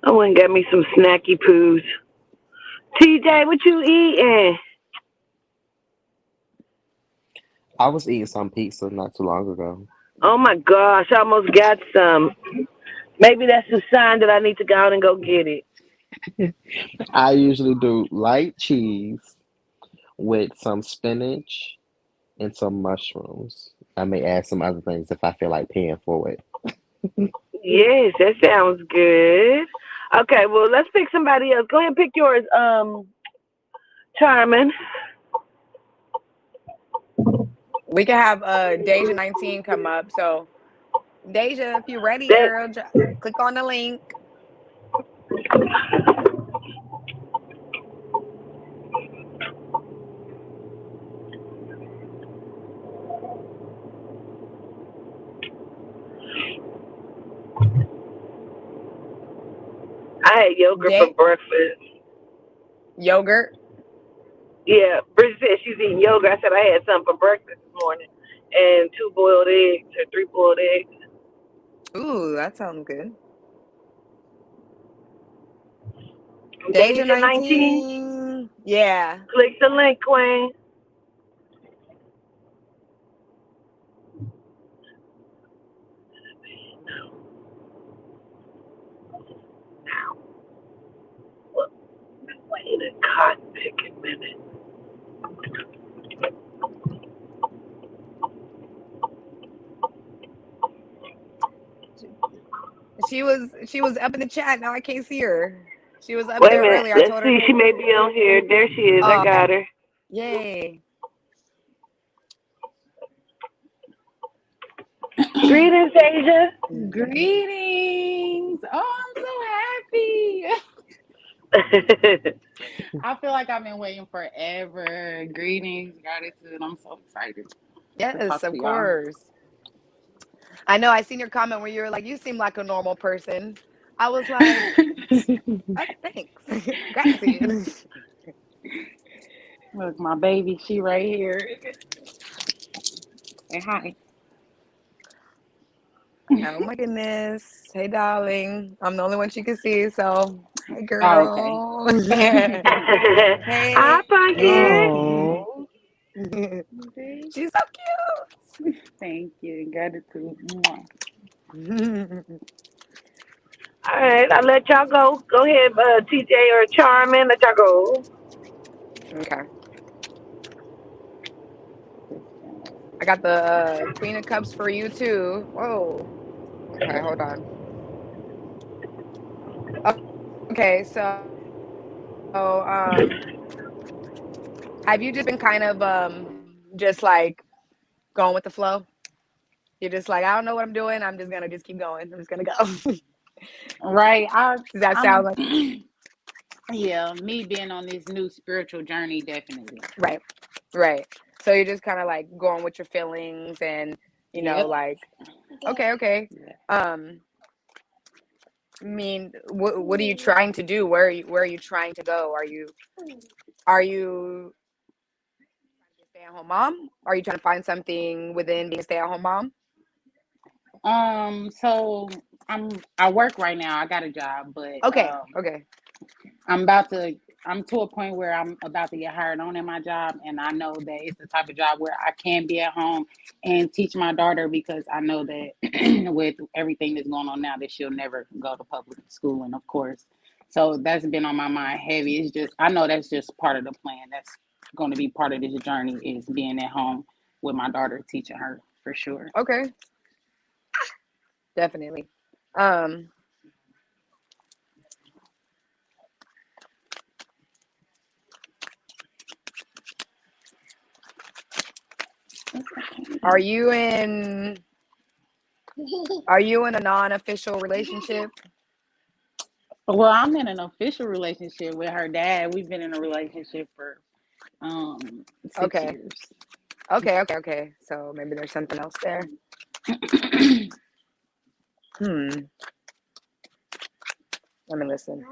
I went and got me some snacky poos. TJ, what you eating? I was eating some pizza not too long ago. Oh my gosh, I almost got some. Maybe that's a sign that I need to go out and go get it. I usually do light cheese with some spinach and some mushrooms. I may add some other things if I feel like paying for it. Yes, that sounds good. Okay, well let's pick somebody else. Go ahead and pick yours, Charmin. We can have Deja 19 come up. So Deja, if you're ready, That girl, click on the link. I had yogurt for Day breakfast. yogurt. Yeah, Bridget said she's eating yogurt. I said I had some for breakfast this morning, and two boiled eggs or three boiled eggs. Ooh, that sounds good. Deja Deja 19. 19. Yeah. Click the link, Queen. Now, wait a cotton picking minute. She was up in the chat. Now I can't see her. She was up Wait a there minute. earlier. I Let's told her. see. She may be on here. There she is. I Oh, got okay. her. Yay. Greetings, Asia. Greetings. Oh, I'm so happy. I feel like I've been waiting forever. Greetings, gratitude. I'm so excited to Yes, talk of to y'all. course. I know. I seen your comment where you were like, "You seem like a normal person." I was like, Thanks, gratitude." Look, my baby, she right here. Say hi. Oh my goodness. Hey, darling. I'm the only one she can see. So, hey, Oh, okay. girl. Hi, Hey. Pumpkin. Oh. She's so Thank you. Gratitude. Mwah. cute. All right, I'll let y'all go. Go ahead, TJ or Charmin. Let y'all go. Okay. I got the Queen of Cups for you too. Whoa. Okay, hold on. Okay, have you just been kind of just like going with the flow? You're just like, I don't know what I'm doing. I'm just gonna just keep going. I'm just gonna go. Right. Does that sound I'm like yeah, me being on this new spiritual journey, definitely. right? Right. So you're just kind of like going with your feelings and Yep. like okay, okay. Yeah. Um, I mean, what are you trying to do? Where are you trying to go? Are you a stay-at-home mom? Are you trying to find something within being a stay-at-home mom? So I work right now. I got a job, but Okay, okay, I'm about to I'm to a point where I'm about to get hired on in my job, and I know that it's the type of job where I can be at home and teach my daughter, because I know that with everything that's going on now, that she'll never go to public school, and of course, so that's been on my mind heavy. It's just, I know that's just part of the plan. That's going to be part of this journey, is being at home with my daughter, teaching her for sure. okay, definitely. Um, are you in are you in a non-official relationship? Well, I'm in an official relationship with her dad. We've been in a relationship for 6 Okay, years. okay, okay, okay. So maybe there's something else there. Hmm. Let me listen.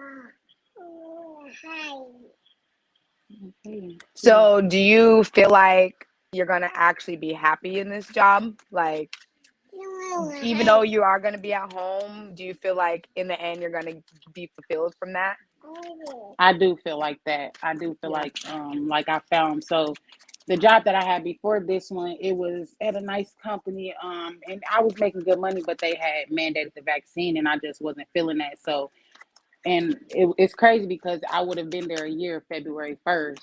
Okay. So, do you feel like you're gonna actually be happy in this job? Like, even though you are gonna be at home, do you feel like in the end you're gonna be fulfilled from that? I do feel like that. I do feel Yeah. like I found, so the job that I had before this one, it was at a nice company, and I was making good money, but they had mandated the vaccine, and I just wasn't feeling that. So, and it's crazy because I would have been there a year February 1st,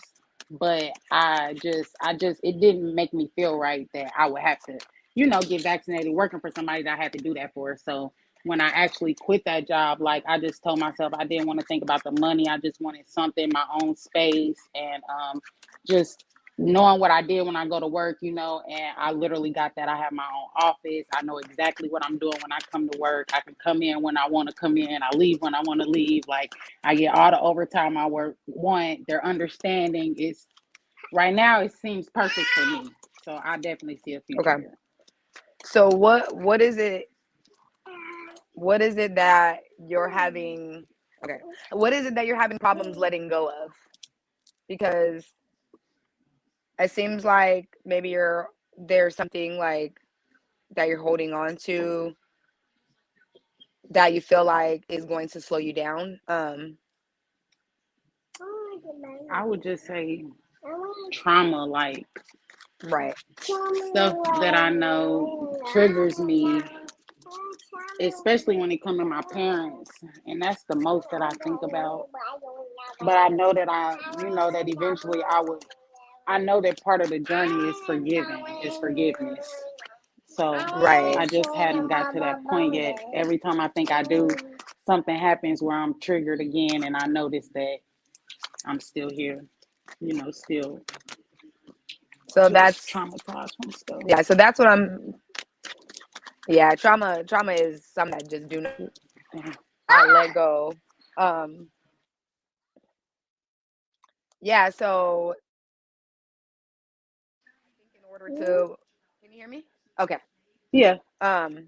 but I just it didn't make me feel right that I would have to, get vaccinated working for somebody that I had to do that for. So when I actually quit that job, like, I just told myself I didn't want to think about the money. I just wanted something, my own space, and just knowing what I did when I go to work, and I literally got that. I have my own office. I know exactly what I'm doing when I come to work. I can come in when I want to come in. I leave when I want to leave. Like, I get all the overtime I want. Their understanding is, right now, it seems perfect for me. So I definitely see a future Okay. here. So what is it that you're having? Okay. What is it that you're having problems letting go of? Because it seems like maybe there's something like that you're holding on to that you feel like is going to slow you down. I would just say trauma, like Right. stuff that I know triggers me, especially when it comes to my parents, and that's the most that I think about. But I know that that eventually I know that part of the journey is forgiving, is forgiveness. So Right. I just hadn't got to that point yet. Every time I think I do, something happens where I'm triggered again, and I notice that I'm still here, still So just that's traumatized from stuff. yeah. So that's what I'm. Yeah, trauma is something that just do not let go. Um, yeah. So I think in order to, can you hear me? Okay. Yeah. Um,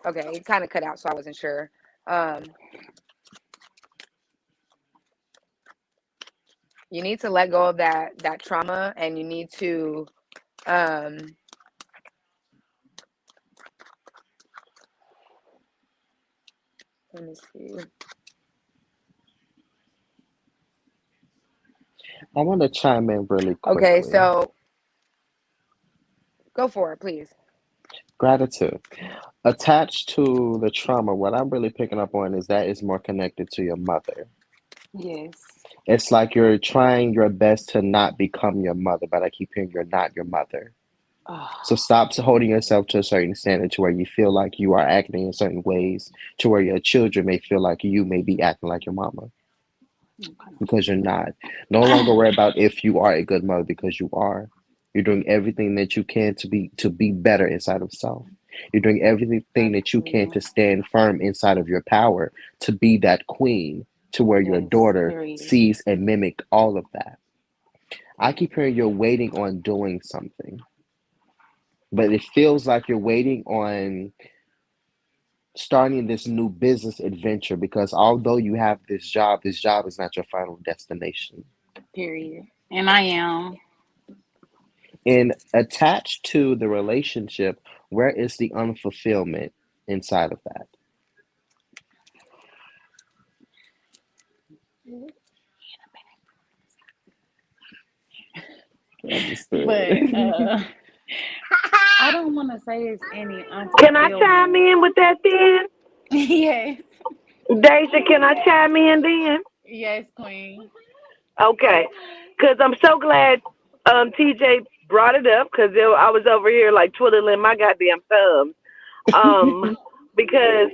okay. It kind of cut out, so I wasn't sure. Um, you need to let go of that trauma, and you need to um let me see. I want to chime in really Okay, quickly. so go for it, please. Gratitude. Attached to the trauma, what I'm really picking up on is that is more connected to your mother. Yes. It's like you're trying your best to not become your mother, but I keep hearing you're not your mother. Oh, So stop holding yourself to a certain standard to where you feel like you are acting in certain ways, to where your children may feel like you may be acting like your mama because you're not. No longer okay. worry about if you are a good mother because you are. You're doing everything that you can to be better inside of self. You're doing everything that you can Absolutely. to stand firm inside of your power to be that queen to where your Yes. daughter Period. sees and mimic all of that. I keep hearing you're waiting on doing something, but it feels like you're waiting on starting this new business adventure because although you have this job is not your final destination. Period. And I am. And attached to the relationship, where is the unfulfillment inside of that? But Understood. I don't want to say it's any Can I chime unfulfillment. in with that then? Yes. Deja, can I chime in then? Yes, Queen. Okay. Because I'm so glad TJ brought it up because I was over here like twiddling my goddamn thumbs. Because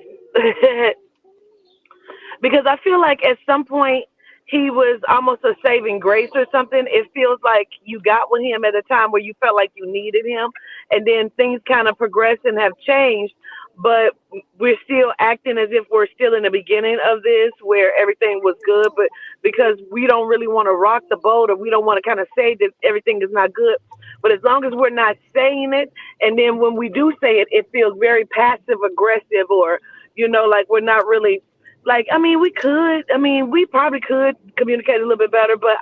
because I feel like at some point he was almost a saving grace or something. It feels like you got with him at a time where you felt like you needed him, and then things kind of progressed and have changed. But we're still acting as if we're still in the beginning of this, where everything was good, but because we don't really want to rock the boat, or we don't want to kind of say that everything is not good. But as long as we're not saying it, and then when we do say it, it feels very passive aggressive, or like we're not really like, I mean, we could. I mean, we probably could communicate a little bit better, but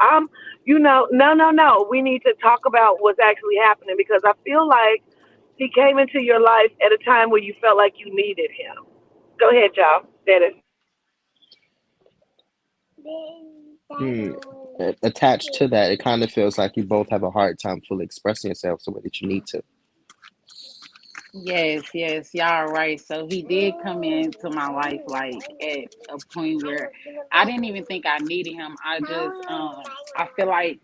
no, no, no. We need to talk about what's actually happening because I feel like he came into your life at a time where you felt like you needed him. Go ahead, y'all. Dennis. Hmm. Attached to that, it kind of feels like you both have a hard time fully expressing yourselves the way that you need to. Yes, yes, y'all are right. So he did come into my life like at a point where I didn't even think I needed him. I feel like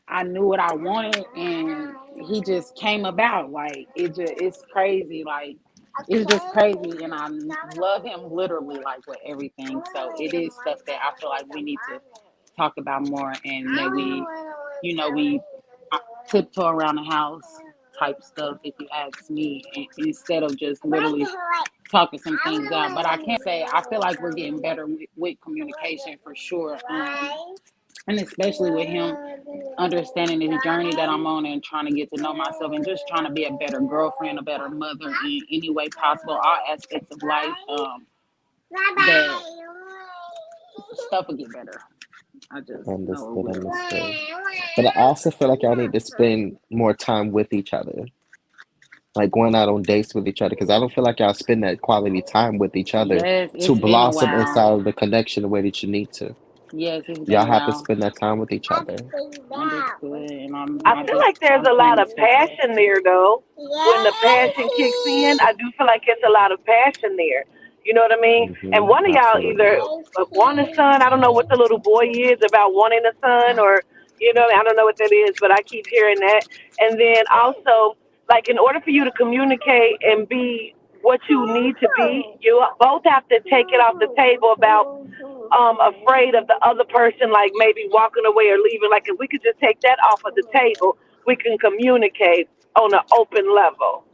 I knew what I wanted and he just came about. Like it's crazy. Like it's just crazy and I love him literally like with everything. So it is stuff that I feel like we need to talk about more and that we tiptoe around the house type stuff if you ask me instead of just literally talking some things out. But I can't say I feel like we're getting better with communication for sure, and especially with him understanding his journey that I'm on and trying to get to know myself and just trying to be a better girlfriend, a better mother in any way possible, all aspects of life. That stuff will get better. I just know it Understood, will. understood. But I also feel like y'all need to spend more time with each other, like going out on dates with each other, because I don't feel like y'all spend that quality time with each other Yes, to it's been a blossom while. inside of the connection the way that you need to. Yes, it's been Y'all a have to while. spend that time with each other. Understood, and I feel like there's I'm a trying lot to of stay passion connected. there, though. When the passion kicks in, I do feel like it's a lot of passion there. You know what I mean? And one of y'all Absolutely. either want a son. I don't know what the little boy is about wanting a son, or I don't know what that is, but I keep hearing that. And then also, like in order for you to communicate and be what you need to be, you both have to take it off the table about afraid of the other person, like maybe walking away or leaving. Like if we could just take that off of the table, we can communicate on an open level.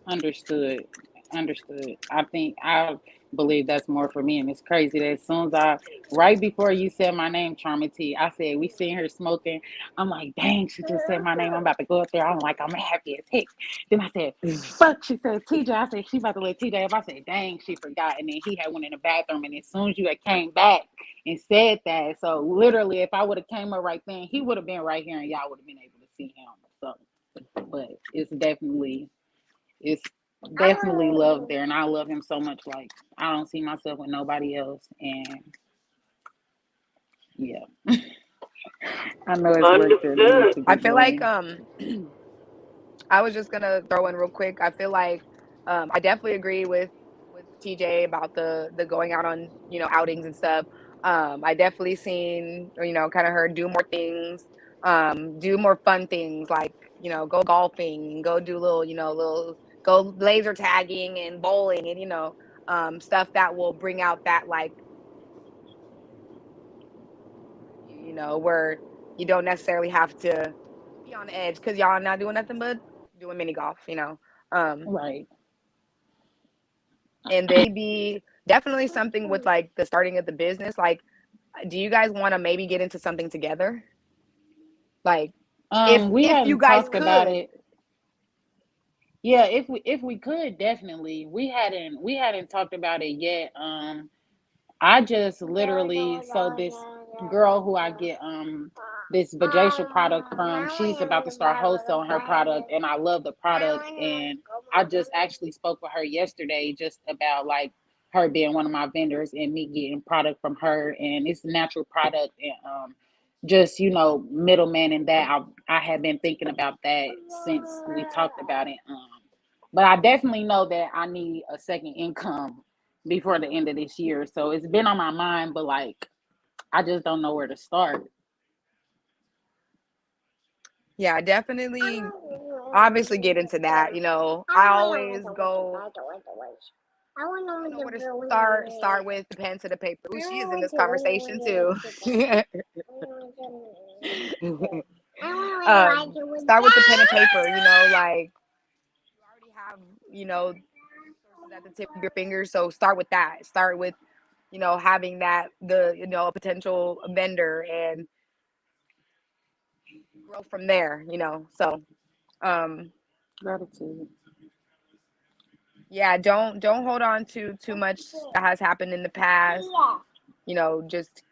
Understood. Understood. I believe that's more for me. And it's crazy that as soon as right before you said my name, Charmy T, I said, we sitting here smoking. I'm like, dang, she just said my name. I'm about to go up there. I'm like, I'm happy as heck. Then I said, fuck, she said TJ. I said, she about to let TJ up. I said, dang, she forgot. And then he had went in the bathroom. And as soon as you had came back and said that, so literally, if I would have came up right then, he would have been right here and y'all would have been able to see him. So, but it's definitely love there, and I love him so much. Like I don't see myself with nobody else, and yeah, I know it's work that needs Understood. to be I feel like done. I was just gonna throw in real quick. I feel like I definitely agree with TJ about the going out on outings and stuff. I definitely seen or kind of heard do more things, do more fun things like go golfing, go do little little go laser tagging and bowling and stuff that will bring out that like where you don't necessarily have to be on edge because y'all not doing nothing but doing mini golf. Um, Right. and then maybe definitely something with like the starting of the business. Like, do you guys want to maybe get into something together? Like, We if you hadn't guys talked about could. it. Yeah, if we could definitely. We hadn't talked about it yet. I just literally so this girl who I get this vajacial product from, she's about to start wholesaling her product and I love the product, and I just actually spoke with her yesterday just about like her being one of my vendors and me getting product from her, and it's a natural product, and just middleman in that I had been thinking about that since we talked about it, but I definitely know that I need a second income before the end of this year. So it's been on my mind, but like I just don't know where to start. Yeah, definitely. Obviously, get into that. I always go. I don't know where to start. Start with the pen to the paper. Ooh, she is in this conversation too. Start with the pen and paper. Like you already have, resources at the tip of your fingers. So start with that. Start with, having that a potential vendor and grow from there. So, um, Gratitude. yeah, don't hold on to too much that has happened in the past. Just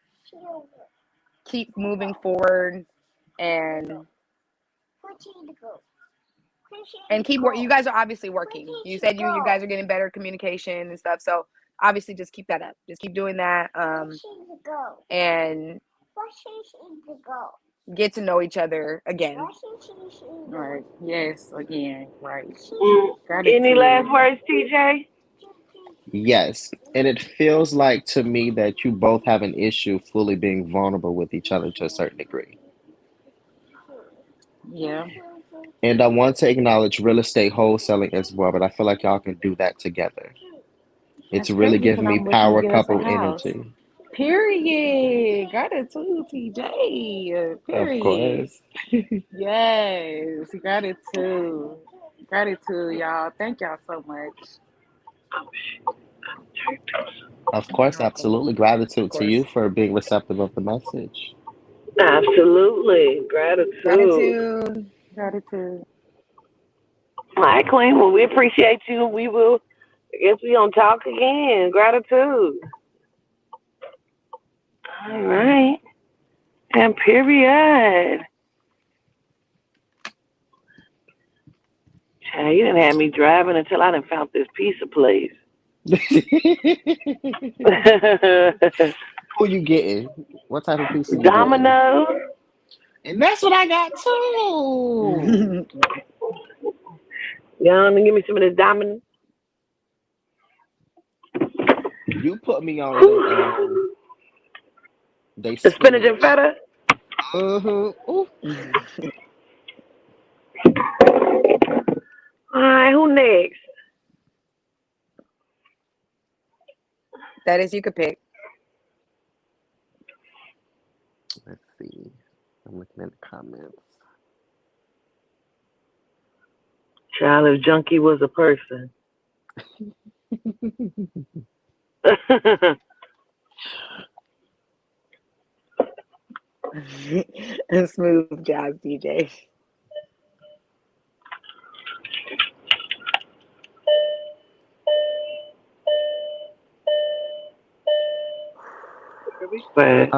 keep moving forward and keep working. You guys are obviously working. You said you guys are getting better communication and stuff. So obviously, just keep that up. Just keep doing that. And get to know each other again. Right. Yes, again, right. Any last Gratitude. words, TJ? Yes. And it feels like to me that you both have an issue fully being vulnerable with each other to a certain degree. Yeah. And I want to acknowledge real estate wholesaling as well, but I feel like y'all can do that together. It's That's really crazy giving because me I'm looking to power get us a couple house. energy. Period. Gratitude, TJ. Of Period. course. Yes. Gratitude. Gratitude, y'all. Thank y'all so much. Of course, absolutely. Of Gratitude to you course. for being receptive of the message. Absolutely. Gratitude. Gratitude. Gratitude. All right, Queen. Well, we appreciate you. We will. I guess we gonna talk again. Gratitude. All right. And period. Child, you didn't have me driving until I done found this pizza place. Who you getting? What type of pizza you getting? Domino's. And that's what I got too. Y'all give me some of this Domino's. You put me on them. Whew. They The spinach and spinach. feta. Ooh. All right, who next? That is, you could pick. Let's see. I'm looking at the comments. Child, if Junkie was a person. A smooth jazz DJ. But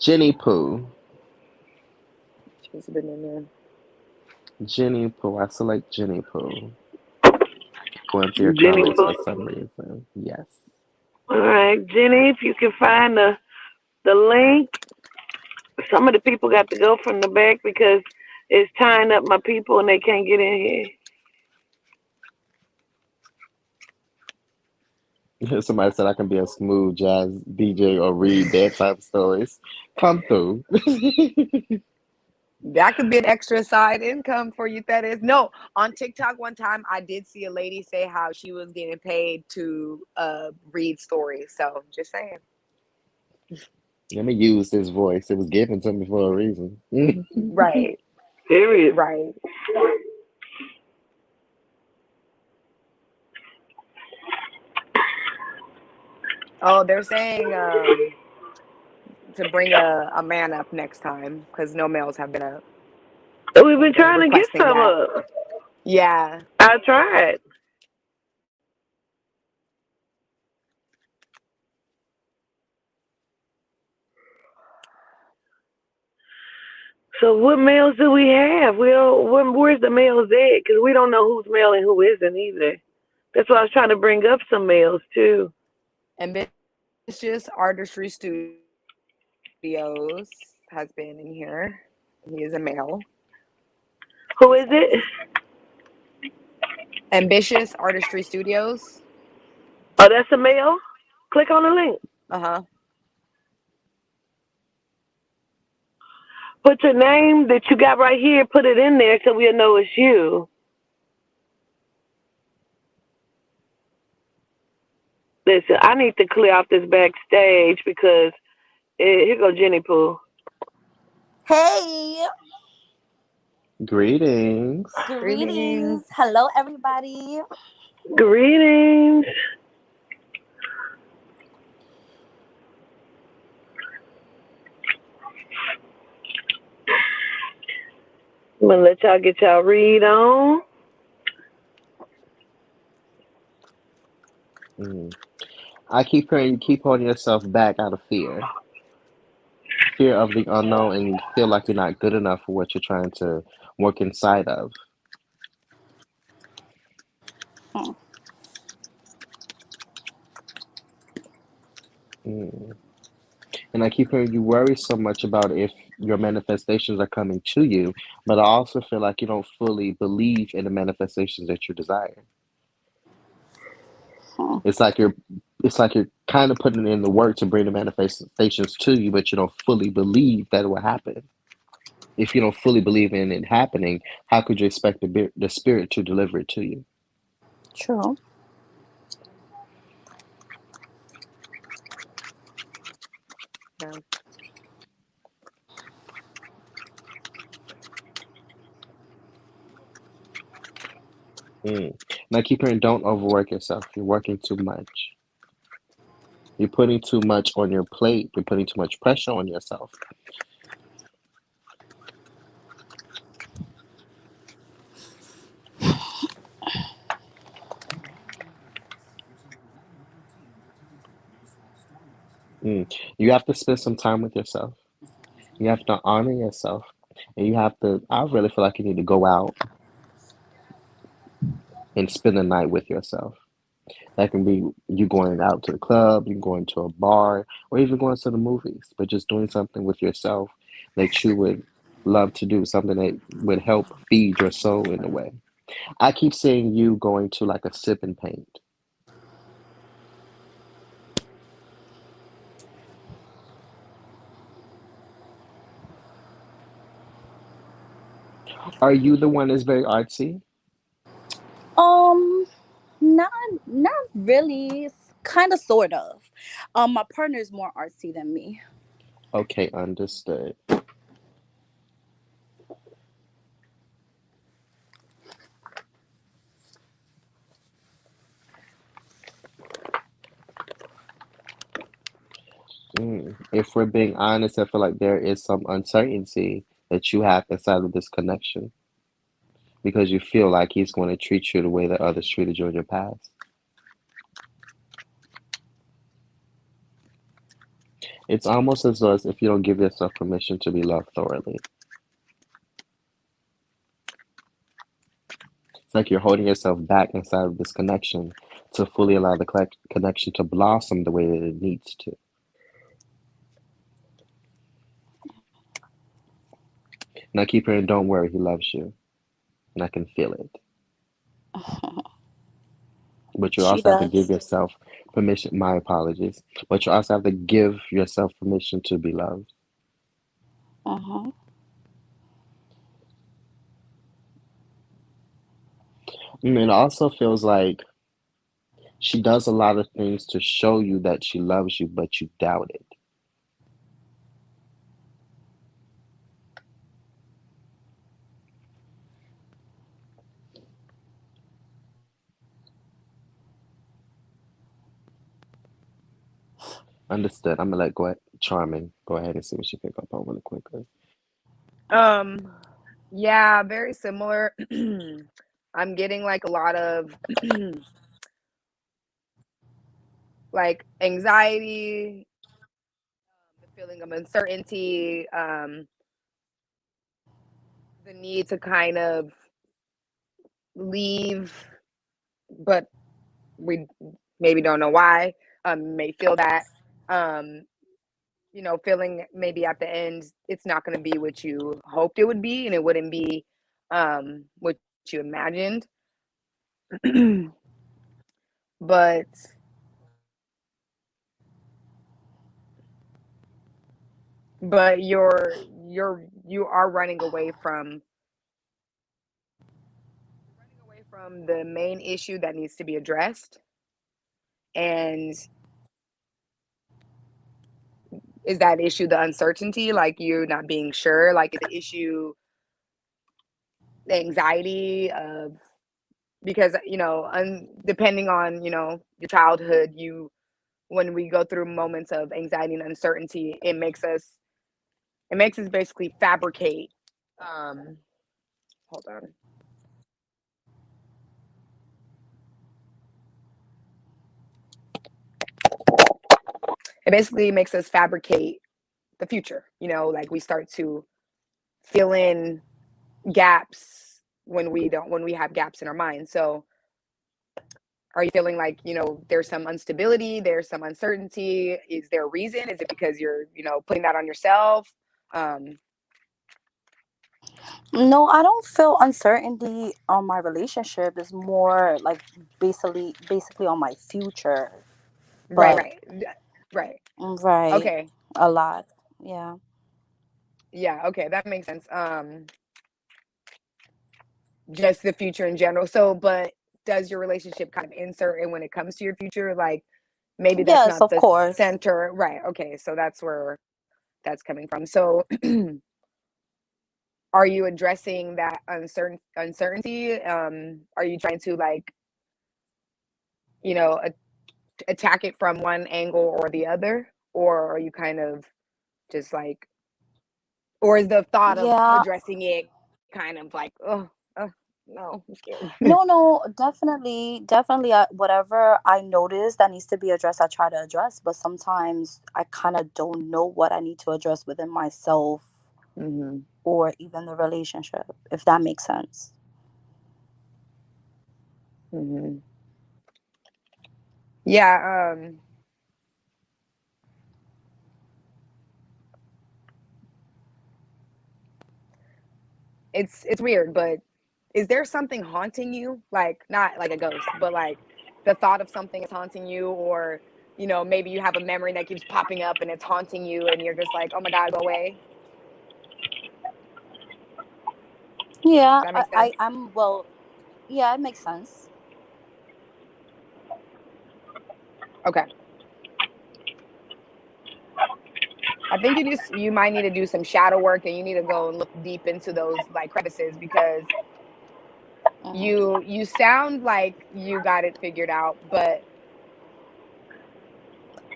Jenny Pooh. She's been in there. Jenny Pooh. I select Jenny Pooh. Going to your Jenny comments for Pooh. some reason. Yes. All right, Jenny, if you can find the link. Some of the people got to go from the back because it's tying up my people and they can't get in here. Somebody said I can be a smooth jazz DJ or read bedtime stories. Come through. That could be an extra side income for you. That is no. On TikTok, one time I did see a lady say how she was getting paid to read stories. So just saying. Let me use this voice. It was given to me for a reason. Right. Period. Right. Oh, they're saying to bring a man up next time because no males have been up. We've So been they're trying to get requesting some that. up. Yeah. I tried. So what males do we have? Where's the males at? Because we don't know who's male and who isn't either. That's why I was trying to bring up some males too. Ambitious Artistry Studios has been in here. He is a male. Who He is it? says Ambitious Artistry Studios. Oh, that's a male? Click on the link. Uh-huh. Put your name that you got right here, put it in there so we'll know it's you. Listen, I need to clear out this backstage because here go Jenny Pooh. Hey, Greetings. Greetings. greetings. Hello, everybody. Greetings. I'm gonna let y'all get y'all read on. Mm. I keep hearing you keep holding yourself back out of fear. Fear of the unknown, and you feel like you're not good enough for what you're trying to work inside of. Hmm. Mm. And I keep hearing you worry so much about if your manifestations are coming to you, but I also feel like you don't fully believe in the manifestations that you desire. Hmm. It's like you're it's like you're kind of putting in the work to bring the manifestations to you, but you don't fully believe that it will happen. If you don't fully believe in it happening, how could you expect the spirit to deliver it to you? True. Yeah. Mm. And I keep hearing, don't overwork yourself. You're working too much. You're putting too much on your plate. You're putting too much pressure on yourself. Mm. You have to spend some time with yourself. You have to honor yourself. And you have to, I really feel like you need to go out and spend the night with yourself. That can be you going out to the club, you going to a bar, or even going to the movies, but just doing something with yourself that you would love to do, something that would help feed your soul in a way. I keep seeing you going to like a sip and paint. Are you the one that's very artsy? Um, not not really. Kind of, sort of. My partner is more artsy than me. Okay, understood. If we're being honest, I feel like there is some uncertainty that you have inside of this connection because you feel like he's going to treat you the way that others treated you in your past. It's almost as though as if you don't give yourself permission to be loved thoroughly. It's like you're holding yourself back inside of this connection to fully allow the connection to blossom the way that it needs to. And I keep hearing, don't worry, he loves you. And I can feel it. But you She also have to give does. yourself permission. My apologies. But you also have to give yourself permission to be loved. Uh-huh. It also feels like she does a lot of things to show you that she loves you, but you doubt it. Understood. I'm gonna let go ahead, Charming go ahead and see what she pick up on really quickly. Um, yeah, very similar. I'm getting like a lot of like anxiety, the feeling of uncertainty, the need to kind of leave, but we maybe don't know why. May feel that. Um, feeling maybe at the end it's not going to be what you hoped it would be, and it wouldn't be what you imagined. But you are running away from the main issue that needs to be addressed. And is that issue the uncertainty, like you not being sure? Like, is the issue the anxiety of, because depending on your childhood, you when we go through moments of anxiety and uncertainty, it makes us basically fabricate. um Hold on. It basically makes us fabricate the future. Like, we start to fill in gaps when we have gaps in our mind. So are you feeling like there's some instability, there's some uncertainty? Is there a reason? Is it because you're putting that on yourself? um No, I don't feel uncertainty on my relationship. It's more like basically on my future. right, But right. right, Okay. a lot. Yeah. Yeah, okay, that makes sense. Just the future in general. So, but does your relationship kind of insert in when it comes to your future? Like, maybe that's Yes, not of the course. center, right? Okay, so that's where that's coming from. So, are you addressing that uncertainty? Are you trying to, like, you know a- attack it from one angle or the other, or are you kind of just like, or is the thought of Yeah. addressing it kind of like, oh no, I'm scared? No, no, definitely. Whatever I notice that needs to be addressed, I try to address. But sometimes I kind of don't know what I need to address within myself Hmm. or even the relationship, if that makes sense. Hmm. Yeah. It's weird, but is there something haunting you? Like, not like a ghost, but like the thought of something is haunting you, or maybe you have a memory that keeps popping up and it's haunting you, and you're just like, oh my god, go away. Yeah, Does that make sense? I'm well. Yeah, it makes sense. Okay. I think you might need to do some shadow work, and you need to go and look deep into those like crevices, because Hmm. you sound like you got it figured out, but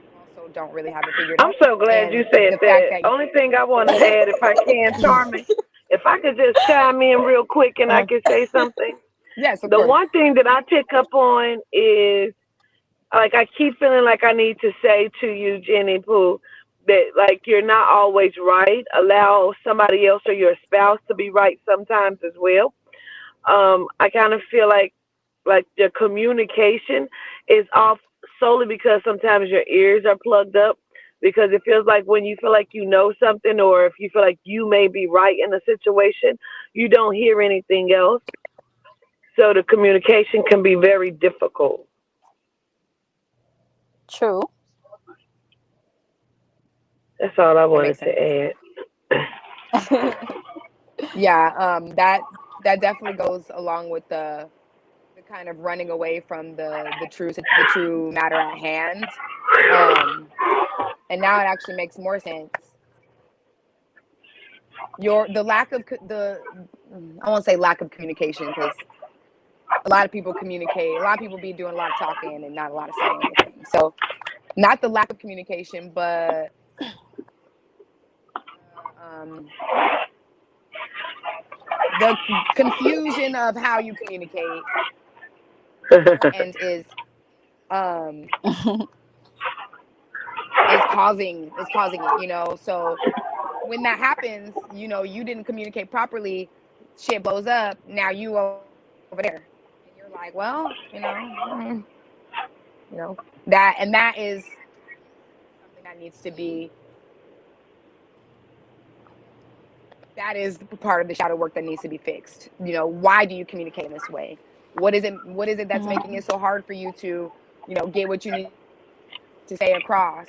you also don't really have it figured I'm out. so glad you And said the fact that. that Only thing I want to add, if I can, Charmin, if I could just chime in real quick and I could say something. yes, of The course. one thing that I pick up on is, like, I keep feeling like I need to say to you, Jenny Pooh, that, like, you're not always right. Allow somebody else or your spouse to be right sometimes as well. I kind of feel like the communication is off solely because sometimes your ears are plugged up, because it feels like when you feel like you know something, or if you feel like you may be right in a situation, you don't hear anything else. So the communication can be very difficult. True. That's all I That makes wanted to sense. add. Yeah, that definitely goes along with the kind of running away from the true matter at hand. Um, and now it actually makes more sense. The lack of the I won't say lack of communication, because a lot of people communicate. A lot of people be doing a lot of talking and not a lot of saying anything. So not the lack of communication, but um, the confusion of how you communicate and um is causing it, so when that happens, you didn't communicate properly, shit blows up, now you over there, and you're like, well, you know that is something that needs to be that is part of the shadow work that needs to be fixed. Why do you communicate in this way? What is it that's making Mhm. it so hard for you to get what you need to say across?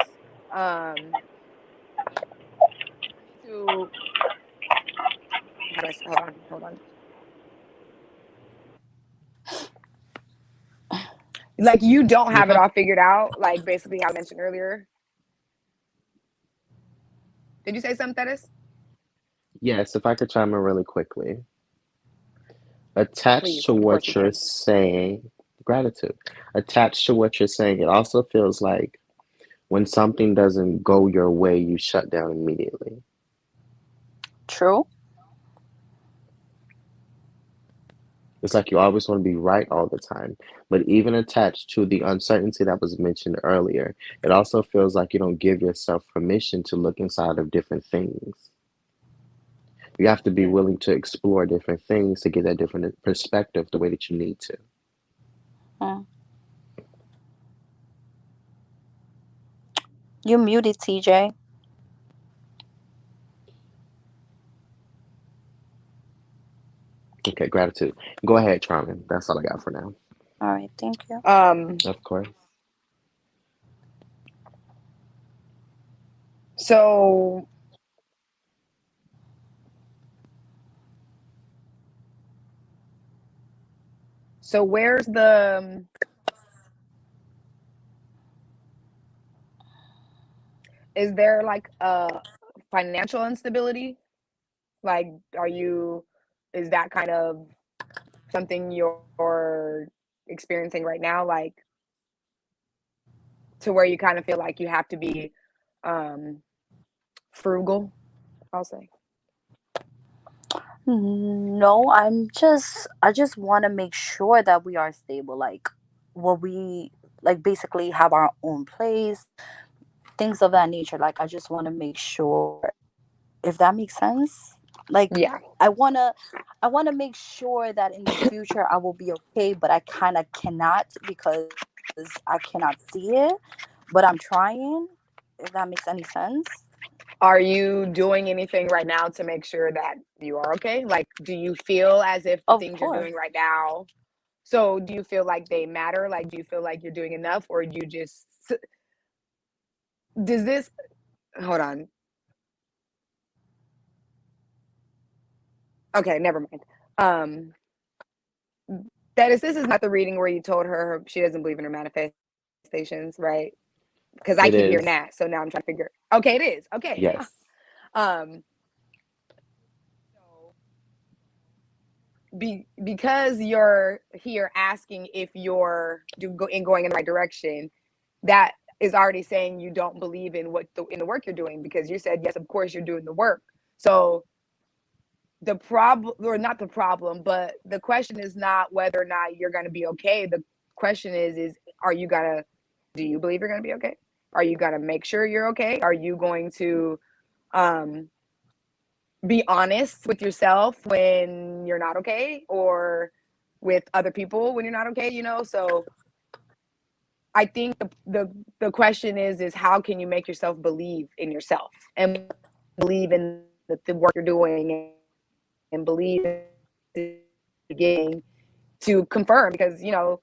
You need to how do I hold on. Like, you don't have it Mhm. all figured out, like basically how I mentioned earlier. Did you say something, Thetis? Yes, if I could chime in really quickly. Attached Please, to of course what you you're can. saying, gratitude. Attached to what you're saying, it also feels like when something doesn't go your way, you shut down immediately. True. It's like you always want to be right all the time. But even attached to the uncertainty that was mentioned earlier, it also feels like you don't give yourself permission to look inside of different things. You have to be willing to explore different things to get that different perspective the way that you need to. Mm. You muted, TJ. Okay, gratitude. Go ahead, Charmin. That's all I got for now. All right, thank you. Of course. So where's is there like a financial instability? Like, are you is that kind of something you're experiencing right now, like, to where you kind of feel like you have to be um frugal, I'll say. No, I just want to make sure that we are stable, like what we like basically have our own place, things of that nature. Like I just want to make sure, if that makes sense. Like Yeah. I want to I want to make sure that in the future I will be okay, but I kind of cannot because I cannot see it, but I'm trying, if that makes any sense. Are you doing anything right now to make sure that you are okay? Like, do you feel as if the Of things you're course. doing right now, so do you feel like they matter? Like, do you feel like you're doing enough, or do you just does this hold on. Okay, never mind. Um Dennis, this is not the reading where you told her she doesn't believe in her manifestations, right? Because I It keep hearing is. that, so now I'm trying to figure. Okay, it is. Okay. Yes. um, so because you're here asking if you're going in the right direction, that is already saying you don't believe in in the work you're doing, because you said yes, of course you're doing the work. So the problem, or not the problem, but the question is not whether or not you're going to be okay. The question is are you gonna, do you believe you're going to be okay? Are you going to make sure you're okay? Are you going to um be honest with yourself when you're not okay, or with other people when you're not okay, so I think the question is how can you make yourself believe in yourself, and believe in the work you're doing, and believe in getting to confirm, because you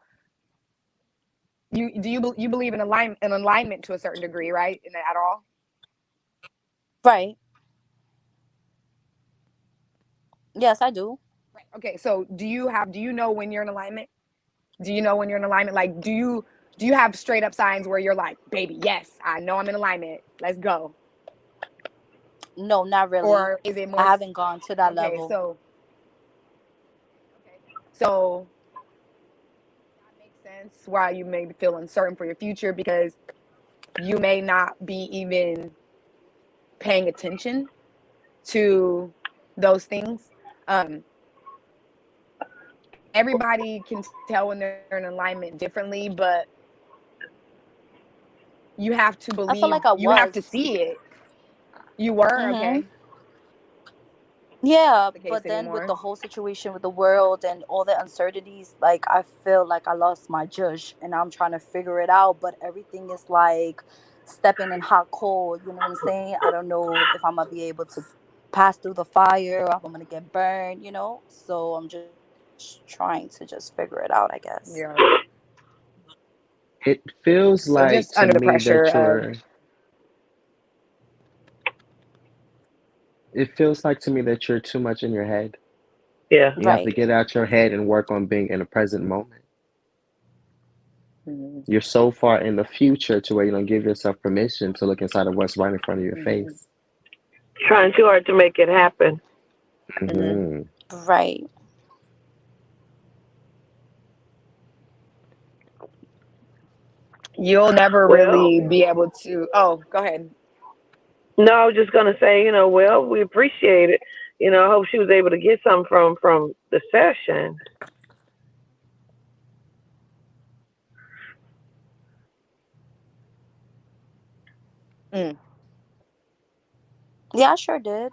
believe in alignment to a certain degree, right? In at all? Right. Yes, I do. Right. Okay. So do you know when you're in alignment? Do you know when you're in alignment? Like, do you have straight up signs where you're like, baby, yes, I know I'm in alignment. Let's go. No, not really. Or is it I more haven't gone to that okay, level. so okay. So that makes sense why you may feel uncertain for your future, because you may not be even paying attention to those things. Um, Everybody can tell when they're in alignment differently, but you have to I feel believe, like I you have to was. see it. You were Mm-hmm. okay. Yeah, The case but then with the anymore. whole situation with the world and all the uncertainties, like I feel like I lost my judge and I'm trying to figure it out. But everything is like stepping in hot cold. You know what I'm saying? I don't know if I'm gonna be able to pass through the fire or if I'm gonna get burned. So I'm just trying to just figure it out, I guess. Yeah. It feels So like just to under the me pressure that of you're it feels like to me that you're too much in your head. Yeah. You have to Right. get out your head and work on being in the present moment. mhm, You're so far in the future to where you don't give yourself permission to look inside of what's right in front of your mhm, face. Trying too hard to make it happen. mhm. Hmm. Right. You'll never Well, really be able to. Oh, go ahead. no, I was just gonna say, well, we appreciate it. I hope she was able to get something from the session. Mm. Yeah, I sure did.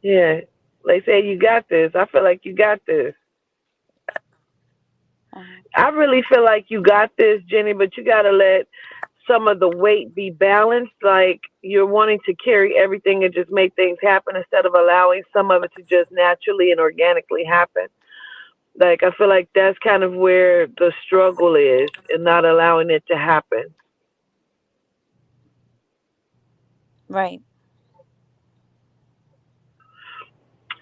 Yeah. They say you got this. I feel like you got this. Mhm. I really feel like you got this, Jenny, but you gotta let some of the weight be balanced. Like you're wanting to carry everything and just make things happen instead of allowing some of it to just naturally and organically happen. Like I feel like that's kind of where the struggle is and not allowing it to happen. Right.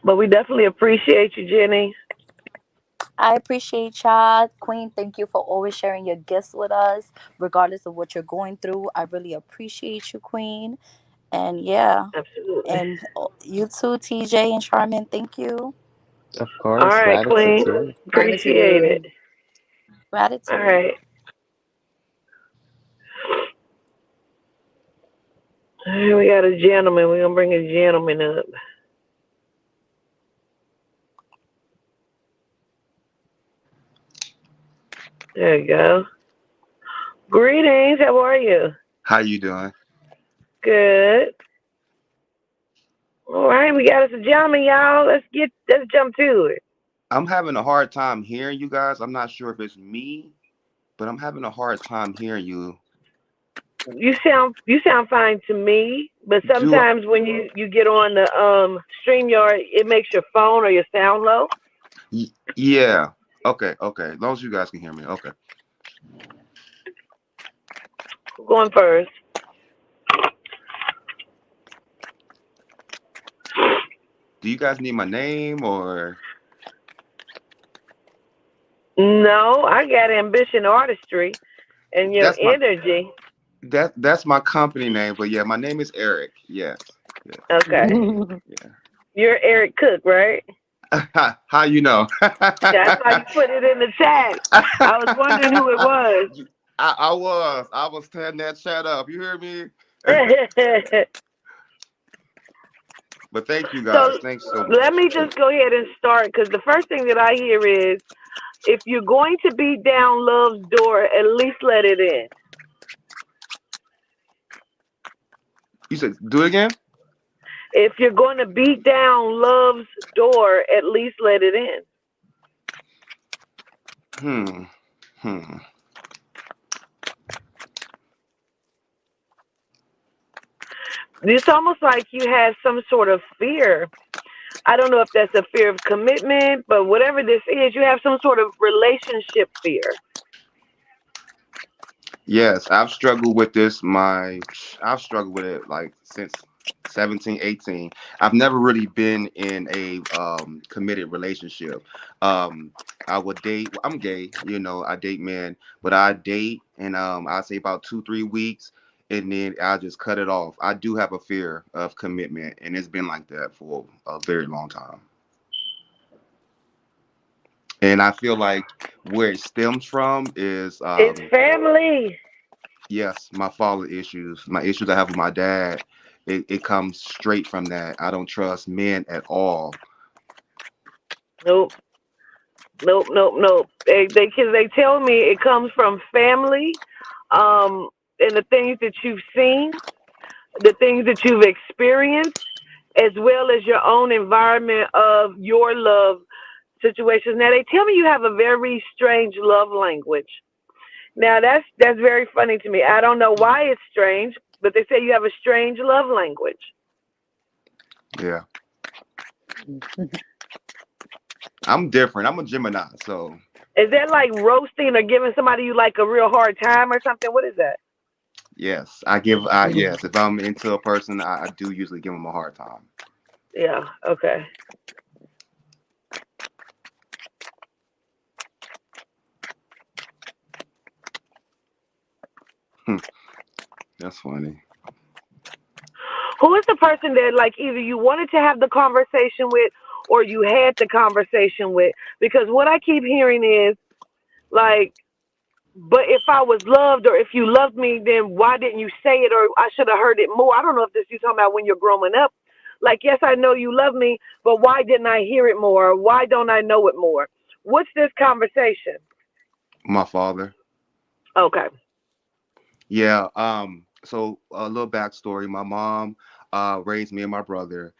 But we definitely appreciate you, Jenny. I appreciate y'all. Queen, thank you for always sharing your gifts with us, regardless of what you're going through. I really appreciate you, Queen. And yeah, Absolutely. and you too, TJ and Charmin, thank you. Of All course, right, gratitude Queen. to you. Appreciate it. Gratitude. All Gratitude. right. All right, we got a gentleman. We're gonna bring a gentleman up. There you go. Greetings. How are you? How you doing? Good. All right, we got us a gentleman, y'all. Let's jump to it. I'm having a hard time hearing you guys. I'm not sure if it's me, but I'm having a hard time hearing you. You sound fine to me, but Do sometimes when you get on the StreamYard, it makes your phone or your sound low. yeah. Okay, okay. As long as you guys can hear me. Okay. Who's going first? Do you guys need my name or No, I got ambition artistry and your that's my energy. that's my company name, but yeah, my name is Eric. Yes. Yes. Okay. Yeah. You're Eric Cook, right? How you know? That's why you put it in the chat. I was wondering who it was. You- I was tearing that chat up. You hear me? But thank you guys. So Thanks so let much. me just go ahead and start because the first thing that I hear is if you're going to beat down love's door, at least let it in. You said do it again? If you're going to beat down love's door, at least let it in. Hmm. Hmm. It's almost like you have some sort of fear. I don't know if that's a fear of commitment, but whatever this is, you have some sort of relationship fear. Yes, I've struggled with it like since 17, 18. I've never really been in a committed relationship. Um I would date, I'm gay, I date men, but I date and I say about 2, 3 weeks and then I just cut it off. I do have a fear of commitment and it's been like that for a very long time. And I feel like where it stems from is It's family. yes, my father issues, my issues I have with my dad, it comes straight from that. I don't trust men at all. Nope, nope, nope, nope. They tell me it comes from family, and the things that you've seen, the things that you've experienced, as well as your own environment of your love situations. Now they tell me you have a very strange love language. Now that's very funny to me. I don't know why it's strange, but they say you have a strange love language. Yeah, I'm different. I'm a Gemini, so Is that like roasting or giving somebody you like a real hard time or something? What is that? yes, yes. If I'm into a person, I do usually give them a hard time. Yeah. Okay. That's funny. Who is the person that like either you wanted to have the conversation with or you had the conversation with? Because what I keep hearing is like, but if I was loved or if you loved me, then why didn't you say it or I should have heard it more? I don't know if this you talking about when you're growing up. Like, yes, I know you love me, but why didn't I hear it more? Or why don't I know it more? What's this conversation? My father. Okay. Yeah. So a little backstory. My mom raised me and my brother.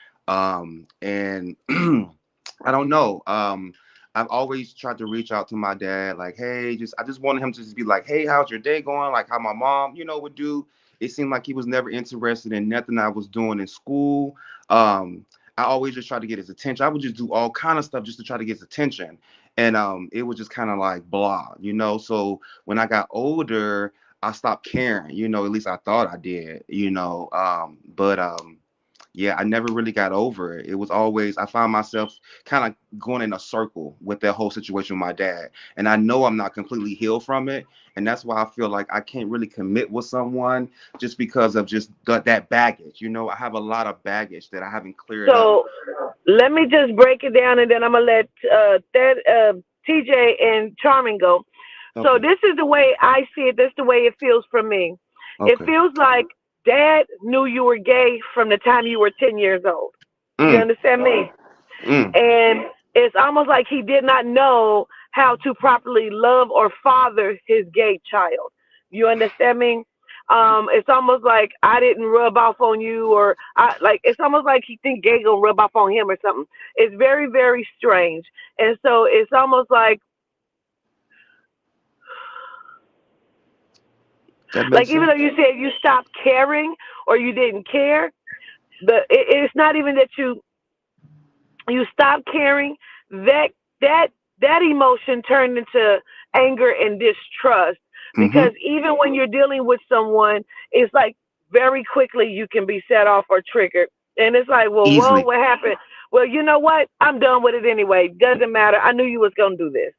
And I don't know. I've always tried to reach out to my dad, like, hey, I just wanted him to just be like, hey, how's your day going? Like how my mom, would do. It seemed like he was never interested in nothing I was doing in school. I always just tried to get his attention. I would just do all kind of stuff just to try to get his attention. And it was just kind of like blah. So when I got older, I stopped caring, at least I thought I did. But yeah, I never really got over it. It was always, I found myself kind of going in a circle with that whole situation with my dad. And I know I'm not completely healed from it. And that's why I feel like I can't really commit with someone just because of just that baggage. I have a lot of baggage that I haven't cleared up. So let me just break it down and then I'm going to let TJ and Charming go. So Okay. this is the way I see it. This is the way it feels for me. It Okay. feels like dad knew you were gay from the time you were 10 years old. You Mm, understand me? mm. And it's almost like he did not know how to properly love or father his gay child. You understand me? It's almost like I didn't rub off on you, or I like. It's almost like he think gay gonna rub off on him or something. It's very, very strange, and so it's almost That like makes even though sense. you said you stopped caring or you didn't care, it's not even that you stop caring, that that that emotion turned into anger and distrust Mm-hmm. because even when you're dealing with someone, it's like very quickly you can be set off or triggered. And it's like, well, whoa, Easily. what happened? Well, you know what? I'm done with it anyway. Doesn't matter. I knew you was gonna do this,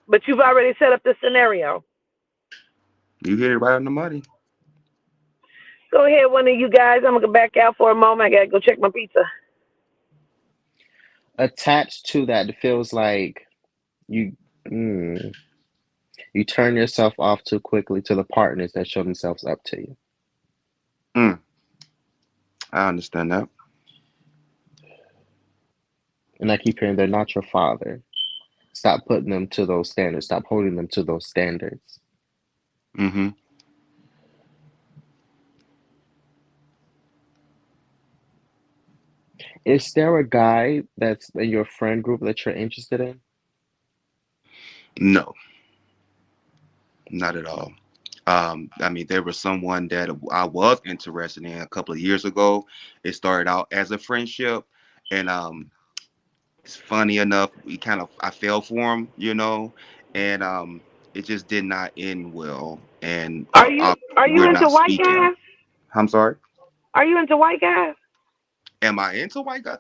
but you've already set up the scenario. You hit it right on the money. Go ahead, one of you guys. I'm gonna go back out for a moment. I gotta go check my pizza. Attached to that, it feels like you mm, you turn yourself off too quickly to the partners that show themselves up to you. Mm, I understand that. And I keep hearing they're not your father. Stop putting them to those standards. Stop holding them to those standards. Mm-hmm. Is there a guy that's in your friend group that you're interested in? No, not at all. I mean, there was someone that I was interested in a couple of years ago. It started out as a friendship, and it's funny enough, we kind of I fell for him, and it just did not end well, and Are you we're into not white speaking. guys? I'm sorry. Are you into white guys? Am I into white guys?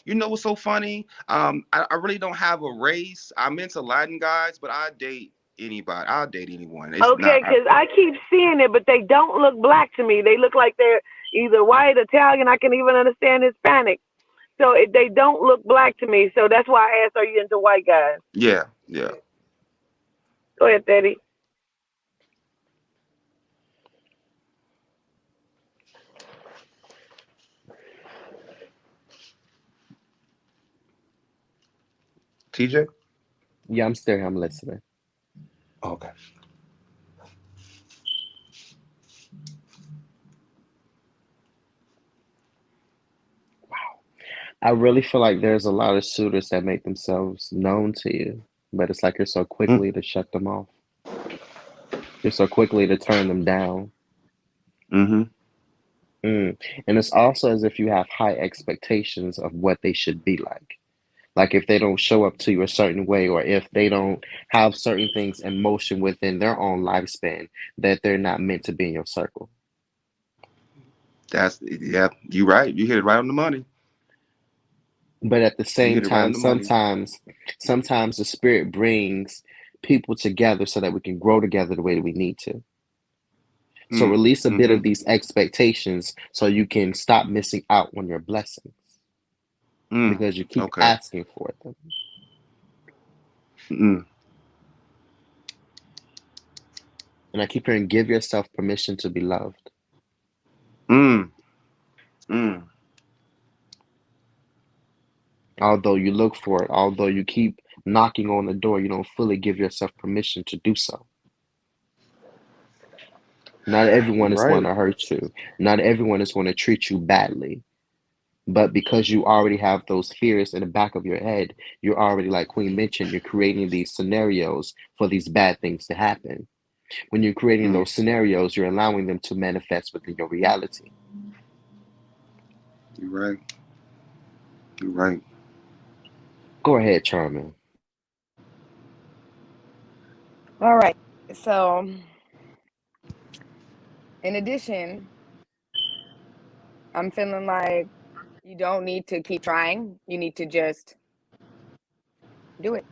You know what's so funny? I really don't have a race. I'm into Latin guys, but I date anybody. I'll date anyone. It's Okay, not. 'cause I keep seeing it, but they don't look black to me. They look like they're either white, Italian. I can even understand Hispanic. So they don't look black to me. So that's why I asked, are you into white guys? Yeah, yeah. Go ahead, Teddy. TJ. Yeah, I'm still here. I'm listening. Okay. I really feel like there's a lot of suitors that make themselves known to you, but it's like you're so quickly to shut them off. You're so quickly to turn them down. Mm-hmm. Mm. And it's also as if you have high expectations of what they should be like. Like if they don't show up to you a certain way, or if they don't have certain things in motion within their own lifespan, that they're not meant to be in your circle. Yeah. You right. You hit it right on the money. But at the You same hit it right time, on the money. sometimes the spirit brings people together so that we can grow together the way that we need to. So Mm. release a bit Mm-hmm. of these expectations so you can stop missing out on your blessings Mm. because you keep Okay. asking for them. Mm. And I keep hearing give yourself permission to be loved. Mm. Mm. Although you look for it, although you keep knocking on the door, you don't fully give yourself permission to do so. Not You're everyone is going right. to hurt you. Not everyone is going to treat you badly. But because you already have those fears in the back of your head, you're already, like Queen mentioned, you're creating these scenarios for these bad things to happen. When you're creating Mm. those scenarios, you're allowing them to manifest within your reality. You're right. You're right. Go ahead, Charmin. All right. So, in addition, I'm feeling like you don't need to keep trying. You need to just do it.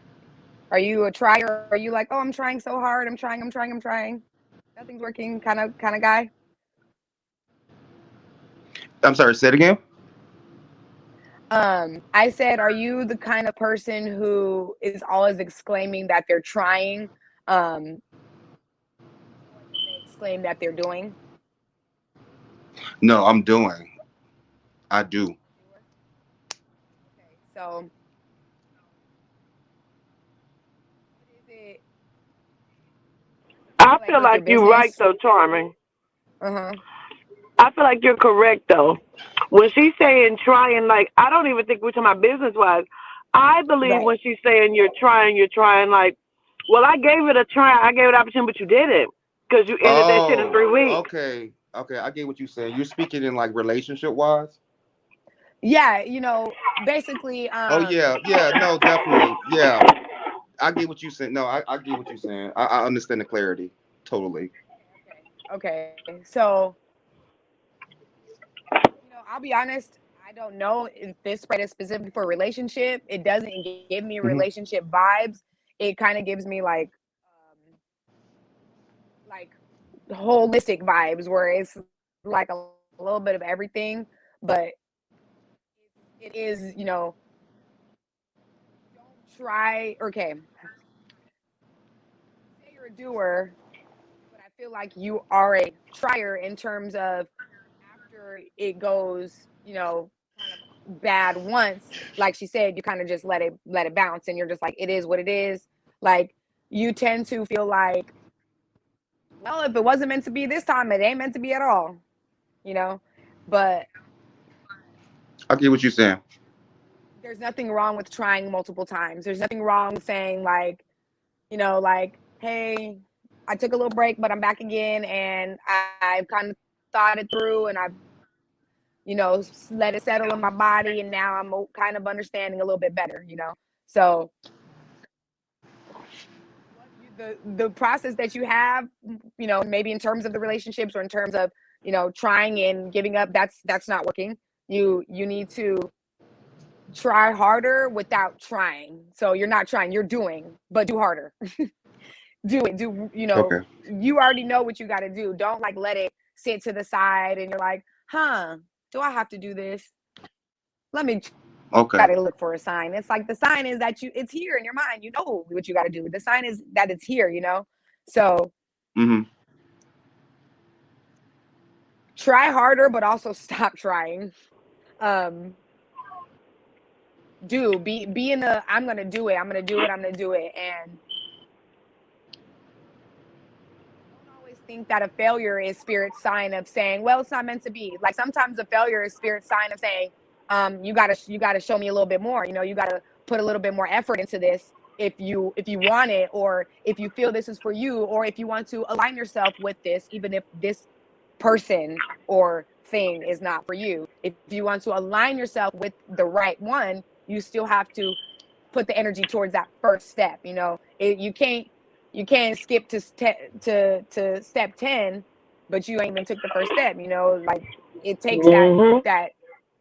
Are you a trier? Are you like, oh, I'm trying so hard. I'm trying. Nothing's working kind of guy? I'm sorry. Say it again. I said, are you the kind of person who is always exclaiming that they're trying, more than they exclaim that they're doing? No, I'm doing. I do. You're a doer? Okay, so what is it? I I feel like feel with your like you're right business, though, Charming. uh-huh, I feel like you're correct though. When she's saying trying, like I don't even think we're talking about business wise. I believe right. when she's saying you're trying like, well, I gave it a try. I gave it an opportunity, but you didn't because you ended that shit in Oh, 3 weeks. okay. Okay, I get what you're saying. You're speaking in like relationship wise. Yeah, basically, Oh yeah, yeah, no, definitely. Yeah. I get what you're saying. No, I get what you're saying. I understand the clarity. Totally. okay. So, I'll be honest. I I don't know if this spread is specifically for a relationship. It doesn't give me Hmm. relationship vibes. It kind of gives me like holistic vibes where it's like a little bit of everything, but it is, don't try. Okay, say you're a doer, but I feel like you are a trier in terms of after it goes, kind of bad once, like she said, you kind of just let it bounce and you're just like, it is what it is. Like you tend to feel like, well, if it wasn't meant to be this time, it ain't meant to be at all, you know? But I get what you're saying. there's nothing wrong with trying multiple times. There's nothing wrong with saying like, hey, I took a little break, but I'm back again and I've kind of thought it through and I've let it settle in my body, and now I'm kind of understanding a little bit better. So the process that you have, maybe in terms of the relationships or in terms of trying and giving up, that's not working. You need to try harder without trying. So you're not trying, you're doing, but do harder. Do it. Okay. You already know what you got to do. Don't like let it sit to the side and you're like, do I have to do this? Let me Okay. got to look for a sign. It's like the sign is that it's here in your mind. You know what you got to do. The sign is that it's here. So Hmm. try harder, but also stop trying. Um, be in the I'm gonna do it. I'm gonna do it. I'm gonna do it. And don't always think that a failure is spirit sign of saying, well, it's not meant to be. Like sometimes a failure is spirit sign of saying, you gotta show me a little bit more. You gotta put a little bit more effort into this if you want it, or if you feel this is for you, or if you want to align yourself with this, even if this person or thing is not for you. If you want to align yourself with the right one, you still have to put the energy towards that first step. You can't skip to step 10, but you ain't even took the first step. Like it takes Mhm. that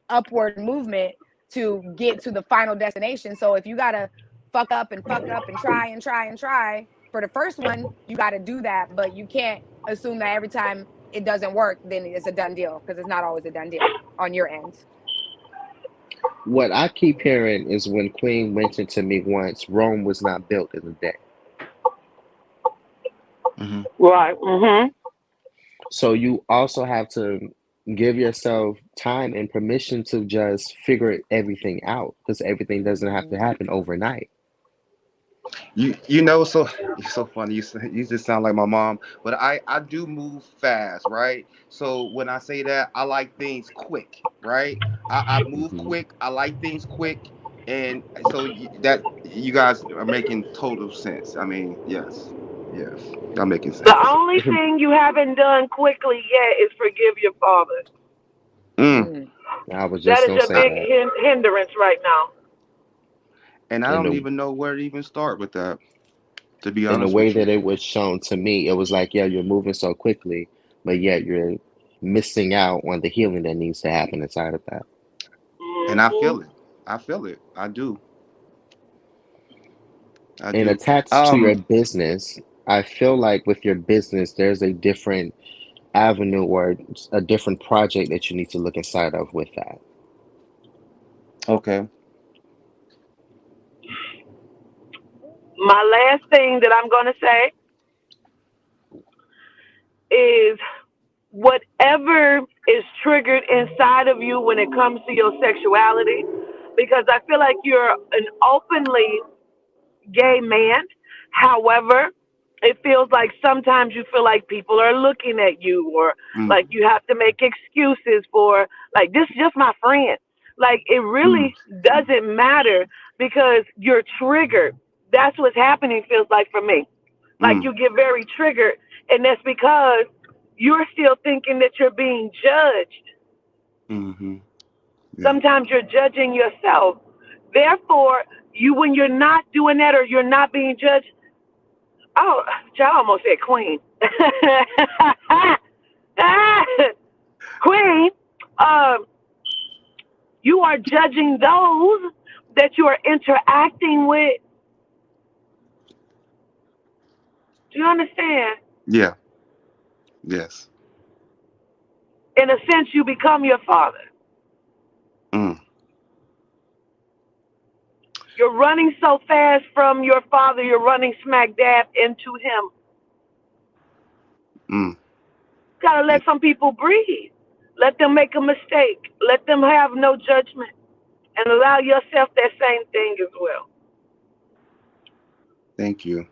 upward movement to get to the final destination. So if you gotta fuck up and try and try and try for the first one, you gotta do that. But you can't assume that every time it doesn't work, then it's a done deal, because it's not always a done deal on your end. What I keep hearing is when Queen mentioned to me once, Rome was not built in a day. Hmm. Right. Mhm. So you also have to give yourself time and permission to just figure everything out, because everything doesn't have to Mm-hmm. happen overnight. So you're so funny. You just sound like my mom. But I do move fast, right? So when I say that, I like things quick, right? I move Hmm. quick. I like things quick, and so that you guys are making total sense. I mean, yes, yes, y'all making The sense. only thing you haven't done quickly yet is forgive your father. Mm. Mm. I was That just is gonna a say big that. hindrance right now. And I In don't the even know where to even start with that. To be in the honest way with you. that it was shown to me, it was like, yeah, you're moving so quickly, but yet you're missing out on the healing that needs to happen inside of that. And I Mhm. feel it. I feel it. I do. I And do. attached to your business, I feel like with your business, there's a different avenue or a different project that you need to look inside of with that. Okay. My last thing that I'm going to say is whatever is triggered inside of you when it comes to your sexuality, because I feel like you're an openly gay man. However, it feels like sometimes you feel like people are looking at you, or Mm, like you have to make excuses for, like, this is just my friend. Like, it mm, really doesn't matter because you're triggered. That's what's happening, feels like for me. Like, mm, you get very triggered, and that's because you're still thinking that you're being judged. mm-hmm. Yeah. Sometimes you're judging yourself. Therefore, when you're not doing that or you're not being judged, oh, I almost said queen. Queen, um, You are judging those that you are interacting with. Do you understand? Yeah. Yes. In a sense, you become your father. Mm. You're running so fast from your father, you're running smack dab into him. Mm. Gotta Yeah. let some people breathe. Let them make a mistake. Let them have no judgment. And allow yourself that same thing as well. Thank you.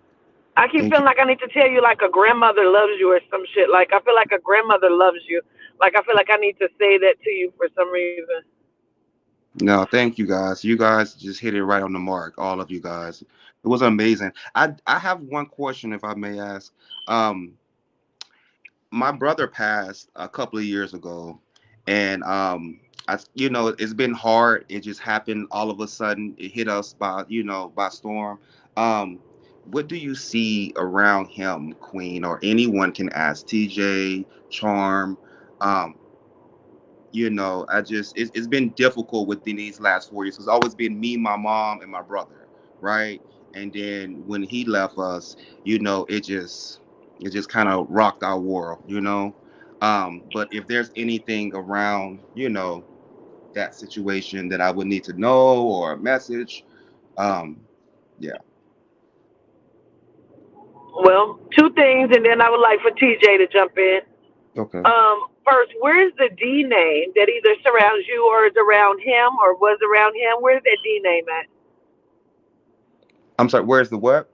I keep Thank you. feeling like I need to tell you like a grandmother loves you or some shit. Like I feel like a grandmother loves you. Like I feel like I need to say that to you for some reason. No, thank you guys. You guys just hit it right on the mark. All of you guys. It was amazing. I have one question, if I may ask. Um, my brother passed a couple of years ago, and it's been hard. It just happened all of a sudden. It hit us by storm. Um, what do you see around him, Queen, or anyone can ask? TJ, Charm. Um, it's been difficult within these last 4 years. It's always been me, my mom, and my brother, right? And then when he left us, it just kind of rocked our world. But if there's anything around, that situation that I would need to know or a message, um, yeah. Well, two things, and then I would like for TJ to jump in. Okay. First, where's the D name that either surrounds you or is around him or was around him? Where's that D name at? I'm sorry. Where's the what?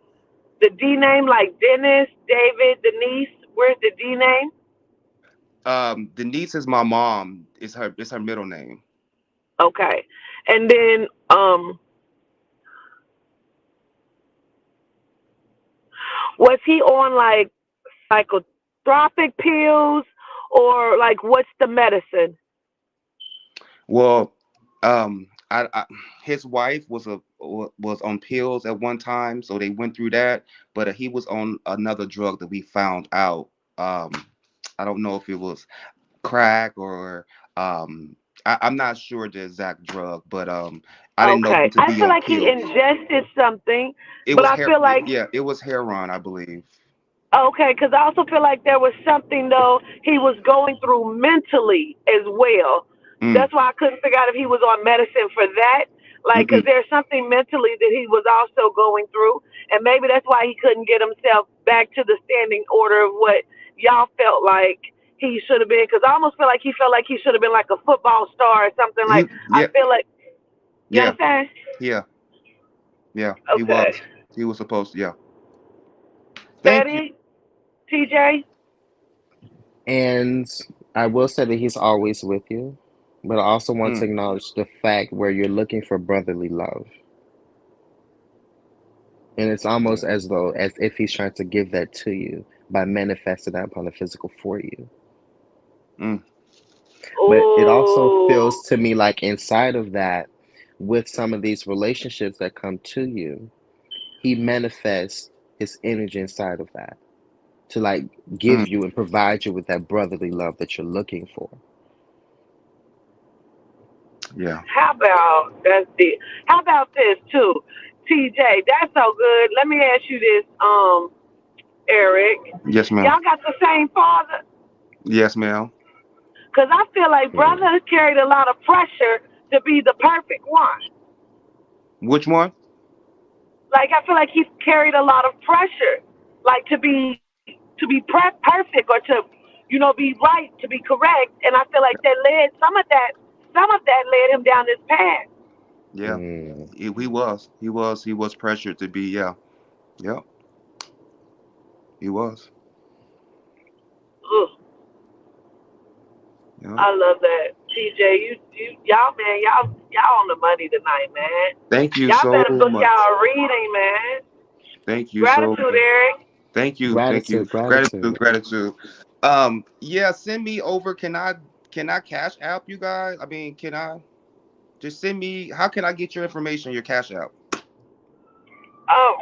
The D name like Dennis, David, Denise. Where's the D name? Denise is my mom. It's her middle name. Okay. And then was he on like psychotropic pills or like what's the medicine? Well, his wife was on pills at one time, so they went through that. But he was on another drug that we found out. Um, I don't know if it was crack or I'm not sure the exact drug, but I didn't know him Okay. to I be feel on like he pills. ingested something, It but was I feel like yeah, it was heroin, I believe. okay, because I also feel like there was something though he was going through mentally as well. Mm, That's why I couldn't figure out if he was on medicine for that. Like, because mm-mm, there's something mentally that he was also going through, and maybe that's why he couldn't get himself back to the standing order of what y'all felt like he should have been. Because I almost feel like he felt like he should have been like a football star or something. Like I yeah, feel like you yeah, understand? yeah, yeah. He Okay, was. He was supposed to. Yeah. Thank you. Betty, TJ. And I will say that he's always with you, but I also want to Mm, acknowledge the fact where you're looking for brotherly love. And it's almost yeah. as if he's trying to give that to you by manifesting that upon the physical for you. Mm, But it also feels Ooh. to me like inside of that, with some of these relationships that come to you, he manifests his energy inside of that to like mm, give you and provide you with that brotherly love that you're looking for. yeah. How about that's the? How about this too, TJ? That's so good. Let me ask you this, Eric. Yes, ma'am. Y'all got the same father? Yes, ma'am. Cause I feel like Mm. brother carried a lot of pressure to be the perfect one. Which one? Like I feel like he carried a lot of pressure, like to be perfect or to, be right, to be correct. And I feel like that led some of that led him down this path. Yeah. Mm. He was pressured to be. Yeah. Yeah. He was. Ugh. Yeah. I love that. TJ, y'all, man, y'all on the money tonight, man. Thank you Y'all so better book much. y'all reading, man. Thank you so Gratitude, much. Eric. Thank you. Thank you. Gratitude, Gratitude. gratitude. Gratitude. Yeah, send me over. Can I cash app you guys? I mean, can I just send me how can I get your information, your cash app?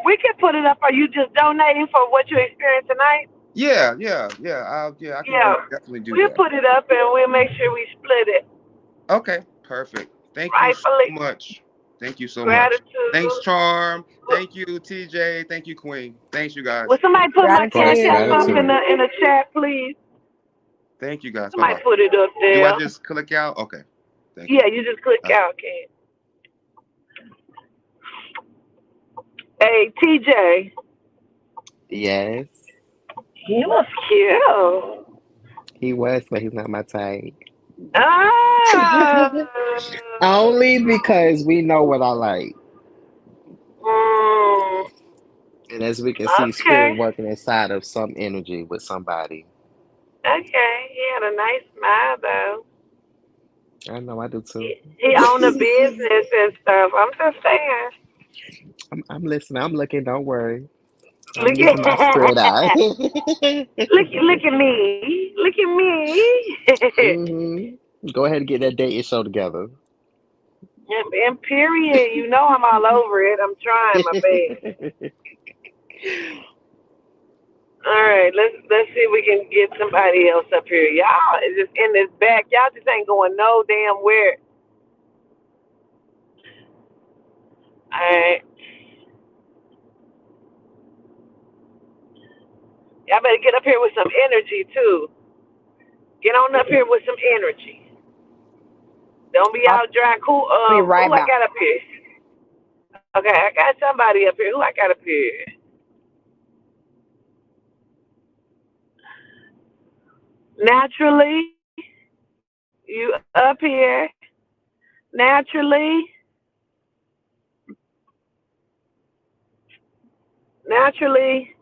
We can put it up. Are you just donating for what you experienced tonight? Yeah, yeah, yeah. I can Yeah. definitely do We'll that. put it up and we'll make sure we split it. Okay, perfect. Thank you so Rightfully, much. Thank you so much. Thanks, gratitude. Charm. Thank you, TJ. Thank you, Queen. Thanks, you Will guys. somebody put my Of cash course, app up Gratitude. in gratitude. the chat, please? Thank you guys. Bye Somebody bye. put it up Do I there. just click out? Okay. Thank you. Yeah, you just click That's out, kid. Hey, TJ, Yes, he was cute. he was, but he's not my type. Ah. Only because we know what I like. Mm, And as we can see, okay. spirit working inside of some energy with somebody. Okay. He had a nice smile though. I know I do too. He owned a business and stuff. I'm just saying. I'm listening. I'm looking. Don't worry. I'm Look using my spirit at eye. look at me. Look at me. Go ahead and get that dating show together. And period, you know I'm all over it. I'm trying my best. All right, let's see if we can get somebody else up here. Y'all is just in this back. Y'all just ain't going no damn where. All right, y'all better get up here with some energy too. Get on up here with some energy. Don't be I'll out dry. be Who right I back. got up here? Okay, I got somebody up here. Who I got up here? Naturally, you up here. Naturally, naturally,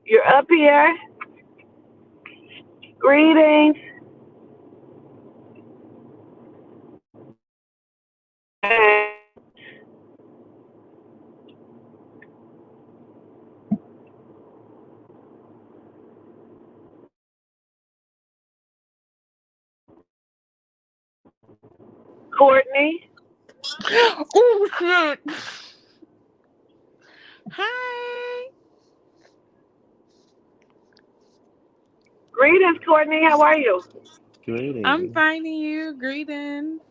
you're up here. Greetings. Courtney. Oh shit. Hi. Greetings, Courtney. How are you? I'm Greetings. finding you. Greetings.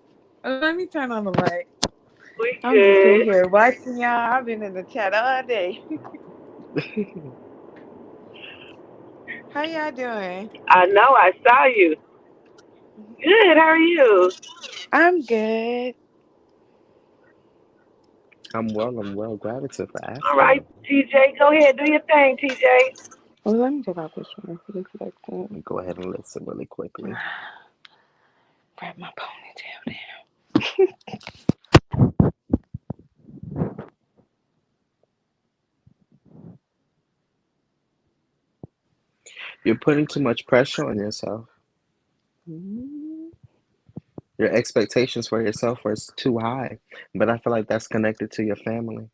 Let me turn on the light. We I'm just sitting good. here watching y'all. I've been in the chat all day. How y'all doing? I know. I saw you. Good. How are you? I'm good. I'm well. I'm well. Gratitude for All right, asking. TJ. Go ahead. Do your thing, TJ. Oh, let me take out this one. It looks like that. Go ahead and listen really quickly. Wrap my ponytail down. You're putting too much pressure on yourself. Mm, Your expectations for yourself are too high. But I feel like that's connected to your family.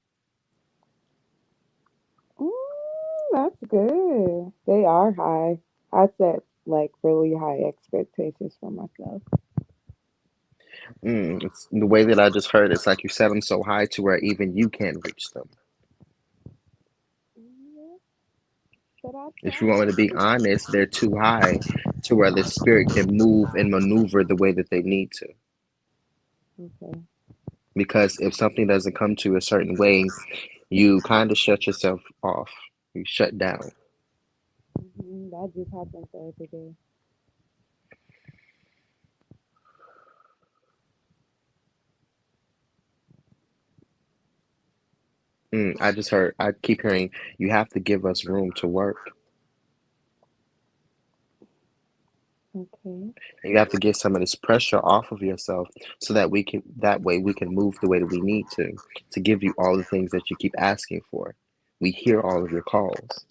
mm, that's good. They are high. I set like really high expectations for myself. It's the way that I just heard. It's like you set them so high to where even you can't reach them. Yeah, but I If you want me try. to be honest, they're too high to where the spirit can move and maneuver the way that they need to. Okay. Because if something doesn't come to a certain way, you kind of shut yourself off. You shut down. That just happens every day. I just heard, I keep hearing, you have to give us room to work. Okay. And you have to get some of this pressure off of yourself so that that way we can move the way that we need to give you all the things that you keep asking for. We hear all of your calls.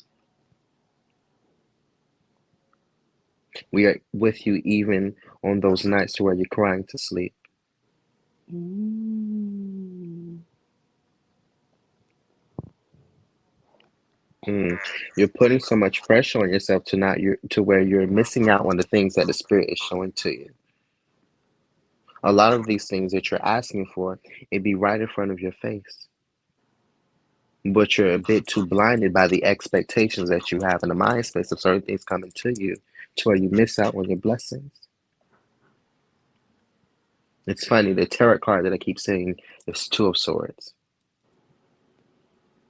We are with you even on those nights to where you're crying to sleep. Mm. Mm. You're putting so much pressure on yourself to where you're missing out on the things that the spirit is showing to you. A lot of these things that you're asking for, it be right in front of your face. But you're a bit too blinded by the expectations that you have in the mind space of certain things coming to you to where you miss out on your blessings. It's funny, the tarot card that I keep saying is Two of Swords.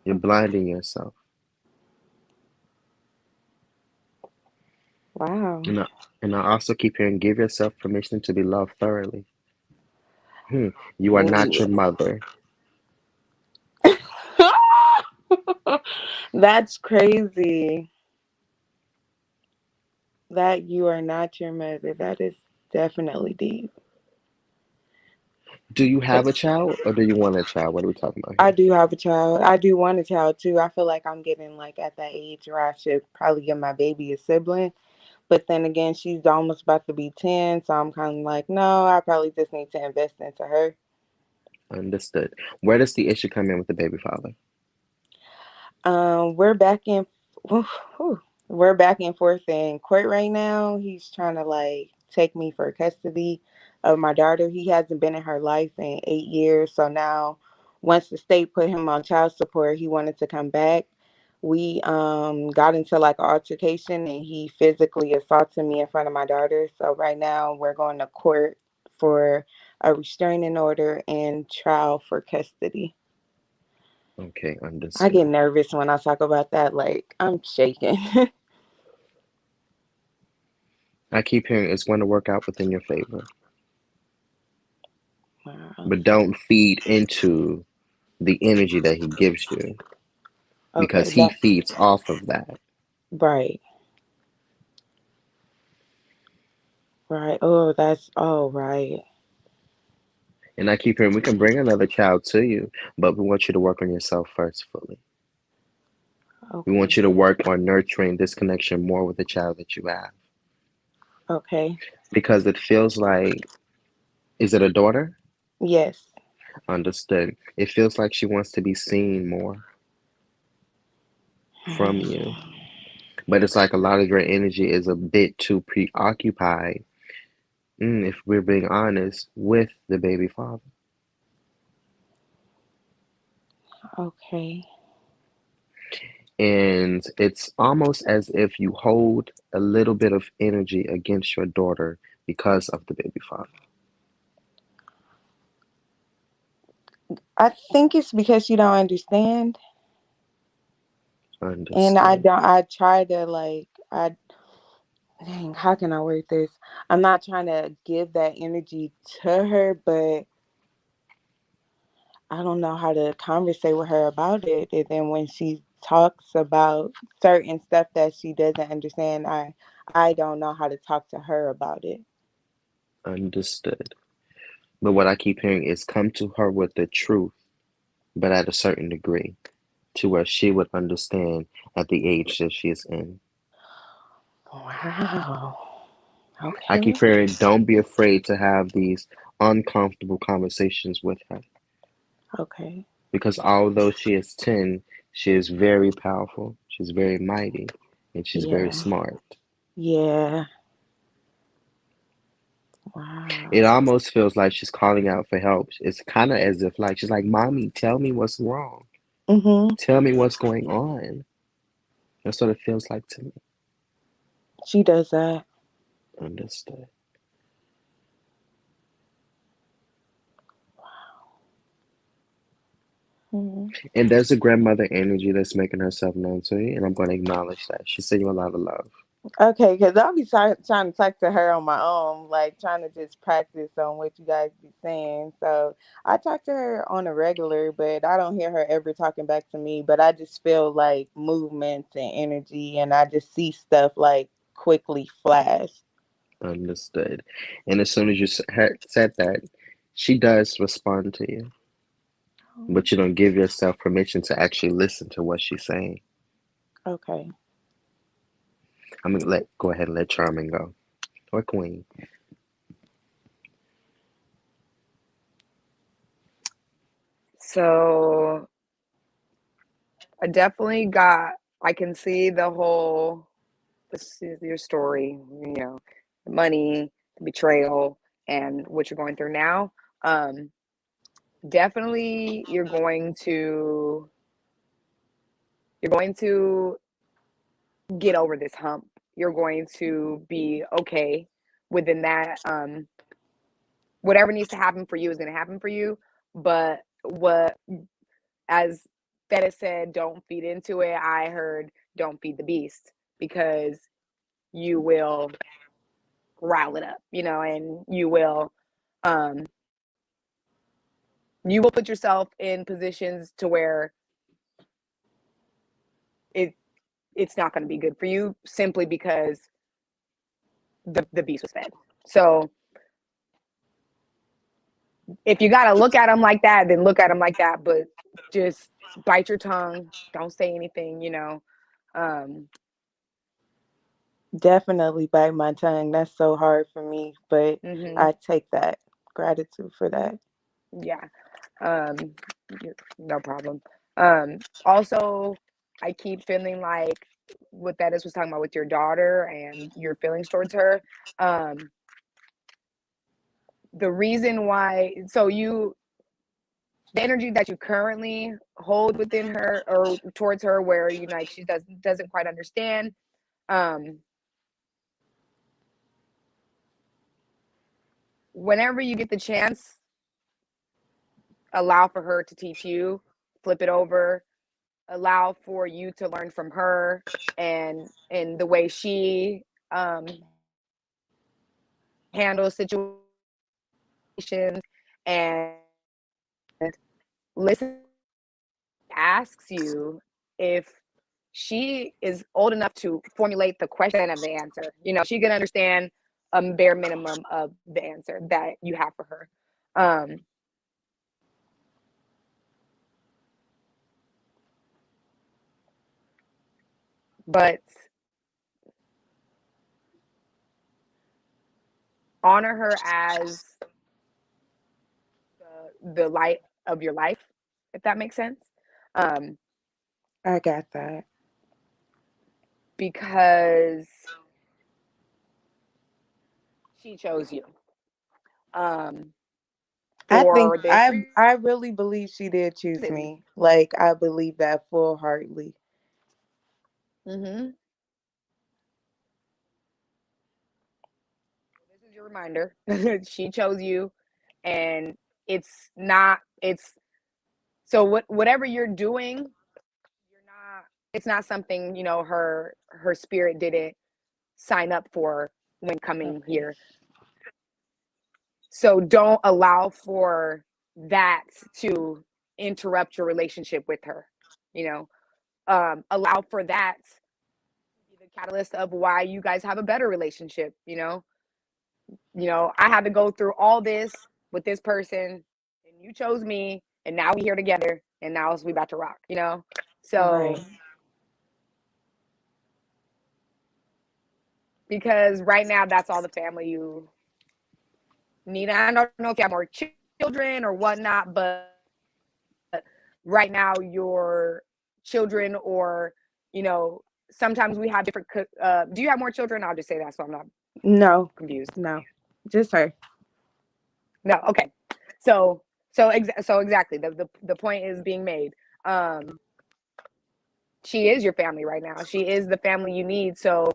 You're blinding yourself. Wow. And I also keep hearing give yourself permission to be loved thoroughly. Hmm. You are not Ooh. your mother. That's crazy. That you are not your mother. That is definitely deep. Do you But have a child or do you want a child? What are we talking about I here? do have a child. I do want a child too. I feel like I'm getting like at that age where I should probably give my baby a sibling. But then again, she's almost about to be 10, so I'm kind of like, no, I probably just need to invest into her. Understood. Where does the issue come in with the baby father? We're back in, whew, whew. We're back and forth in court right now. He's trying to like take me for custody of my daughter. He hasn't been in her life in 8 years, so now once the state put him on child support, he wanted to come back. We got into like an altercation, and he physically assaulted me in front of my daughter. So right now we're going to court for a restraining order and trial for custody. Okay, I get understood. nervous when I talk about that. Like, I'm shaking. I keep hearing it's going to work out within your favor, Wow. but don't feed into the energy that he gives you Okay, because he that feeds off of that. right, right. Oh, that's oh right. And I keep hearing we can bring another child to you, but we want you to work on yourself first fully. We want Okay, you to work on nurturing this connection more with the child that you have okay. because it feels like, is it a daughter? Yes. Understood. It feels like she wants to be seen more from you, but it's like a lot of your energy is a bit too preoccupied, if we're being honest, with the baby father. Okay. And it's almost as if you hold a little bit of energy against your daughter because of the baby father. I think it's because you don't understand, and I Understood. don't. I try to like. I dang. How can I word this? I'm not trying to give that energy to her, but I don't know how to conversate with her about it. And then when she talks about certain stuff that she doesn't understand, I don't know how to talk to her about it. Understood. But what I keep hearing is come to her with the truth, but at a certain degree, to where she would understand at the age that she is in. Wow. I Okay. keep hearing don't be afraid to have these uncomfortable conversations with her. Okay. Because although she is 10, she is very powerful, she's very mighty, and she's very Yeah. smart. Yeah. It Wow. almost feels like she's calling out for help. It's kind of as if like she's like, "Mommy, tell me what's wrong. Mhm. Tell me what's going on." That's what it feels like to me. She does that. Understood. Mhm. And there's a grandmother energy that's making herself known to you, and I'm going to acknowledge that. She's sending you a lot of love. Okay, because I'll be trying to talk to her on my own, like trying to just practice on what you guys be saying. So I talk to her on a regular, but I don't hear her ever talking back to me. But I just feel like movements and energy, and I just see stuff like quickly flash. Understood. And as soon as you said that, she does respond to you, Oh, but you don't give yourself permission to actually listen to what she's saying. okay. I'm gonna let go ahead and let Charming go or Queen. So I definitely got. I can see the whole. This is your story. The money, the betrayal, and what you're going through now. Um, Definitely, you're going to get over this hump. You're going to be okay within that. whatever needs to happen for you is going to happen for you. But what, as Theta said, don't feed into it. I heard don't feed the beast, because you will rile it up, and um, you will put yourself in positions to where it it's not going to be good for you, simply because the beast was fed. So if you got to look at them like that, then look at them like that, but just bite your tongue. Don't say anything, Um, Definitely bite my tongue. That's so hard for me, but mhm, I take that. Gratitude for that. yeah. Um, no problem. Also, I keep feeling like what that is was talking about with your daughter and your feelings towards her. Um, the reason why, so the energy that you currently hold within her or towards her, where like she doesn't quite understand. Um, whenever you get the chance, allow for her to teach you, flip it over, allow for you to learn from her, and the way she handles situations, and listen, asks you if she is old enough to formulate the question of the answer. She can understand a bare minimum of the answer that you have for her. But honor her as the light of your life, if that makes sense. Um, I got that. because she chose you um, I think for this I really believe she did choose reason. me. Like I believe that full heartedly. Hmm. This is your reminder. She chose you, and it's so whatever you're doing, you're not. It's not something her spirit didn't sign up for when coming Okay. here. So don't allow for that to interrupt your relationship with her. You know, allow for that to be the catalyst of why you guys have a better relationship. I had to go through all this with this person, and you chose me, and now we here together, and now we about to rock. So Right. because right now that's all the family you need. I don't know if you have more children or whatnot, but right now your children, or sometimes we have different. Do you have more children? I'll just say that so I'm not No. confused. No. Just her. No, okay. So exactly, the point is being made. Um, she is your family right now. She is the family you need. So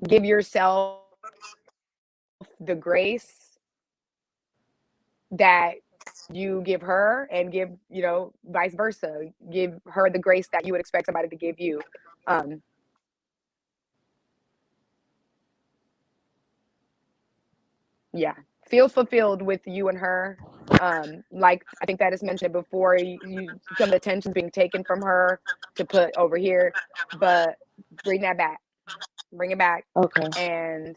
give yourself the grace that you give her, and give vice versa. Give her the grace that you would expect somebody to give you. Um, yeah, feel fulfilled with you and her. Like I think that is mentioned before, some of the attention's being taken from her to put over here, but bring that back, bring it back, Okay. and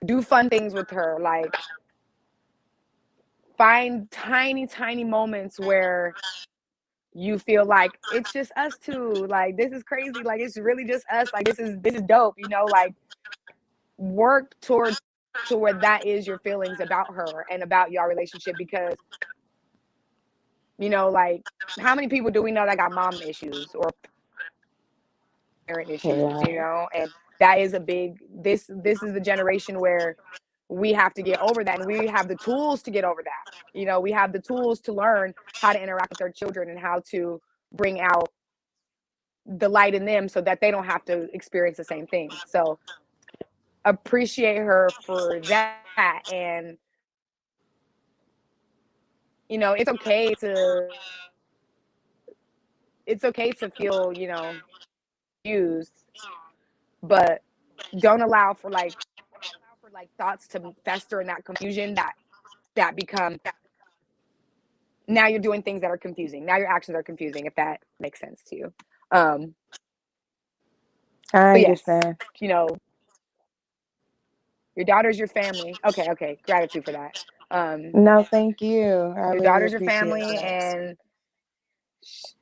do fun things with her. Like find tiny moments where you feel like it's just us two. Like this is crazy. Like it's really just us. Like this is dope. Like work towards to where that is your feelings about her and about your relationship, because like how many people do we know that got mom issues or parent issues, Yeah. and that is a big, this is the generation where we have to get over that, and we have the tools to get over that. We have the tools to learn how to interact with our children and how to bring out the light in them so that they don't have to experience the same thing. So appreciate her for that. And it's okay to feel, confused, but don't allow for thoughts to fester in that confusion that become now you're doing things that are confusing. Now your actions are confusing, if that makes sense to you. Um, I but yes, understand. you know, your daughter's your family. Okay, okay, gratitude for that. Um, No, thank you. I your really daughter's your appreciate family, that. and sh-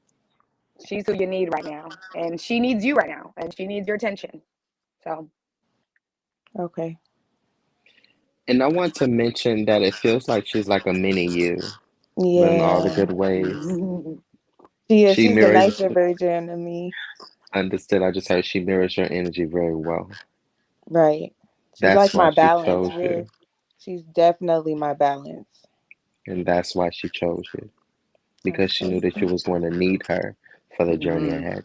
she's who you need right now, and she needs you right now, and she needs your attention. So, Okay. And I want to mention that it feels like she's like a mini you, but in all the Yeah. good ways. She She's the mirrors, nicer version of me. understood. I just heard she mirrors your energy very well. Right. She's That's like why my she balance. chose you, She's definitely my balance. and that's why she chose you because she knew Okay. that you was going to need her for the journey mhm. ahead.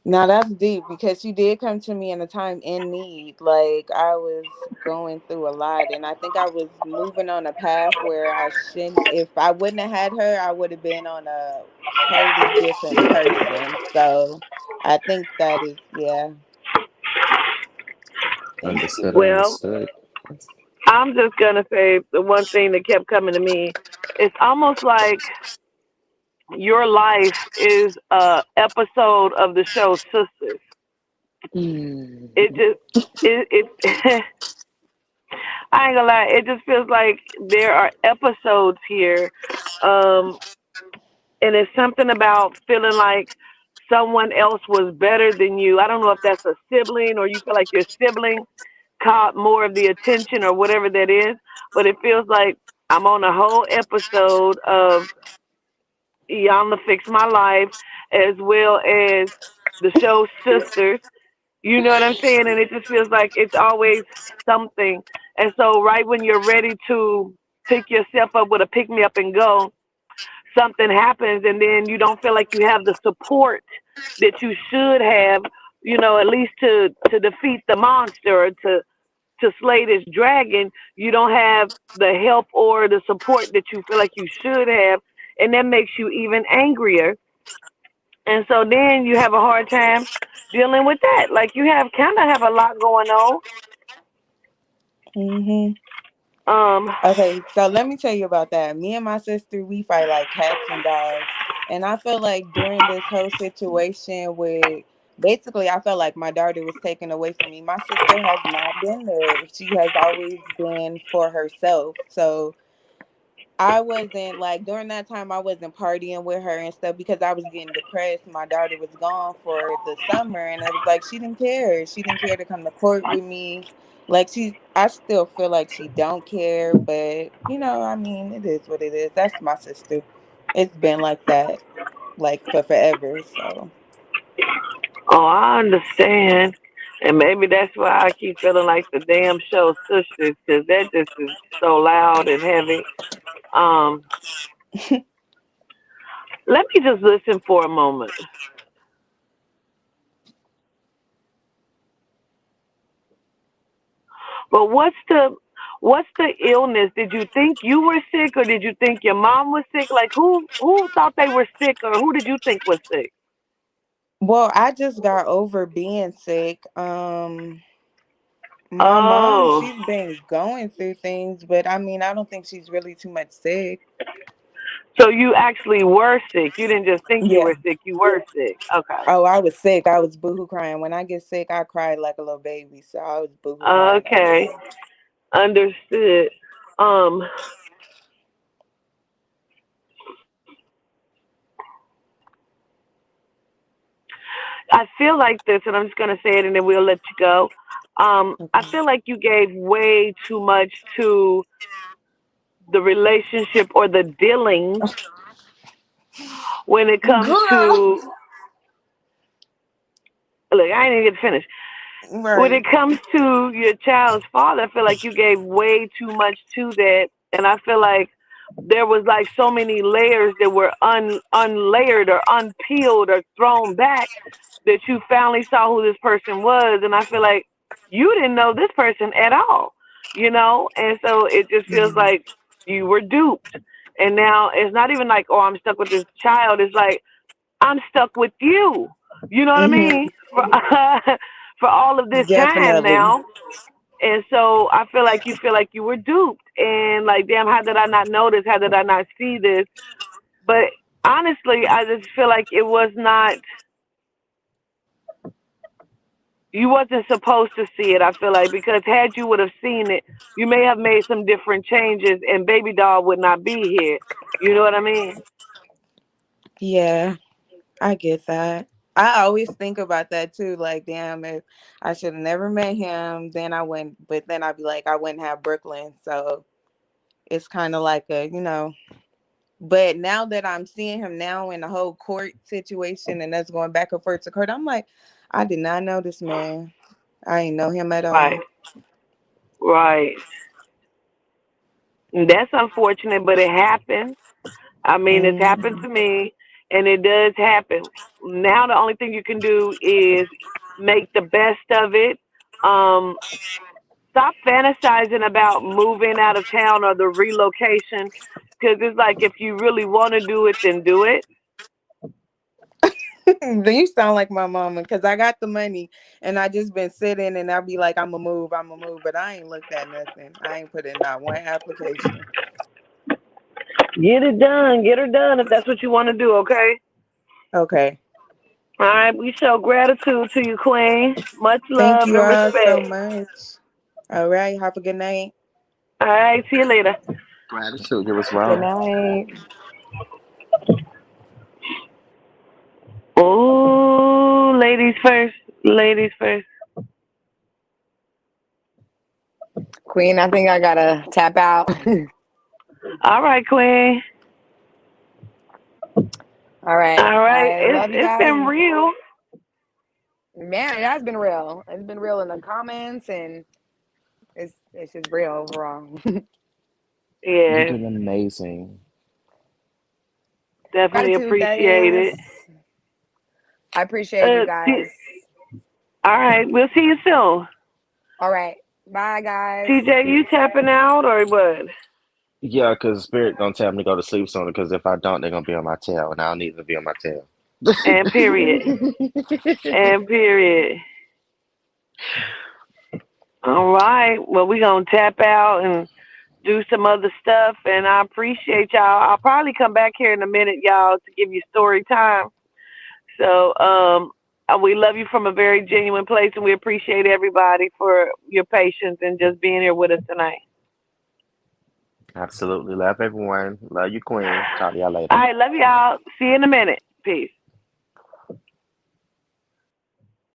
Now that's deep because she did come to me in a time in need. Like I was going through a lot and I think I was moving on a path where I shouldn't if I wouldn't have had her, I would have been on a totally different person. So I think that is yeah. Thank Understood, you. Yeah. Well, understood. I'm just gonna say the one thing that kept coming to me. It's almost like your life is a episode of the show Sisters. Mm. It just it I ain't gonna lie, it just feels like there are episodes here. Um and it's something about feeling like someone else was better than you. I don't know if that's a sibling or you feel like your sibling caught more of the attention or whatever that is, but it feels like I'm on a whole episode of Yama Fix My Life as well as the show Sisters. You know what I'm saying? And it just feels like it's always something. And so, right when you're ready to pick yourself up with a pick me up and go, something happens, and then you don't feel like you have the support that you should have. At least to defeat the monster or to slay this dragon. You don't have the help or the support that you feel like you should have, and that makes you even angrier. And so then you have a hard time dealing with that. Like you have kind of have a lot going on. Mhm. Um, Okay, so let me tell you about that. Me and my sister, we fight like cats and dogs. And I feel like during this whole situation with basically I felt like my daughter was taken away from me. My sister has not been there. She has always been for herself. So I wasn't like during that time I wasn't partying with her and stuff because I was getting depressed. My daughter was gone for the summer and it was like she didn't care. She didn't care to come to court with me. Like I still feel like she don't care, but I mean, it is what it is. That's my sister. It's been like that like for forever. So oh, I understand. And maybe that's why I keep feeling like the damn show Sisters, because that just is so loud and heavy. Um, Let me just listen for a moment. But what's the illness? Did you think you were sick, or did you think your mom was sick? Like who thought they were sick, or who did you think was sick? well, I just got over being sick. My mom, Oh, she's been going through things, but I mean, I don't think she's really too much sick. so you actually were sick. You didn't just think you Yeah. were sick. You were sick. Okay. Oh, I was sick. I was boohoo crying. When I get sick, I cry like a little baby. So I was boohoo crying that Okay. day. Understood. Um, I feel like this, and I'm just gonna say it, and then we'll let you go. I Okay. feel like you gave way too much to the relationship or the dealings when it comes Girl. to look. I didn't even get to finish. When it Right. comes to your child's father, I feel like you gave way too much to that, and I feel like there was like so many layers that were unlayered or unpeeled or thrown back that you finally saw who this person was, and I feel like you didn't know this person at all, and so it just feels like you were duped. And now it's not even like, oh, I'm stuck with this child. It's like, I'm stuck with you. You know what I Mm-hmm. mean? For all of this time Definitely. now. And so I feel like you were duped. And like, damn, how did I not notice? How did I not see this? But honestly, I just feel like it was not, you wasn't supposed to see it. I feel like, because had you would have seen it, you may have made some different changes and baby doll would not be here. You know what I mean? Yeah, I get that. I always think about that too. Like, damn, if I should have never met him, then I went, but then I'd be like, I wouldn't have Brooklyn. So it's kind of like but now that I'm seeing him now in the whole court situation and that's going back and forth to court, I'm like, I did not know this man. I ain't know him at Right. all. Right. And that's unfortunate, but it happens. I mean, it's happened Mm. to me, and it does happen. Now, the only thing you can do is make the best of it. Um, Stop fantasizing about moving out of town or the relocation, because it's like, if you really want to do it, then do it. Then you sound like my mama because I got the money and I just been sitting and I'll be like, I'm gonna move, but I ain't looked at nothing. I ain't put in not one application. Get it done. Get her done if that's what you want to do, okay? Okay. All right. We show gratitude to you, Queen. Much Thank love you and all so respect. much. All right. Have a good night. All right. See you later. Gratitude, you as Good well. night. Oh, ladies first. Ladies first. Queen, I think I gotta tap out. All right, Queen. All right. All right. I It's love you it's guys. been real. Man, it has been real. It's been real in the comments and it's just real overall. You Yes. did amazing. Definitely Gratitude, that appreciate is. it. I appreciate you See, guys. all right. We'll see you soon. All right. Bye, guys. TJ, you Peace. tapping out or what? Yeah, because Spirit gonna tell me to go to sleep soon. Because if I don't, they're gonna be on my tail, and I don't need to be on my tail. And period. And period. All right. Well, we gonna tap out and do some other stuff, and I appreciate y'all. I'll probably come back here in a minute, y'all, to give you story time. So, we love you from a very genuine place, and we appreciate everybody for your patience and just being here with us tonight. Absolutely. Love everyone. Love you, Queen. Talk to y'all All later. right, love y'all. See you in a minute. Peace.